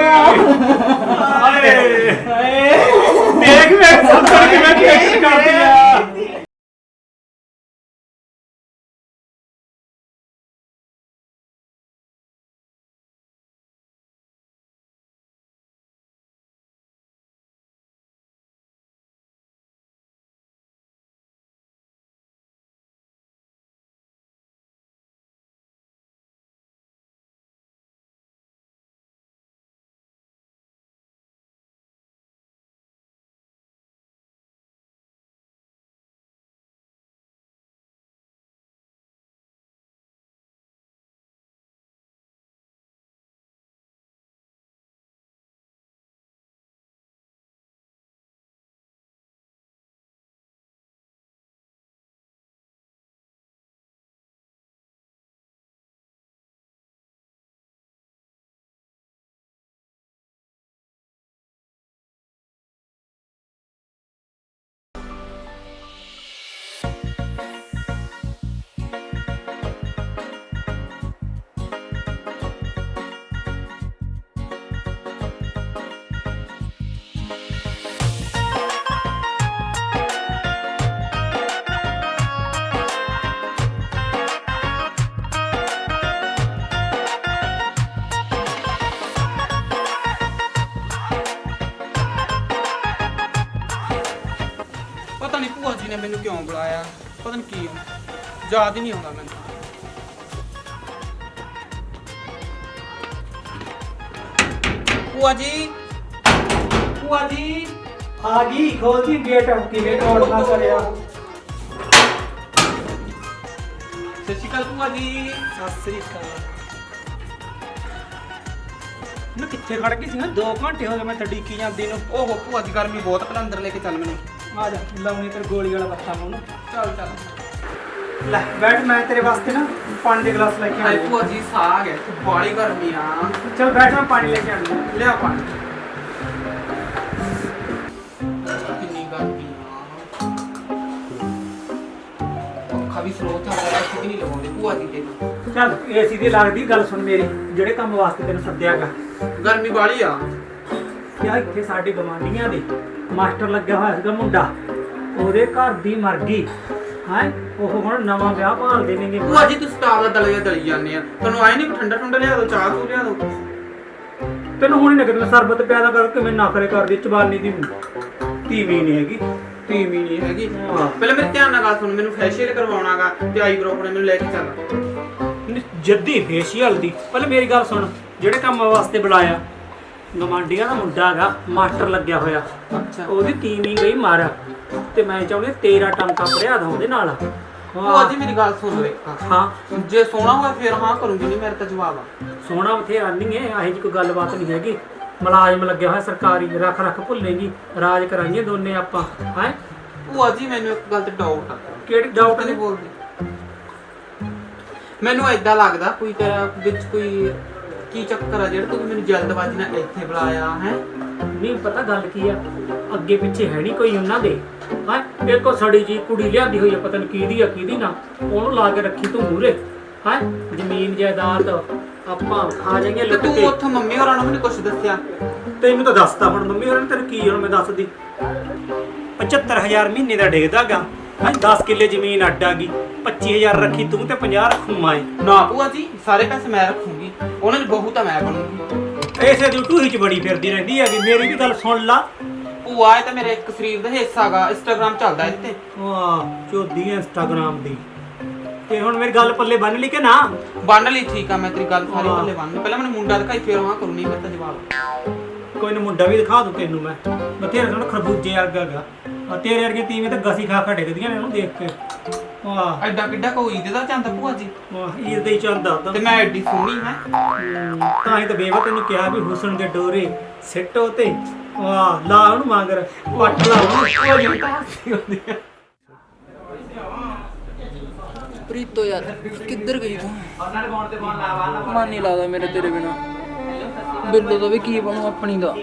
ਹਾਏ ਦੇਖ ਵੇਖ ਸਭ ਕਿਵੇਂ ਖੇਡ ਕਰਦੀ ਆ। ਨੇ ਮੈਨੂੰ ਕਿਉਂ ਬੁਲਾਇਆ, ਪਤਾ ਨਹੀਂ ਕੀ ਯਾਦ ਹੀ ਨਹੀਂ ਆਉਂਦਾ ਮੈਨੂੰ। ਭੂਆ ਜੀ, ਭੂਆ ਜੀ, ਆ ਗਈ, ਖੋਲ ਦੀ ਗੇਟ, ਕਿਵੇਂ ਤੋੜ ਨਾ ਕਰਿਆ। ਸਤਿ ਸ਼੍ਰੀ ਅਕਾਲ ਭੂਆ ਜੀ। ਸਤਿ ਸ੍ਰੀ ਅਕਾਲ। ਮੈਂ ਕਿੱਥੇ ਖੜ ਗਈ ਸੀ ਨਾ, 2 ਘੰਟੇ ਹੋ ਗਏ ਮੈਂ ਤੜੀਕੀ ਜਾਂਦੀ ਨੂੰ। ਓਹੋ ਭੂਆ ਜੀ, ਗਰਮੀ ਬਹੁਤ, ਪਹਿਲਾਂ ਅੰਦਰ ਲੈ ਕੇ ਚੱਲ ਮੈਨੂੰ। ਆ ਜਾ, ਲਾਉਣੀ ਤੇ ਗੋਲੀ ਵਾਲਾ ਬੱਤਾ ਮੂੰਹ। ਚੱਲ ਚੱਲ। ਲੈ ਬੈਠ, ਮੈਂ ਤੇਰੇ ਵਾਸਤੇ ਨਾ ਪਾਣੀ ਦੇ ਗਲਾਸ ਲੈ ਕੇ ਹਾਏ ਆਇਆ। ਭੂਆ ਜੀ, ਸਾਗ ਹੈ, ਬਾਲੀ ਗਰਮੀ ਆ। ਚਲ ਬੈਠ, ਮੈਂ ਪਾਣੀ ਲੈ ਕੇ ਆਉਂਦਾ। ਲਿਆ ਪਾਣੀ। ਕਿੰਨੀ ਗਰਮੀ ਆ, ਅੱਖਾਂ ਵੀ ਸਲੋ ਚੱਲ ਰਿਹਾ, ਕਿਤੇ ਨਹੀਂ ਲਵਾਉਂਦੇ ਭੂਆ ਜੀ ਤੈਨੂੰ। ਚੱਲ ਏਸੀ ਦੀ ਲੱਗਦੀ, ਗੱਲ ਸੁਣ ਮੇਰੀ, ਜਿਹੜੇ ਕੰਮ ਵਾਸਤੇ ਤੈਨੂੰ ਸੱਦਿਆਗਾ। ਗਰਮੀ ਬਾਲੀ ਆ। ਕਿਆ ਇੱਥੇ ਸਾਡੇ ਗਵਾਂਢੀਆਂ ਦੇ ਮਾਸਟਰ ਲੱਗਿਆ ਹੋਇਆ ਸੀਗਾ ਮੁੰਡਾ, ਉਹਦੇ ਘਰ ਦੀ ਮਰ ਗਈ ਹੈ। ਉਹ ਹੁਣ ਨਵਾਂ ਵਿਆਹ ਭਾਲਦੇ ਨੇਗੇ। ਭੂਆ ਜੀ, ਤੁਸੀਂ ਸਟਾਵ ਦਾ ਦਲਿਆ ਦਲੀ ਜਾਂਦੇ ਆ, ਤੁਹਾਨੂੰ ਆਏ ਨਹੀਂ ਠੰਡਾ ਠੰਡਾ ਲਿਆ ਦੋ, ਚਾਹ ਤੂੰ ਲਿਆ ਦੋ। ਤੈਨੂੰ ਹੁਣ ਨਗਰ ਮੈਂ ਸਰਬਤ ਪਿਆਦਾ ਕਰਕੇ ਮੈਂ ਨਖਰੇ ਕਰਦੀ, ਚਬਾਨੀ ਦੀ ਤੀਵੀਂ ਨਹੀਂ ਹੈਗੀ। ਤੀਵੀਂ ਨਹੀਂ ਹੈਗੀ। ਹਾਂ। ਪਹਿਲਾਂ ਮੇਰੇ ਧਿਆਨ ਨਾਲ ਗੱਲ ਸੁਣ, ਮੈਨੂੰ ਫੈਸ਼ੀਅਲ ਕਰਵਾਉਣਾਗਾ ਤੇ ਆਈਬ੍ਰੋ ਆਪਣੇ ਮੈਨੂੰ ਲੈ ਕੇ ਚੱਲ। ਜੱਦੀ ਫੇਸ਼ੀਅਲ ਦੀ, ਪਹਿਲੇ ਮੇਰੀ ਗੱਲ ਸੁਣ, ਜਿਹੜੇ ਕੰਮ ਵਾਸਤੇ ਬੁਲਾਇਆ, ਗਵਾਂਢੀਆਂ ਦਾ ਮੁੰਡਾ ਹੈਗਾ, ਮਾਸਟਰ ਲੱਗਿਆ ਹੋਇਆ। ਅੱਛਾ ਉਹਦੀ ਤੀਵੀਂ ਗਈ ਮਰ, ਤੇ ਮੈਂ ਚਾਹੁੰਦੀ ਤੇਰਾ ਟੰਕਾ ਭਰਿਆ ਦਾ ਉਹਦੇ ਨਾਲ। ਭੂਆ ਜੀ, ਮੇਰੀ ਗੱਲ ਸੁਣ ਲਓ ਇੱਕ। ਹਾਂ, ਜੇ ਸੋਹਣਾ ਹੋਇਆ ਫਿਰ ਹਾਂ ਕਰੂੰਗੀ, ਨਹੀਂ ਮੇਰੇ ਤਾਂ ਜਵਾਬ ਆ। ਸੋਹਣਾ ਬਥੇਰਾ ਨਹੀਂ ਹੈ, ਇਹੋ ਜਿਹੀ ਕੋਈ ਗੱਲਬਾਤ ਨਹੀਂ ਹੈਗੀ। ਮੁਲਾਜ਼ਮ ਲੱਗਿਆ ਹੋਇਆ ਸਰਕਾਰੀ, ਰੱਖ ਰੱਖ ਭੁੱਲੇਗੀ, ਰਾਜ ਕਰਾਂਗੇ ਦੋਨੇ ਆਪਾਂ। ਹੈ ਭੂਆ ਜੀ, ਮੈਨੂੰ ਇੱਕ ਗੱਲ ਤੇ ਡਾਊਟ ਆ। ਕਿਹੜੀ ਡਾਊਟ ਨਹੀਂ ਨਹੀਂ ਬੋਲਦੀ, ਮੈਨੂੰ ਏਦਾਂ ਲੱਗਦਾ ਕੋਈ ਤੇਰਾ ਵਿੱਚ ਕੋਈ ਕੀ ਚੱਕਰ ਆ ਜਿਹੜਾ ਤੂੰ ਮੈਨੂੰ ਜਲਦਬਾਜ਼ੀ ਨਾਲ ਇੱਥੇ ਬੁਲਾਇਆ ਹੈ। ਨਹੀਂ ਪਤਾ ਗੱਲ ਕੀ ਆ, ਅੱਗੇ ਪਿੱਛੇ ਹੈ ਨਹੀਂ ਕੋਈ ਉਹਨਾਂ ਦੇ। ਹੈ ਇੱਕੋ ਸੜੀ ਜੀ ਕੁੜੀ ਲਿਆਂਦੀ ਹੋਈ ਆ, ਪਤਾ ਨਹੀਂ ਕਿਹਦੀ ਆ ਕਿਹਦੀ ਨਾ, ਉਹਨੂੰ ਲਾ ਕੇ ਰੱਖੀ ਤੂੰ ਮੂਰੇ। ਹੈ ਜ਼ਮੀਨ ਜਾਇਦਾਦ ਆਪਾਂ ਖਾ ਜਾਈਏ ਤੇ ਲੁੱਟ ਤੂੰ ਕੇ। ਉੱਥੇ ਮੰਮੀ ਹੋਰਾਂ ਨੂੰ ਵੀ ਕੁਝ ਦੱਸਿਆ? ਤੈਨੂੰ ਤਾਂ ਦੱਸਤਾ ਹੁਣ, ਮੰਮੀ ਹੋਰਾਂ ਨੇ ਤੈਨੂੰ ਕੀ ਹੁਣ ਮੈਂ ਦੱਸਦੀ। 75,000 ਮਹੀਨੇ ਦਾ ਡਿੱਗਦਾਗਾ। ਹੈ 10 ਕਿੱਲੇ ਜ਼ਮੀਨ ਅੱਡ ਆ ਗਈ, 25,000 ਰੱਖੀ ਤੂੰ ਤੇ 50 ਰੱਖੂ ਮੈਂ। ਨਾ ਭੂਆ ਜੀ, ਸਾਰੇ ਪੈਸੇ ਮੈਂ ਰੱਖੂੰਗੀ, ਉਹਨਾਂ ਦੀ ਬਹੂ ਤਾਂ ਮੈਂ ਬਣੂੰਗੀ। ਐਸੇ ਦੀ ਟੂਹੀ ਚ ਬੜੀ ਫਿਰਦੀ ਰਹਿੰਦੀ ਹੈਗੀ। ਮੇਰੀ ਵੀ ਗੱਲ ਸੁਣ ਲਾ। ਭੂਆ, ਇਹ ਤਾਂ ਮੇਰੇ ਇੱਕ ਸਰੀਰ ਦਾ ਹਿੱਸਾ ਹੈਗਾ, ਇੰਸਟਾਗ੍ਰਾਮ ਚੱਲਦਾ ਇੱਥੇ। ਵਾਹ ਚੋਦੀ ਇੰਸਟਾਗ੍ਰਾਮ ਦੀ। ਤੇ ਹੁਣ ਮੇਰੀ ਗੱਲ ਪੱਲੇ ਬੰਨ ਲਈ ਕਿ ਨਾ? ਬੰਨ ਲਈ, ਠੀਕ ਆ, ਮੈਂ ਤੇਰੀ ਗੱਲ ਸਾਰੀ ਪੱਲੇ ਬੰਨ। ਪਹਿਲਾਂ ਮੈਨੂੰ ਮੁੰਡਾ ਦਿਖਾਈ, ਫਿਰ ਹਾਂ ਕਰੂੰ, ਨਹੀਂ ਮੇਰੇ ਤਾਂ ਜਵਾਬ। ਕੋਈ ਨਾ, ਮੁੰਡਾ ਵੀ ਦਿਖਾ ਦੂੰ ਤੈਨੂੰ ਮੈਂ, ਬਥੇਰੇ ਸੋਹਣਾ ਖਰਬੂਜੇ ਵਰਗਾ ਹੈਗਾ। ਆ ਤੇਰੇ ਵਰਗੀ ਤੀਵੀਂ ਤਾਂ ਗਸੀ ਖਾ ਡਿੱਗਦੀਆਂ ਨੇ ਉਹਨੂੰ ਦੇਖ ਕੇ। ਵਾਹ ਐਡਾ ਕਿੱਡਾ ਕੋਈ ਇਹਦੇ ਦਾ ਜਾਂਦਾ ਭੂਆ ਜੀ, ਵਾਹ, ਈਦ ਦਾ ਹੀ ਚੰਦ ਆ ਤੇ ਮੈਂ ਐਡੀ ਸੋਹਣੀ ਹੈ। ਤਾਂ ਹੀ ਤਾਂ ਬੇਵਾ ਤੈਨੂੰ ਕਿਹਾ ਵੀ ਹੁਸਨ ਦੇ ਡੋਰੇ ਸਿੱਟੋ ਤੇ ਵਾਹ ਲਾ ਉਹਨੂੰ ਮਾਂਗਰ ਪੱਟ ਲਾ ਉਹਨੂੰ। ਪ੍ਰੀਤੋ ਯਾਰ ਕਿੱਧਰ ਗਈ ਤੂੰ? ਮਨ ਨਹੀਂ ਲੱਗਦਾ ਮੇਰੇ ਤੇਰੇ ਬਿਨਾ। ਬਿੱਲੂ ਦਾ ਵੀ ਕੀ ਬਣੂ ਆਪਣੀ ਦਾ।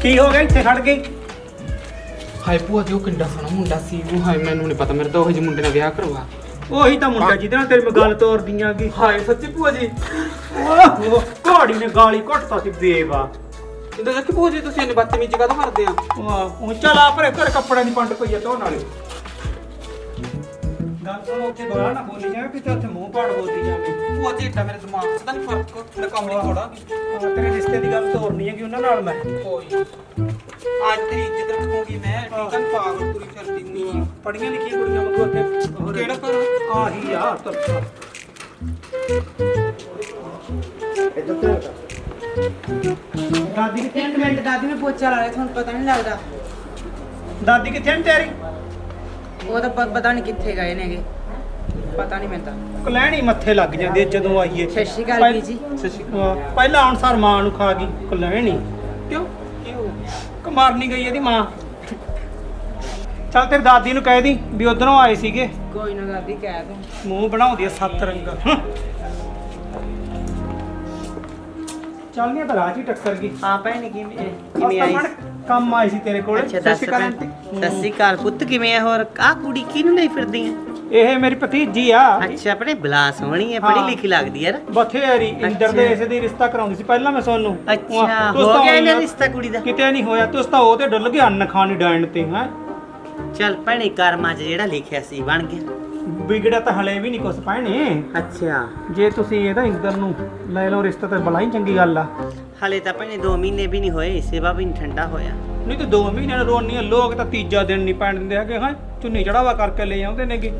ਕੀ ਹੋ ਗਿਆ, ਇੱਥੇ ਖੜ ਗਈ? ਹਾਏ ਭੂਆ ਜੀ, ਉਹ ਕਿੰਨਾ ਸੋਹਣਾ ਮੁੰਡਾ ਸੀ ਉਹ। ਹਾਏ ਮੈਨੂੰ ਨਹੀਂ ਪਤਾ, ਮੇਰੇ ਤਾਂ ਉਹ ਜਿਹੇ ਮੁੰਡੇ ਨਾਲ ਵਿਆਹ ਕਰਵਾ। ਉਹੀ ਤਾਂ ਮੁੰਡਾ ਜਿਹਦੇ ਨਾਲ ਤੇਰੀ ਮੈਂ ਗੱਲ ਤੋਰਦੀਆਂ ਗੀ। ਹਾਏ ਸੱਚੀ ਭੂਆ ਜੀ। ਉਹ ਘੋੜੀ ਨੇ ਗਾਲੀ ਘੁੱਟਤਾ ਸੀ ਬੇਵਾ। ਦੇਖ ਕਿ ਭੂਆ ਜੀ, ਤੁਸੀਂ ਇੰਨੀ ਬਦਤਮੀਜ਼ੀ ਕਾਹਤੋਂ ਕਰਦੇ ਆ? ਵਾਹ ਉਹ ਚੱਲ ਆ ਭਰੇ ਘਰ ਕੱਪੜਿਆਂ ਦੀ ਪੰਡ ਪਈ ਆ ਧੋਣ ਵਾਲੀ। ਗੱਲ ਸੁਣ, ਉੱਥੇ ਗਾਲਾਂ ਨਾ ਬੋਲੀ ਜਾਵੇ, ਕਿਤੇ ਉੱਥੇ ਮੂੰਹ ਪਾੜ ਬੋਲਦੀ ਜਾਵੇ। ਭੂਆ ਜੀ, ਏਡਾ ਮੇਰੇ ਦਿਮਾਗ 'ਚ ਤਾਂ ਨਹੀਂ ਫਰਕ, ਮੈਂ ਕਮਲੀ ਥੋੜਾ। ਤੇਰੇ ਰਿਸ਼ਤੇ ਦੀ ਗੱਲ ਤੋਰਨੀ ਹੈਗੀ ਉਹਨਾਂ ਨਾਲ ਮੈਂ। ਕੋਈ ਅੱਜ ਤੇਰੀ ਇੱਜ਼ਤ ਰੱਖੂਗੀ ਮੈਂ, ਠੀਕ ਆ? ਪਾਗਲ ਪੂਰੀ ਫਿਰਦੀ ਨਹੀਂ। ਪੜੀਆਂ ਲਿਖੀਆਂ ਕੁੜੀਆਂ ਵਾਂਗੂ ਉੱਥੇ ਕਿਹੜਾ ਘਰ? ਆਹੀ ਆ ਤੁਰਤਾ। ਦਾਦੀ ਕਿੱਥੇ? ਇੱਕ ਮਿੰਟ ਦਾਦੀ, ਮੈਂ ਪੋਚਾ ਲਾ ਲਿਆ, ਤੁਹਾਨੂੰ ਪਤਾ ਨਹੀਂ ਲੱਗਦਾ? ਦਾਦੀ ਕਿੱਥੇ ਨੇ ਤੇਰੀ? ਉਹ ਤਾਂ ਪਤਾ ਨਹੀਂ ਕਿੱਥੇ ਗਏ ਨੇਗੇ, ਪਤਾ ਨਹੀਂ ਮੈਨੂੰ ਤਾਂ। ਕਲੈਣੀ ਮੱਥੇ ਲੱਗ ਜਾਂਦੀ ਹੈ ਜਦੋਂ ਆਈਏ। ਸਤਿ ਸ਼੍ਰੀ ਅਕਾਲ ਵੀਰ ਜੀ। ਪਹਿਲਾਂ ਅਨਸਾਰ ਮਾਂ ਨੂੰ ਖਾ ਗਈ ਕਲੈਣੀ। ਕਿਉਂ ਕੀ ਹੋ? ਕਮਾਰ ਨਹੀਂ ਗਈ ਇਹਦੀ ਮਾਂ। ਚੱਲ ਤੇਰੀ ਦਾਦੀ ਨੂੰ ਕਹਿ ਦੀ ਵੀ ਉਧਰੋਂ ਆਏ ਸੀਗੇ। ਕੋਈ ਨਾ ਦਾਦੀ, ਕਹਿ ਦੂੰ। ਮੂੰਹ ਬਣਾਉਂਦੀ ਆ 7 ਰੰਗਾ। ਚੱਲ ਨਹੀਂ ਤਾਂ ਰਾਜ ਹੀ ਟੱਕਰ ਗਈ। ਹਾਂ ਭੈਣ ਕਿਵੇਂ ਆਈ? ਕੰਮ ਆਈ ਸੀ ਤੇਰੇ ਕੋਲ। ਅੱਛਾ ਦੱਸ ਸਤਿ ਸ਼੍ਰੀ ਅਕਾਲ ਭੈਣ। ਆਂਟੀ। ਸਤਿ ਸ਼੍ਰੀ ਅਕਾਲ ਪੁੱਤ, ਕਿਵੇਂ ਆ? ਹੋਰ ਆਹ ਕੁੜੀ ਕਿਹਨੂੰ ਲਈ ਫਿਰਦੀ ਆ? ਇਹ ਮੇਰੀ ਭਤੀਜੀ ਆ। ਅੱਛਾ, ਆਪਣੇ ਬਲਾ ਸੋਹਣੀ ਹੈ, ਪੜ੍ਹੀ ਹਾਂ। ਲਿਖੀ ਲੱਗਦੀ ਯਾਰ। ਬਥੇਰੀ ਇੰਦਰ ਦੇ ਇਸੇ ਦੀ ਰਿਸ਼ਤਾ ਕਰਾਉਂਦੀ ਸੀ ਪਹਿਲਾਂ ਮੈਂ ਸੋਨੂੰ। ਅੱਛਾ, ਹੋ ਗਿਆ ਇਹਨਾਂ ਰਿਸ਼ਤਾ ਕੁੜੀ ਦਾ? ਕਿਤੇ ਨਹੀਂ ਹੋਇਆ, ਤੁਸੀਂ ਤਾਂ ਉਹ ਤੇ ਡੁੱਲ ਗਏ ਅੰਨ ਖਾਣੀ ਡਾਇਣ ਤੇ ਹੈ। ਚੱਲ ਭੈਣੇ, ਕਰਮਾਂ 'ਚ ਜਿਹੜਾ ਲਿਖਿਆ ਸੀ ਬਣ ਗਿਆ। ਵਿਗੜਿਆ ਤਾਂ ਹਲੇ ਵੀ ਨਹੀਂ ਕੁਛ ਪੈਣੇ। ਅੱਛਾ, ਜੇ ਤੁਸੀਂ ਇਹਦਾ ਇੰਦਰ ਨੂੰ ਲੈ ਲਓ ਰਿਸ਼ਤਾ ਤਾਂ ਬੜਾ ਹੀ ਚੰਗੀ ਗੱਲ ਆ। ਹਲੇ ਤਾਂ ਭੈਣੇ 2 ਮਹੀਨੇ ਵੀ ਨਹੀਂ ਹੋਏ, ਸੇਵਾ ਵੀ ਨਹੀਂ ਠੰਡਾ ਹੋਇਆ। ਨਹੀਂ ਤੇ 2 ਮਹੀਨਿਆਂ ਨੂੰ ਰੋਣੀ ਆ, ਲੋਕ ਤਾਂ ਤੀਜਾ ਦਿਨ ਨਹੀਂ ਪੈਣ ਦਿੰਦੇ ਹੈਗੇ। ਹਾਂ ਚੁੰਨੀ ਚੜਾਵਾ ਕਰਕੇ ਲੈ ਆਉਂਦੇ ਨੇਗੇ,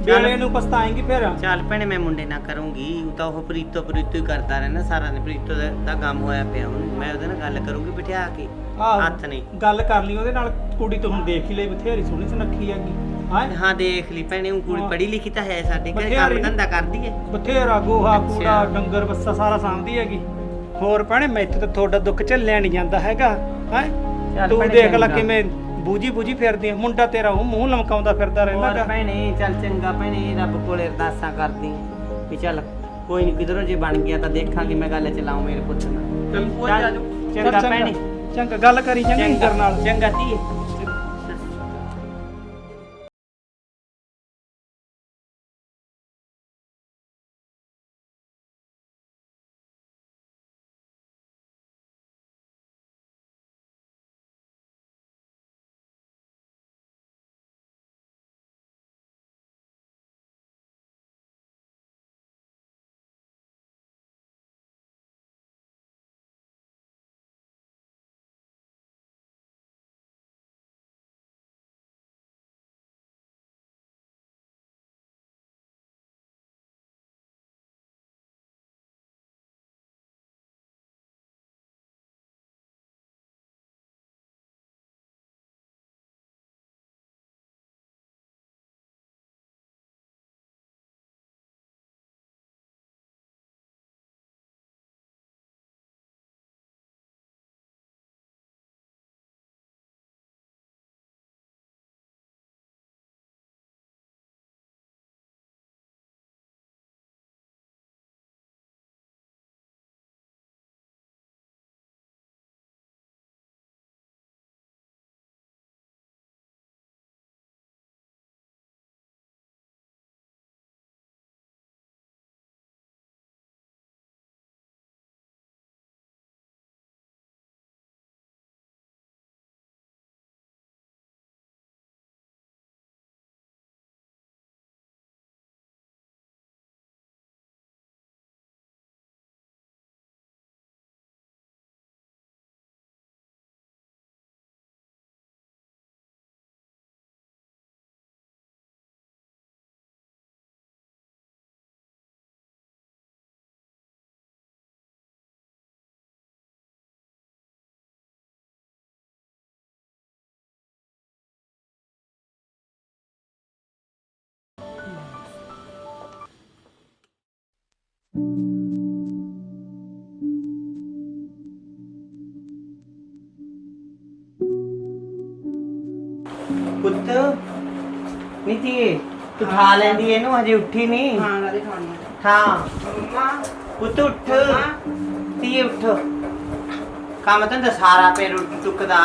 ਵੇਲੇ ਨੂੰ ਪਛਤਾਏਂਗੀ ਫਿਰ। ਚੱਲ ਭੈਣੇ, ਮੈਂ ਮੁੰਡੇ ਨਾਲ ਕਰੂੰਗੀ। ਉਹ ਤਾਂ ਉਹ ਪ੍ਰੀਤੋ ਹੀ ਕਰਦਾ ਰਹਿੰਦਾ ਸਾਰਾ ਨੇ। ਪ੍ਰੀਤੋ ਦਾ ਕੰਮ ਹੋਇਆ ਪਿਆ ਉਹਨੂੰ। ਮੈਂ ਉਹਦੇ ਨਾਲ ਗੱਲ ਕਰੂੰਗੀ ਬਿਠਾ ਕੇ। ਆਹੋ, ਹੱਥ ਨਹੀਂ ਗੱਲ ਕਰ ਲਈ ਉਹਦੇ ਨਾਲ। ਕੁੜੀ ਤੋਂ ਹੁਣ ਦੇਖ ਹੀ ਲਈ, ਬਥੇਰੀ ਸੋਹਣੀ ਸੁਨੱਖੀ ਹੈਗੀ। ਹਾਂ ਦੇਖ ਲਈ ਭੈਣੇ, ਉਹ ਕੁੜੀ ਹਾਂ। ਪੜ੍ਹੀ ਲਿਖੀ ਤਾਂ ਹੈ, ਸਾਡੇ ਘਰੇ ਬਥੇਰੀ। ਕੰਮ ਧੰਦਾ ਕਰਦੀ ਹੈ। ਬਥੇਰਾ ਗੋਹਾ ਅੱਛਾ। ਕੂੜਾ ਡੰਗਰ ਬੱਸਾ ਸਾਰਾ ਸਾਂਭਦੀ ਹੈਗੀ। ਹੋਰ ਭੈਣੇ ਮੈਥੇ ਤਾਂ ਤੁਹਾਡਾ ਦੁੱਖ ਝੱਲਿਆ ਨਹੀਂ ਜਾਂਦਾ ਹੈਗਾ। ਹੈ ਚੱਲ ਤੂੰ ਭੈਣੇ ਦੇਖ ਲੈ ਚੰਗਾ। ਕਿਵੇਂ ਬੂਝੀ ਫਿਰਦੀ ਆ। ਮੁੰਡਾ ਤੇਰਾ ਉਹ ਮੂੰਹ ਲਮਕਾਉਂਦਾ ਫਿਰਦਾ ਰਹਿੰਦਾ ਹੋਰ ਗਾ। ਭੈਣੇ ਚੱਲ ਚੰਗਾ ਭੈਣੇ, ਰੱਬ ਕੋਲੇ ਅਰਦਾਸਾਂ ਕਰਦੀ ਵੀ ਚੱਲ ਕੋਈ ਨਹੀਂ, ਕਿਧਰੋਂ ਜੇ ਬਣ ਗਿਆ ਤਾਂ ਦੇਖਾਂਗੇ। ਮੈਂ ਗੱਲ ਚਲਾਉਂ ਮੇਰੇ ਪੁੱਤ ਨਾਲ। ਚੱਲ ਚੱਲ, ਚੰਗਾ ਭੈਣੇ। ਚੰਗਾ ਗੱਲ ਕਰੀ ਚੰਗਾ ਇੰਦਰ ਨਾਲ। ਚੰਗਾ ਧੀਏ। ਪੁੱਤ ਨੀਤੀ ਤੂੰ ਖਾ ਲੈਂਦੀ ਇਹਨੂੰ, ਹਜੇ ਉੱਠੀ ਨਹੀਂ। ਹਾਂ ਨਾਲੇ ਖਾਣੀ ਹਾਂ ਮੰਮਾ। ਪੁੱਤ ਉੱਠ, ਧੀਏ ਉੱਠ। ਕੰਮ ਤਾਂ ਸਾਰਾ ਪੇ ਰੋਟੀ ਟੁੱਕਦਾ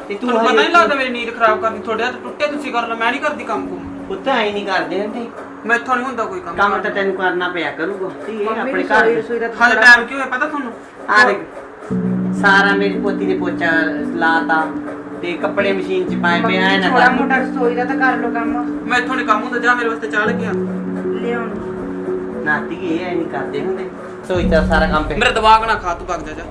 ਤੇ ਤੂੰ ਤੁਹਾਨੂੰ ਪਤਾ ਨਹੀਂ ਹਜੇ ਲੱਗਦਾ ਮੇਰੀ ਨੀਂਦ ਖਰਾਬ ਕਰਨੀ। ਤੁਹਾਡੇ ਹੱਥ ਟੁੱਟੇ, ਤੁਸੀਂ ਕਰ ਲਓ, ਮੈਂ ਨਹੀਂ ਕਰਦੀ ਕੰਮ ਕੁਮ। ਪੁੱਤ ਐ ਨਹੀਂ ਕਰਦੇ ਹੁੰਦੇ ਮੈਥੋਂ ਨਹੀਂ ਹੁੰਦਾ ਕੋਈ ਕੰਮ। ਕੰਮ ਤਾਂ ਤੈਨੂੰ ਕਰਨਾ ਪਿਆ ਕਰੂਗਾ ਧੀਏ ਮੰਮੀ ਆਪਣੇ ਰਸੋਈ ਘਰ। ਰਸੋਈ ਦਾ ਹਾਲੇ ਟਾਈਮ ਕੀ ਹੋਇਆ ਪਤਾ ਤੁਹਾਨੂੰ? ਆ ਦੇਖ, ਸਾਰਾ ਮੇਰੀ ਪੋਤੀ ਦੇ ਪੋਚਾ ਲਾਤਾ ਤੇ ਕੱਪੜੇ ਮਸ਼ੀਨ 'ਚ ਪਾਏ ਪਿਆ ਐ ਨਾ ਥੋੜਾ ਕਰ। ਮੋਟਾ ਰਸੋਈ ਦਾ ਤਾਂ ਕਰ ਲੋ ਕੰਮ। ਮੈਥੋਂ ਨਹੀਂ ਕੰਮ ਹੁੰਦਾ। ਜਾ ਮੇਰੇ ਵਾਸਤੇ ਚਾਹ ਲੈ ਕੇ ਆ। ਲਿਆਉਣ ਨਾ ਧੀਏ ਐ ਨਹੀਂ ਕਰਦੇ ਹੁੰਦੇ। ਸੋਈ ਤਾਂ ਸਾਰਾ ਕੰਮ ਪਿਆ। ਮੇਰਾ ਦਿਮਾਗ ਨਾ ਖਾ, ਤੂੰ ਭੱਗ ਜਾ।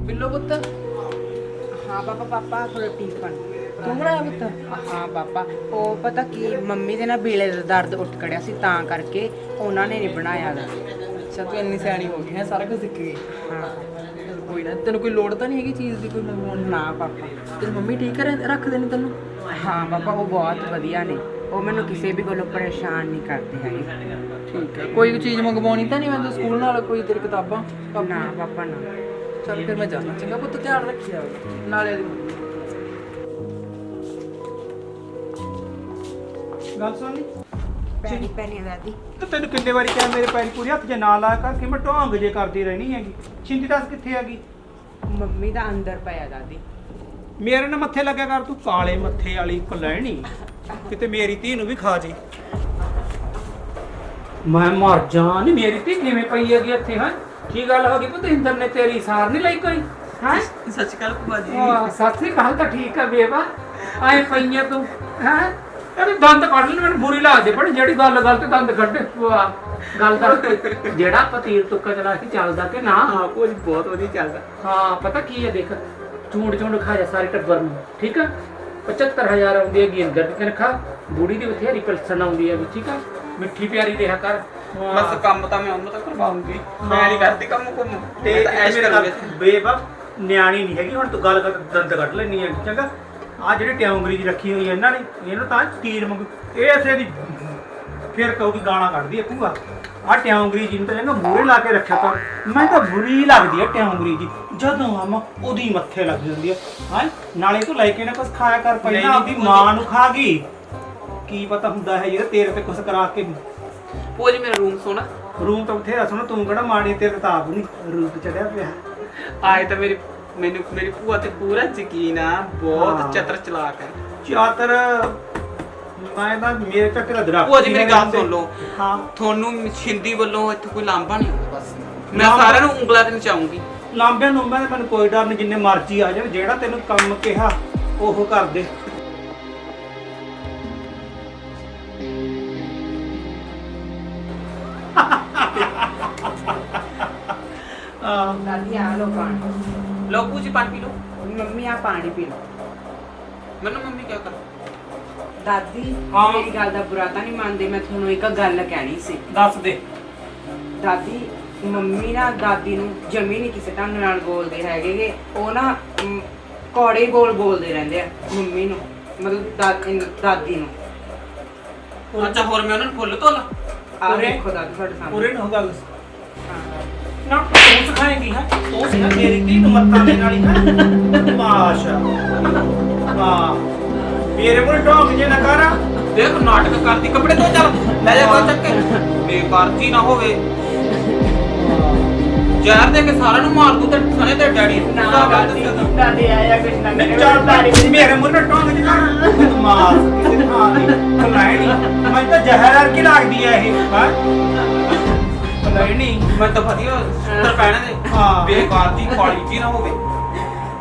ਬਿੱਲੋ ਪੁੱਤ। ਹਾਂ ਪਾਪਾ ਥੋੜਾ ਟੀਫਨ ਤੂੰ ਬਣਾਇਆ ਪੁੱਤ? ਹਾਂ ਪਾਪਾ, ਉਹ ਪਤਾ ਕੀ ਮੰਮੀ ਦੇ ਨਾ ਬੀਲੇ ਦਾ ਦਰਦ ਉੱਠ ਖੜਿਆ ਸੀ, ਤਾਂ ਕਰਕੇ ਉਹਨਾਂ ਨੇ ਨਹੀਂ ਬਣਾਇਆ ਗਾ। ਅੱਛਾ, ਤੂੰ ਇੰਨੀ ਸਿਆਣੀ ਹੋ ਗਈ ਹੈ, ਸਾਰਾ ਕੁਝ ਸਿੱਖ ਗਈ। ਹਾਂ ਕੋਈ ਨਾ, ਤੈਨੂੰ ਕੋਈ ਲੋੜ ਤਾਂ ਨਹੀਂ ਹੈਗੀ ਚੀਜ਼ ਦੀ ਕੋਈ ਮੰਗਵਾਉਣ ਦੀ? ਨਾ ਪਾਪਾ। ਤੇਰੀ ਮੰਮੀ ਠੀਕ ਰੱਖਦੇ ਨੇ ਤੈਨੂੰ? ਹਾਂ ਪਾਪਾ, ਉਹ ਬਹੁਤ ਵਧੀਆ ਨੇ। ਉਹ ਮੈਨੂੰ ਕਿਸੇ ਵੀ ਕੋਲੋਂ ਪਰੇਸ਼ਾਨ ਨਹੀਂ ਕਰਦੇ ਹੈਗੇ। ਠੀਕ ਹੈ। ਕੋਈ ਚੀਜ਼ ਮੰਗਵਾਉਣੀ ਤਾਂ ਨਹੀਂ ਮੈਂ ਸਕੂਲ ਨਾਲ? ਕੋਈ ਤੇਰੀ ਕਿਤਾਬਾਂ? ਨਾ ਪਾਪਾ ਨਾ। ਚੱਲ ਫਿਰ ਮੈਂ ਜਾਣਾ। ਚੰਗਾ ਪੁੱਤ, ਧਿਆਨ ਰੱਖਿਆ ਨਾਲੇ ਇਹਦੀ ਮੰਮੀ। ਗੱਲ ਸੁਣ ਲਈ। ਪੈਰੀ ਪੈਣੀ ਦਾਦੀ। ਤੇ ਤੈਨੂੰ ਕਿੰਨੇ ਵਾਰੀ ਕਿਹਾ ਮੇਰੇ ਪੈਰੀ ਪੂਰੀ ਹੱਥ 'ਚ ਨਾ ਲਾ ਕਰ ਕਿ ਮੈਂ ਢੋਂਗ ਜੇ ਕਰਦੀ ਰਹਿਣੀ ਹੈਗੀ। ਛਿੰਦੀ ਦੱਸ ਕਿੱਥੇ ਹੈਗੀ? ਮੰਮੀ ਦਾ ਅੰਦਰ ਪਿਆ ਦਾਦੀ। ਮੇਰੇ ਨਾਲ ਮੱਥੇ ਲੱਗਿਆ ਕਰ ਤੂੰ, ਕਾਲੇ ਮੱਥੇ ਵਾਲੀ ਕਲੈਣੀ ਕਿਤੇ ਮੇਰੀ ਧੀ ਨੂੰ ਵੀ ਖਾ ਜੇ। ਮੈਂ ਮਰ ਜਾ ਨੀ, ਮੇਰੀ ਧੀ ਕਿਵੇਂ ਪਈ ਹੈਗੀ ਇੱਥੇ? ਹਾਂ ਕੀ ਗੱਲ ਹੋ ਗਈ ਪੁੱਤ? ਇੰਦਰ ਨੇ ਤੇਰੀ ਸਾਰ ਨਹੀਂ ਲਈ ਕੋਈ? ਹਾਂ ਸੱਚ ਕੱਲ ਭੂਆ ਜੀ ਸਤਿ ਸ੍ਰੀ ਅਕਾਲ। ਤਾਂ ਠੀਕ ਆ ਬੇਬਾ, ਆਏ ਪਈਆਂ ਤੂੰ ਹੈ? ਇਹਦੇ ਦੰਦ ਕੱਢ ਲੈ, ਮੈਨੂੰ ਬੁਰੀ ਲੱਗਦੀ ਪਰ ਜਿਹੜੀ ਗੱਲ ਤੇ ਦੰਦ ਕੱਢੇ। ਗੱਲ ਦਾ ਜਿਹੜਾ ਪਤੀਰ ਤੁੱਕਾ ਚਲਾ ਕੇ ਚੱਲਦਾ ਕਿ ਨਾ? ਹਾਂ ਭੂਆ ਜੀ ਬਹੁਤ ਵਧੀਆ ਚੱਲਦਾ। ਹਾਂ ਪਤਾ ਕੀ ਹੈ, ਦੇਖ ਝੂੰਡ ਖਾਇਆ ਸਾਰੇ ਟੱਬਰ ਨੂੰ, ਠੀਕ ਆ? 75000 ਆਉਂਦੀ ਹੈਗੀ ਅੰਦਰ ਦੀ ਤਨਖਾਹ, ਬੁੜੀ ਦੀ ਬਥੇਰੀ ਪੈਨਸ਼ਨ ਆਉਂਦੀ ਹੈ, ਠੀਕ ਆ? ਮਿੱਠੀ ਪਿਆਰੀ ਰਿਹਾ ਕਰ। ਬਸ ਕੰਮ ਤਾਂ ਮੈਂ ਉਹਨੂੰ ਤਾਂ ਕਰਵਾਉਂਗੀ, ਮੈਂ ਨਹੀਂ ਕਰਦੀ ਕੰਮ ਕੁਮ ਤੇ ਐਸ਼ ਕਰਾਂਗੇ। ਬੇਬਾ ਨਿਆਣੀ ਨਹੀਂ ਹੈਗੀ ਹੁਣ, ਤੂੰ ਗੱਲ ਕਰ ਦੰਦ ਕੱਢ ਲੈਣੀ ਹੈ, ਚੰਗਾ? ਆ ਜਿਹੜੀ ਟਿਉਂਗਰੀ ਜੀ ਰੱਖੀ ਹੋਈ ਹੈ ਇਹਨਾਂ ਨੇ, ਇਹਨੂੰ ਤਾਂ ਤੀਰ ਮੰਗ ਇਹ ਐਸੇ ਦੀ ਫਿਰ ਕਹੂਗੀ ਗਾਲਾਂ ਕੱਢਦੀ ਹੈ ਭੂਆ। ਆ ਟਿਉਂਗਰੀ ਜੀ ਨੂੰ ਤਾਂ ਚੰਗਾ ਮੂਹਰੇ ਲਾ ਕੇ ਰੱਖਿਆ ਕਰ। ਮੈਨੂੰ ਤਾਂ ਬੁਰੀ ਲੱਗਦੀ ਹੈ ਟਿਉਂਗਰੀ ਜੀ, ਜਦੋਂ ਆਵਾਂ ਉਹਦੀ ਮੱਥੇ ਲੱਗ ਜਾਂਦੀ ਹੈ। ਹਾਂ ਨਾਲੇ ਤੂੰ ਲੈ ਕੇ ਨਾ ਕੁਛ ਖਾਇਆ ਕਰ, ਪਹਿਲਾਂ ਆਪਦੀ ਮਾਂ ਨੂੰ ਖਾ ਗਈ। ਕੀ ਪਤਾ ਹੁੰਦਾ ਹੈ ਜਿਹੜਾ ਤੇਰੇ ਤੇ ਕੁਛ ਕਰਾ ਕੇ। ਭੂਆ ਜੀ ਮੇਰਾ ਰੂਮ ਸੋਹਣਾ, ਰੂਮ ਤਾਂ ਬਥੇਰਾ ਸੋਹਣਾ, ਤੂੰ ਕਿਹੜਾ ਮਾੜੀ, ਤੇਰੇ ਤਾਂ ਆਪ ਨਹੀਂ ਰੂਪ ਚੜਿਆ ਪਿਆ। ਆਏ ਤਾਂ ਮੈਨੂੰ ਮੇਰੀ ਭੂਆ ਤੇ ਪੂਰਾ ਯਕੀਨ ਆ, ਹਾਂ। ਬਹੁਤ ਚਤਰ ਚਲਾਕ ਹੈ। ਚਾਤਰ ਮੈਂ ਤਾਂ ਮੇਰੇ ਚੱਕੇ ਦਾ ਦਰਾ। ਭੂਆ ਜੀ ਮੇਰੀ ਗੱਲ ਸੁਣ ਲਓ, ਹਾਂ ਤੁਹਾਨੂੰ ਛਿੰਦੀ ਵੱਲੋਂ ਇੱਥੇ ਕੋਈ ਲਾਂਭਾ ਨਹੀਂ ਹੁੰਦਾ। ਬਸ ਮੈਂ ਲਾਂਭਾ? ਸਾਰਿਆਂ ਨੂੰ ਉਂਗਲਾਂ ਤੇ ਨਚਾਉਂਗੀ। ਲਾਂਬਿਆਂ ਲੂੰਬਿਆਂ ਦਾ ਮੈਨੂੰ ਕੋਈ ਡਰ ਨਹੀਂ, ਜਿੰਨੇ ਮਰਜ਼ੀ ਆ ਜਾਣ, ਜਿਹੜਾ ਤੈਨੂੰ ਕੰਮ ਕਿਹਾ ਉਹ ਕਰ ਦੇ। ਦਾਦੀ ਆ ਲੋ ਪਾਣੀ। ਲਓ ਭੂਆ ਜੀ ਪਾਣੀ ਪੀ ਲਓ। ਮੰਮੀ ਆ ਪਾਣੀ ਪੀ ਲੋ। ਮੈਨੂੰ ਮੰਮੀ ਕਿਆ ਕਰ ਦਾਦੀ ਹਾਂ। ਮੇਰੀ ਗੱਲ ਦਾ ਬੁਰਾ ਤਾਂ ਨਹੀਂ ਮੰਨਦੇ, ਮੈਂ ਤੁਹਾਨੂੰ ਇੱਕ ਗੱਲ ਕਹਿਣੀ ਸੀ। ਦੱਸ ਦੇ। ਦਾਦੀ ਮੰਮੀ ਨਾ ਦਾਦੀ ਨੂੰ ਜਮੀ ਨਹੀਂ ਕਿਸੇ ਢੰਗ ਨਾਲ ਬੋਲਦੇ ਹੈਗੇਗੇ। ਉਹ ਨਾ ਕੌੜੇ ਹੀ ਬੋਲਦੇ ਰਹਿੰਦੇ ਆ ਮੰਮੀ ਨੂੰ, ਮਤਲਬ ਦਾਦੀ ਨੂੰ। ਅੱਛਾ ਹੋਰ ਮੈਂ ਉਹਨਾਂ ਨੂੰ ਫੁੱਲ ਤੋਲਾ? ਆ ਉਰੇ- ਦੇਖੋ ਦਾਦੀ ਤੁਹਾਡੇ ਸਾਹਮਣੇ। ਪੂਰੇ ਨੂੰ ਗੱਲ ਹਾਂ। ਨਾ ਤੂੰ ਸਿਖਾਏਂਗੀ ਹੈ, ਤੂੰ ਸਿਖਾ ਮੇਰੀ ਧੀ ਨੂੰ ਮੱਤਾਂ ਦੇਣ ਵਾਲੀ ਹੈ। ਮਾਸ਼ਾ ਵਾਹ, ਮੇਰੇ ਮੂਹਰੇ ਢੋਂਗ ਜੇ ਨਾ ਕਰ। ਦੇਖ ਨਾਟਕ ਕਰਦੀ, ਕੱਪੜੇ ਧੋ ਚੱਲ, ਲੈ ਜਾ ਕੋਈ ਚੱਕ ਕੇ। ਬੇਕਾਰਤੀ ਨਾ ਹੋਵੇ, ਜ਼ਹਿਰ ਦੇ ਕੇ ਸਾਰਿਆਂ ਨੂੰ ਮਾਰ ਦੂ ਤੇ ਸਣੇ ਤੇ ਡੈਡੀ ਨੂੰ। ਨਾ ਦਾਦੀ ਆਇਆ ਕੁਛ ਨਾ ਨਹੀਂ ਚਾਰ ਮੇਰੇ ਮੂਹਰੇ ਢੋਂਗ ਜੇ ਕਰ। ਮਾਰ ਕਿਸੇ ਥਾਂ ਦੀ ਖਲਾਇਣੀ, ਮੈਂ ਤਾਂ ਜ਼ਹਿਰ ਵਰਗੀ ਲੱਗਦੀ ਹੈ ਇਹ। ਹਾਂ ਖਲਾਇਣੀ ਮੈਂ ਤਾਂ ਵਧੀਆ ਸੱਤਰ ਪੈਣੇ ਦੇ। ਹਾਂ। ਬੇਕਾਰਤੀ ਕਾਲੀ ਜੀ ਨਾ ਹੋਵੇ,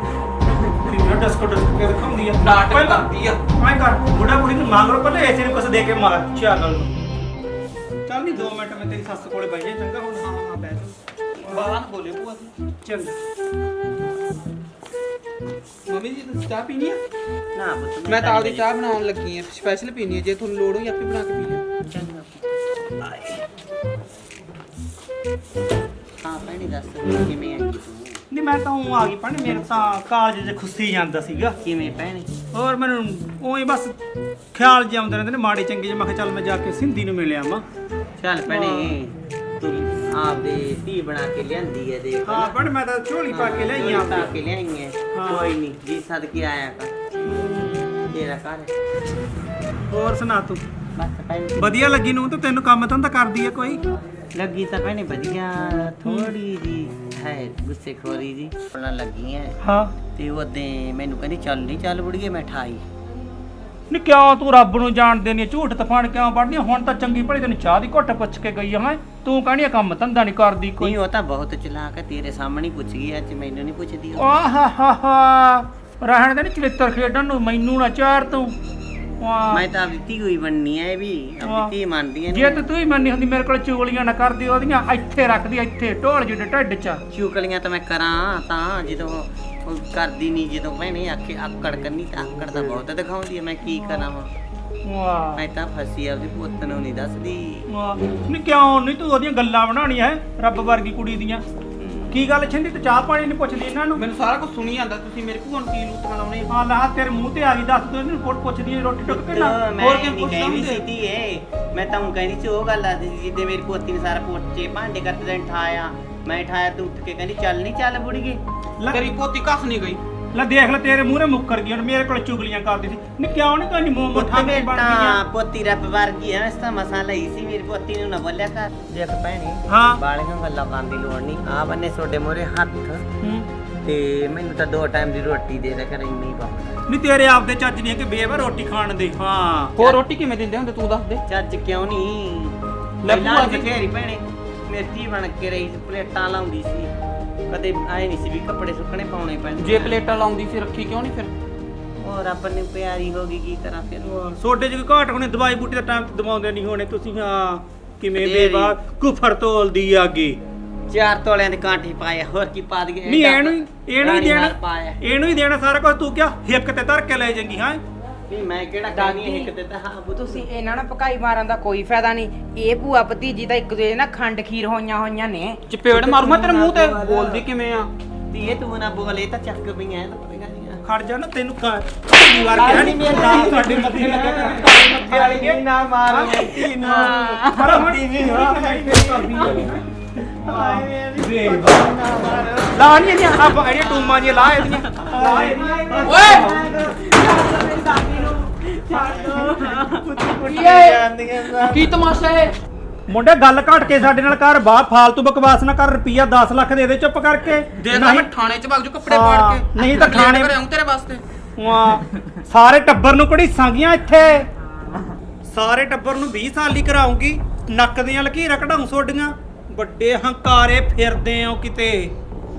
ਕਿੰਨਾ ਡਸਕੋ ਕੇ ਦਿਖਾਉਂਦੀ ਆ। ਨਾਟਕ ਕਰਦੀ ਆ। ਮੈਂ ਕਰ ਬੁੜਾ ਕੁੜੀ ਨੂੰ ਮੰਗ ਰੋ, ਪਹਿਲੇ ਐਸੇ ਨੂੰ ਕੁਛ ਦੇ ਕੇ ਮਾਰ ਚਾਗਲ ਨੂੰ। ਚੱਲ ਨਹੀਂ 2 ਮਿੰਟ ਮੈਂ ਤੇਰੀ ਸੱਸ ਕੋਲੇ ਬਹਿ ਜਾ, ਚੰਗਾ? ਹੁਣ ਹਾਂ ਬਹਿ ਜਾ। ਬਾਹਰ ਨਾ ਬੋਲੇ ਭੂਆ ਜੀ। ਚੰਗਾ। ਮੰਮੀ ਜੀ ਤੁਸੀਂ ਚਾਹ ਪੀਣੀ ਆ? ਨਾ ਪੁੱਤ ਮੈਂ ਤਾਂ ਆਪਦੀ ਚਾਹ ਬਣਾਉਣ ਲੱਗੀ ਆ, ਸਪੈਸ਼ਲ ਪੀਣੀ ਆ। ਜੇ ਤੁਹਾਨੂੰ ਲੋੜ ਹੋਈ ਆਪੇ ਬਣਾ ਕੇ ਪੀ ਲਿਓ। ਚੰਗਾ। ਹਾਂ ਭੈਣੇ ਦੱਸ ਕਿਵੇਂ ਆਈ ਤੂੰ? ਨਹੀਂ ਮੈਂ ਤਾਂ ਉਹ ਆ ਗਈ ਭੈਣੇ, ਮੇਰੇ ਤਾਂ ਕਾਲਜ 'ਚ ਖੁੱਸੀ ਜਾਂਦਾ ਸੀਗਾ। ਕਿਵੇਂ ਭੈਣੇ? ਹੋਰ ਮੈਨੂੰ ਉਹੀ ਬਸ ਖਿਆਲ ਜਿਹਾ ਆਉਂਦੇ ਰਹਿੰਦੇ ਨੇ ਮਾੜੇ ਚੰਗੇ ਜਿਹੇ। ਮੈਂ ਕਿਹਾ ਚੱਲ ਮੈਂ ਜਾ ਕੇ ਸਿੰਧੀ ਨੂੰ ਮਿਲਿਆ ਵਾਂ। ਚੱਲ ਭੈਣੇ ਤੂੰ ਆਪਦੇ ਧੀ ਬਣਾ ਕੇ ਲਿਆਂਦੀ ਹੈ, ਦੇਖ ਹਾਂ ਭੈਣੇ ਮੈਂ ਤਾਂ ਝੋਲੀ ਪਾ ਕੇ ਲਿਆਈ ਆ ਪਾ ਕੇ ਲਿਆਈ ਹੈ। ਹਾਂ। ਕੋਈ ਨਹੀਂ ਜੀ ਸਦਕੇ ਆਇਆ ਕਰ, ਤੇਰਾ ਘਰ ਹੈ। ਹੋਰ ਸੁਣਾ ਤੂੰ? ਬਸ ਭੈਣੇ ਵਧੀਆ ਲੱਗੀ ਨੂੰ ਤੇ ਤੈਨੂੰ ਕੰਮ ਧੰਦਾ ਕਰਦੀ ਹੈ ਕੋਈ? ਲੱਗੀ ਤਾਂ ਭੈਣੇ ਵਧੀਆ, ਥੋੜੀ ਜੀ ਹੈ ਗੁੱਸੇ ਖੋਰੀ ਜੀ ਪੜਨ ਲੱਗੀ ਹੈ। ਹਾਂ। ਤੇ ਉਹਦੇ ਮੈਨੂੰ ਕਹਿੰਦੀ ਚੱਲ ਨਹੀਂ ਚੱਲ ਬੁੜੀਏ, ਮੈਂ ਠਾਈ। ਨੀ ਕਿਉਂ ਤੂੰ ਰੱਬ ਨੂੰ ਜਾਣਦੇ ਨਹੀਂ, ਝੂਠ ਤਫਾਨ ਕਿਉਂ ਪੜਨੀ? ਹੁਣ ਤਾਂ ਚੰਗੀ ਭਲੀ ਤੈਨੂੰ ਚਾਹ ਦੀ ਘੁੱਟ ਪੁੱਛ ਕੇ ਗਈ ਆ। ਤੂੰ ਕਹਿਣੀ ਕੰਮ ਧੰਦਾ ਨਹੀਂ ਕਰਦੀ ਕੋਈ? ਨਹੀਂ ਉਹ ਤਾਂ ਬਹੁਤ ਚਲਾਕ ਹੈ, ਤੇਰੇ ਸਾਹਮਣੇ ਹੀ ਪੁੱਛ ਗਈ, ਅੱਜ ਮੈਨੂੰ ਨਹੀਂ ਪੁੱਛਦੀ ਉਹ। ਆਹਾ ਹਾ ਹਾ ਰਹਿਣ ਦੇ ਨੀ ਚਲਿੱਤਰ ਖੇਡਣ ਨੂੰ, ਮੈਨੂੰ ਨਾ ਚਾਰ ਤੂੰ। ਵਾਹ ਮੈਂ ਤਾਂ ਆਪਦੀ ਧੀ ਹੋਈ ਬਣਨੀ ਹੈ, ਇਹ ਵੀ ਆਪਦੀ ਧੀ ਮੰਨਦੀ ਹੈ। ਜੇ ਤੂੰ ਹੀ ਮੰਨੀ ਹੁੰਦੀ ਮੇਰੇ ਕੋਲ ਚੁਗਲੀਆਂ ਨਾ ਕਰਦੀ, ਉਹਦੀਆਂ ਇੱਥੇ ਰੱਖਦੀ, ਇੱਥੇ ਢੋਲ ਜਿਹੇ ਢਿੱਡ 'ਚ। ਚੁਗਲੀਆਂ ਤਾਂ ਮੈਂ ਕਰਾਂ ਤਾਂ ਜਦੋਂ ਉਹ ਕਰਦੀ ਨਹੀਂ, ਜਦੋਂ ਭੈਣੇ ਆਖੇ ਆਕੜ ਕਰਨੀ ਤਾਂ ਆਕੜ ਤਾਂ ਬਹੁਤ ਦਿਖਾਉਂਦੀ ਹੈ, ਮੈਂ ਕੀ ਕਰਾਂ ਵਾ। ਵਾਹ ਮੈਂ ਤਾਂ ਫਸੀ ਆਪਦੀ ਪੁੱਤ ਨੂੰ ਨਹੀਂ ਦੱਸਦੀ। ਵਾਹ ਨੀ ਕਿਉਂ ਨਹੀਂ ਤੂੰ ਉਹਦੀਆਂ ਗੱਲਾਂ ਬਣਾਉਣੀਆਂ ਹੈ ਰੱਬ ਵਰਗੀ ਕੁੜੀ ਦੀਆਂ? ਕੀ ਗੱਲ ਛਿੰਦੀ ਤੂੰ ਚਾਹ ਪਾਣੀ ਨਹੀਂ ਪੁੱਛਦੀ ਇਹਨਾਂ ਨੂੰ? ਮੈਨੂੰ ਸਾਰਾ ਕੁਝ ਸੁਣੀ ਜਾਂਦਾ, ਤੁਸੀਂ ਮੇਰੇ ਭੂਆ ਨੂੰ ਕੀ ਲੂਤੀਆਂ ਲਾਉਣੇ? ਹਾਂ ਲਾ ਤੇਰੇ ਮੂੰਹ ਤੇ ਆ ਗਈ, ਦੱਸ ਤੂੰ ਇਹਨੂੰ ਕੋਟ ਪੁੱਛਦੀ ਹੈ ਰੋਟੀ ਟੁੱਕ ਕੇ ਨਾ? ਮੈਂ ਹੋਰ ਕੀ ਨਹੀਂ ਕਹਿੰਦੀ ਪੁੱਛਣਾ ਸੀ ਧੀਏ, ਮੈਂ ਤਾਂ ਉਹ ਕਹਿੰਦੀ ਸੀ ਉਹ ਗੱਲ ਆ ਜਿੱਦੇ ਮੇਰੀ ਪੋਤੀ ਨੇ ਸਾਰਾ ਪੋਚੇ ਭਾਂਡੇ ਕਰਦੇ ਦਿਨ ਠਾਇਆ, ਮੈਂ ਠਾਇਆ ਤੂੰ ਉੱਠ ਕੇ ਕਹਿੰਦੀ ਚੱਲ ਨਹੀਂ ਚੱਲ ਬੁੜੀਏ। ਤੇਰੀ ਪੋਤੀ ਕੱਖ ਨਹੀਂ ਗਈ। ਲੈ ਦੇਖ ਲੈ ਤੇਰੇ ਮੂਹਰੇ ਮੁੱਕਰ ਗਈ ਹੁਣ ਮੇਰੇ ਕੋਲ ਚੁਗਲੀਆਂ ਕਰਦੀ ਸੀ ਨੀ ਕਿਉਂ ਨਹੀਂ ਤੈਨੂੰ ਮੂੰਹ ਮੁੱਠਾ ਕੇ ਬਣਦੀਆਂ ਪੋਤੀ ਰੱਬ ਵਰਗੀ ਐ ਇਸ ਤਾਂ ਮਸਾਂ ਲਈ ਸੀ ਮੇਰੀ ਪੋਤੀ ਨੂੰ ਨਾ ਬੋਲਿਆ ਕਰ ਦੇਖ ਭੈਣੇ ਹਾਂ ਬਾਲੀਆਂ ਗੱਲਾਂ ਕਰਨ ਦੀ ਲੋੜ ਨਹੀਂ ਆ ਬੰਨੇ ਤੁਹਾਡੇ ਮੂਹਰੇ ਹੱਥ ਹੂੰ ਤੇ ਮੈਨੂੰ ਤਾਂ 2 ਟਾਈਮ ਦੀ ਰੋਟੀ ਦੇ ਦੇ ਕਰ ਇੰਨੀ ਪਾਉਂਦਾ ਨੀ ਤੇਰੇ ਆਪਦੇ ਚੱਜ ਨਹੀਂ ਕਿ ਬੇਵਾ ਰੋਟੀ ਖਾਣ ਦੇ ਹਾਂ ਹੋਰ ਰੋਟੀ ਕਿਵੇਂ ਦਿੰਦੇ ਹੁੰਦੇ ਤੂੰ ਦੱਸ ਦੇ ਚੱਜ ਕਿਉਂ ਨਹੀਂ ਲੈ ਲੈ ਭੂਆ ਭੂਆ ਜੀ। ਬਥੇਰੀ ਭੈਣੇ ਮੇਰੀ ਧੀ ਬਣ ਕੇ ਰਹੀ ਸੀ ਪਲੇਟਾਂ ਲਾਉਂਦੀ ਸੀ ਕਦੇ ਆਏ ਨਹੀਂ ਸੀ ਵੀ ਕੱਪੜੇ ਸੁੱਕਣੇ ਪਾਉਣੇ ਪੈਂਦੇ ਜੇ ਪਲੇਟਾਂ ਲਾਉਂਦੀ ਸੀ ਰੱਖੀ ਕਿਉਂ ਨਹੀਂ ਫਿਰ ਉਹ ਰੱਬ ਨੇ ਪਿਆਰੀ ਹੋ ਗਈ ਕੀ ਕਰਾਂ ਫਿਰ ਸੋਡੇ ਚ ਘਾਟ ਹੋਣੇ ਦਵਾਈ ਬੂਟੀ ਦਾ ਟਾਈਮ ਦਵਾਉਂਦੇ ਨਹੀਂ ਹੋਣੇ ਤੁਸੀਂ ਹਾਂ ਕਿਵੇਂ ਬਥੇਰੀ। ਬੇਵਾ ਕੁਫਰ ਤੋਲਦੀ ਆਗੇ 4 ਤੋਲਿਆਂ ਦੇ ਕਾਂਟੇ ਪਾਏ ਹੋਰ ਕੀ ਪਾ ਦਈਏ ਨਹੀਂ ਇਹਨੂੰ ਹੀ ਰਾਣੀ ਦੇਣਾ ਹਾਰ ਪਾਇਆ ਇਹਨੂੰ ਹੀ ਦੇਣਾ ਸਾਰਾ ਕੁਝ ਤੂੰ ਕਿਆ ਹਿੱਕ ਤੇ ਧਰ ਕੇ ਲੈ ਜਾਏਂਗੀ ਹਾਂ ਵੀ ਮੈਂ ਕਿਹੜਾ ਕਰਨੀ ਹੈ ਇੱਕ ਤੇ ਤਾਂ ਹਾਂ ਬੁੱਧ ਤੁਸੀਂ ਇਹਨਾਂ ਨਾਲ ਪਕਾਈ ਮਾਰਨ ਦਾ ਕੋਈ ਫਾਇਦਾ ਨਹੀਂ ਇਹ ਭੂਆ ਭਤੀਜੀ ਤਾਂ ਇੱਕ ਦੂਜੇ ਨਾਲ ਖੰਡ ਖੀਰ ਹੋਈਆਂ ਨੇ ਚਪੇੜ ਮਾਰੂ ਮੈਂ ਤੇਰੇ ਮੂੰਹ ਤੇ ਬੋਲਦੀ ਕਿਵੇਂ ਆ ਧੀਏ ਤੂੰ ਨਾ ਬੋਲੇ ਤਾਂ ਚੱਕ ਪਈਆਂ ਇਹ ਤਾਂ ਪਤਾ ਨਹੀਂ ਖੜ ਜਾ ਨਾ ਤੈਨੂੰ ਪਹਿਲੀ ਵਾਰ ਕਿਹਾ ਨਹੀਂ ਨਾ ਸਾਡੇ ਮੱਥੇ ਲੱਗੇ ਮੱਥੇ ਵਾਲੀ ਨਾ ਮਾਰ ਧੀ ਨੂੰ ਪਰ ਹੁਣ ਟੀਵੀ ਲਾ ਨਹੀਂ ਇਹਦੀਆਂ ਆ ਇਹਦੀਆਂ ਟੂਮਾਂ ਜੀ ਲਾ ਇਹਦੀਆਂ ਲਾ ਇਹਦੀਆਂ ਓਏ ਕੀ ਤਮਾਸ਼ਾ ਹੈ ਮੁੰਡੇ ਗੱਲ ਘਟ ਕੇ ਸਾਡੇ ਨਾਲ ਕਰ ਬਾਹਰ ਫਾਲਤੂ ਬਕਵਾਸ ਨਾ ਕਰ ਰੁਪਈਆ 10 ਲੱਖ ਦੇ ਦੇ ਚੁੱਪ ਕਰਕੇ ਦੇਖ ਮੈਂ ਥਾਣੇ 'ਚ ਵਗ ਜੂ ਕੱਪੜੇ ਪਾੜ ਕੇ ਨਹੀਂ ਤਾਂ ਥਾਣੇ ਘਰੇ ਆਉਂ ਤੇਰੇ ਵਾਸਤੇ ਵਾਹ ਸਾਰੇ ਟੱਬਰ ਨੂੰ ਘੜੀਸਾਂਗੀਆਂ ਇੱਥੇ ਸਾਰੇ ਟੱਬਰ ਨੂੰ 20 ਸਾਲ ਹੀ ਕਰਾਉਂਗੀ ਨੱਕ ਦੀਆਂ ਲਕੀਰਾਂ ਕਢਾਉਂ ਸੋਡੀਆਂ ਵੱਡੇ ਹੰਕਾਰੇ ਫਿਰਦੇ ਹੋ ਕਿਤੇ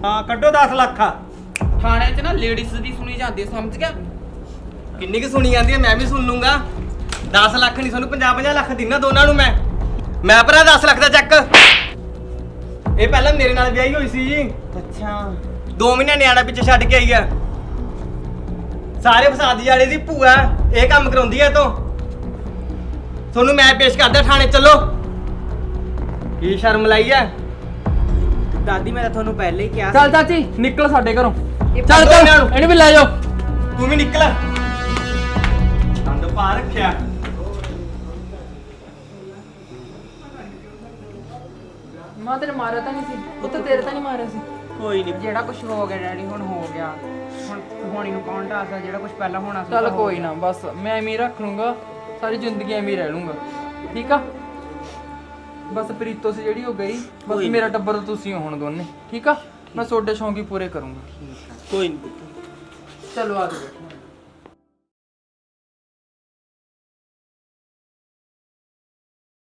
ਹਾਂ ਕੱਢੋ 10 ਲੱਖ ਆ ਥਾਣੇ 'ਚ ਨਾ ਲੇਡੀਜ਼ ਦੀ ਸੁਣੀ ਜਾਂਦੀ ਹੈ, ਸਮਝ ਗਿਆ ਕਿੰਨੀ ਕੁ ਸੁਣੀ ਜਾਂਦੀ ਹੈ ਮੈਂ ਵੀ ਸੁਣ ਲੂੰਗਾ 10 ਲੱਖ ਨਹੀਂ ਤੁਹਾਨੂੰ 50 ਲੱਖ ਦਿਨਾ ਦੋਨਾਂ ਨੂੰ ਮੈਂ ਭਰਾ 10 ਲੱਖ ਦਾ ਚੱਕ ਇਹ ਪਹਿਲਾਂ ਮੇਰੇ ਨਾਲ ਵਿਆਹੀ ਹੋਈ ਸੀ ਜੀ ਅੱਛਾ 2 ਮਹੀਨੇ ਨਿਆਣਾ ਪਿੱਛੇ ਛੱਡ ਕੇ ਆਈ ਆ ਸਾਰੇ ਫਸਾਦ ਵਾਲੇ ਦੀ ਭੂਆ ਇਹ ਕੰਮ ਕਰਾਉਂਦੀ ਐ ਤੋਂ ਤੁਹਾਨੂੰ ਮੈਂ ਪੇਸ਼ ਕਰਦਾ ਥਾਣੇ ਚੱਲੋ ਕੀ ਸ਼ਰਮ ਲਾਈ ਐ ਦਾਦੀ ਮੈਂ ਤਾਂ ਤੁਹਾਨੂੰ ਪਹਿਲੇ ਹੀ ਕਿਹਾ ਚੱਲ ਚਾਚੀ ਨਿਕਲ ਸਾਡੇ ਘਰੋਂ ਇਹ ਚੱਲ ਬੰਦੋ ਇਹਨਾਂ ਨੂੰ। ਇਹਨੂੰ ਵੀ ਲੈ ਜਾਓ ਤੂੰ ਵੀ ਨਿਕਲ ਦੰਦ ਪਾ ਰੱਖਿਆ ਮਾਂ ਤੇਰੇ ਮਾਰਿਆ ਤਾਂ ਨਹੀਂ ਸੀ ਉਹ ਤਾਂ ਤੇਰੇ ਤਾਂ ਨਹੀਂ ਮਾਰਿਆ ਸੀ ਕੋਈ ਨਹੀਂ ਜਿਹੜਾ ਕੁਝ ਹੋ ਗਿਆ ਡੈਡੀ ਹੁਣ ਹੋ ਗਿਆ ਹੁਣ ਹੋਣੀ ਨੂੰ ਕੌਣ ਢਾਸਦਾ ਜਿਹੜਾ ਕੁਝ ਪਹਿਲਾਂ ਹੋਣਾ ਸੀ ਚੱਲ ਕੋਈ ਨਾ ਬਸ ਮੈਂ ਐਵੇਂ ਹੀ ਰੱਖ ਲੂੰਗਾ ਸਾਰੀ ਜ਼ਿੰਦਗੀ ਐਵੇਂ ਹੀ ਰਹਿ ਲੂੰਗਾ ਠੀਕ ਆ ਬਸ ਪ੍ਰੀਤੋ ਸੀ ਜਿਹੜੀ ਉਹ ਗਈ ਬਸ ਕੋਈ ਮੇਰਾ ਟੱਬਰ ਤੁਸੀਂ ਹੋ ਹੁਣ ਦੋਨੇ ਠੀਕ ਆ ਮੈਂ ਤੁਹਾਡੇ ਸ਼ੌਂਕ ਹੀ ਪੂਰੇ ਕਰੂੰਗਾ ਕੋਈ ਨਹੀਂ ਚਲੋ ਆ ਜਾਓ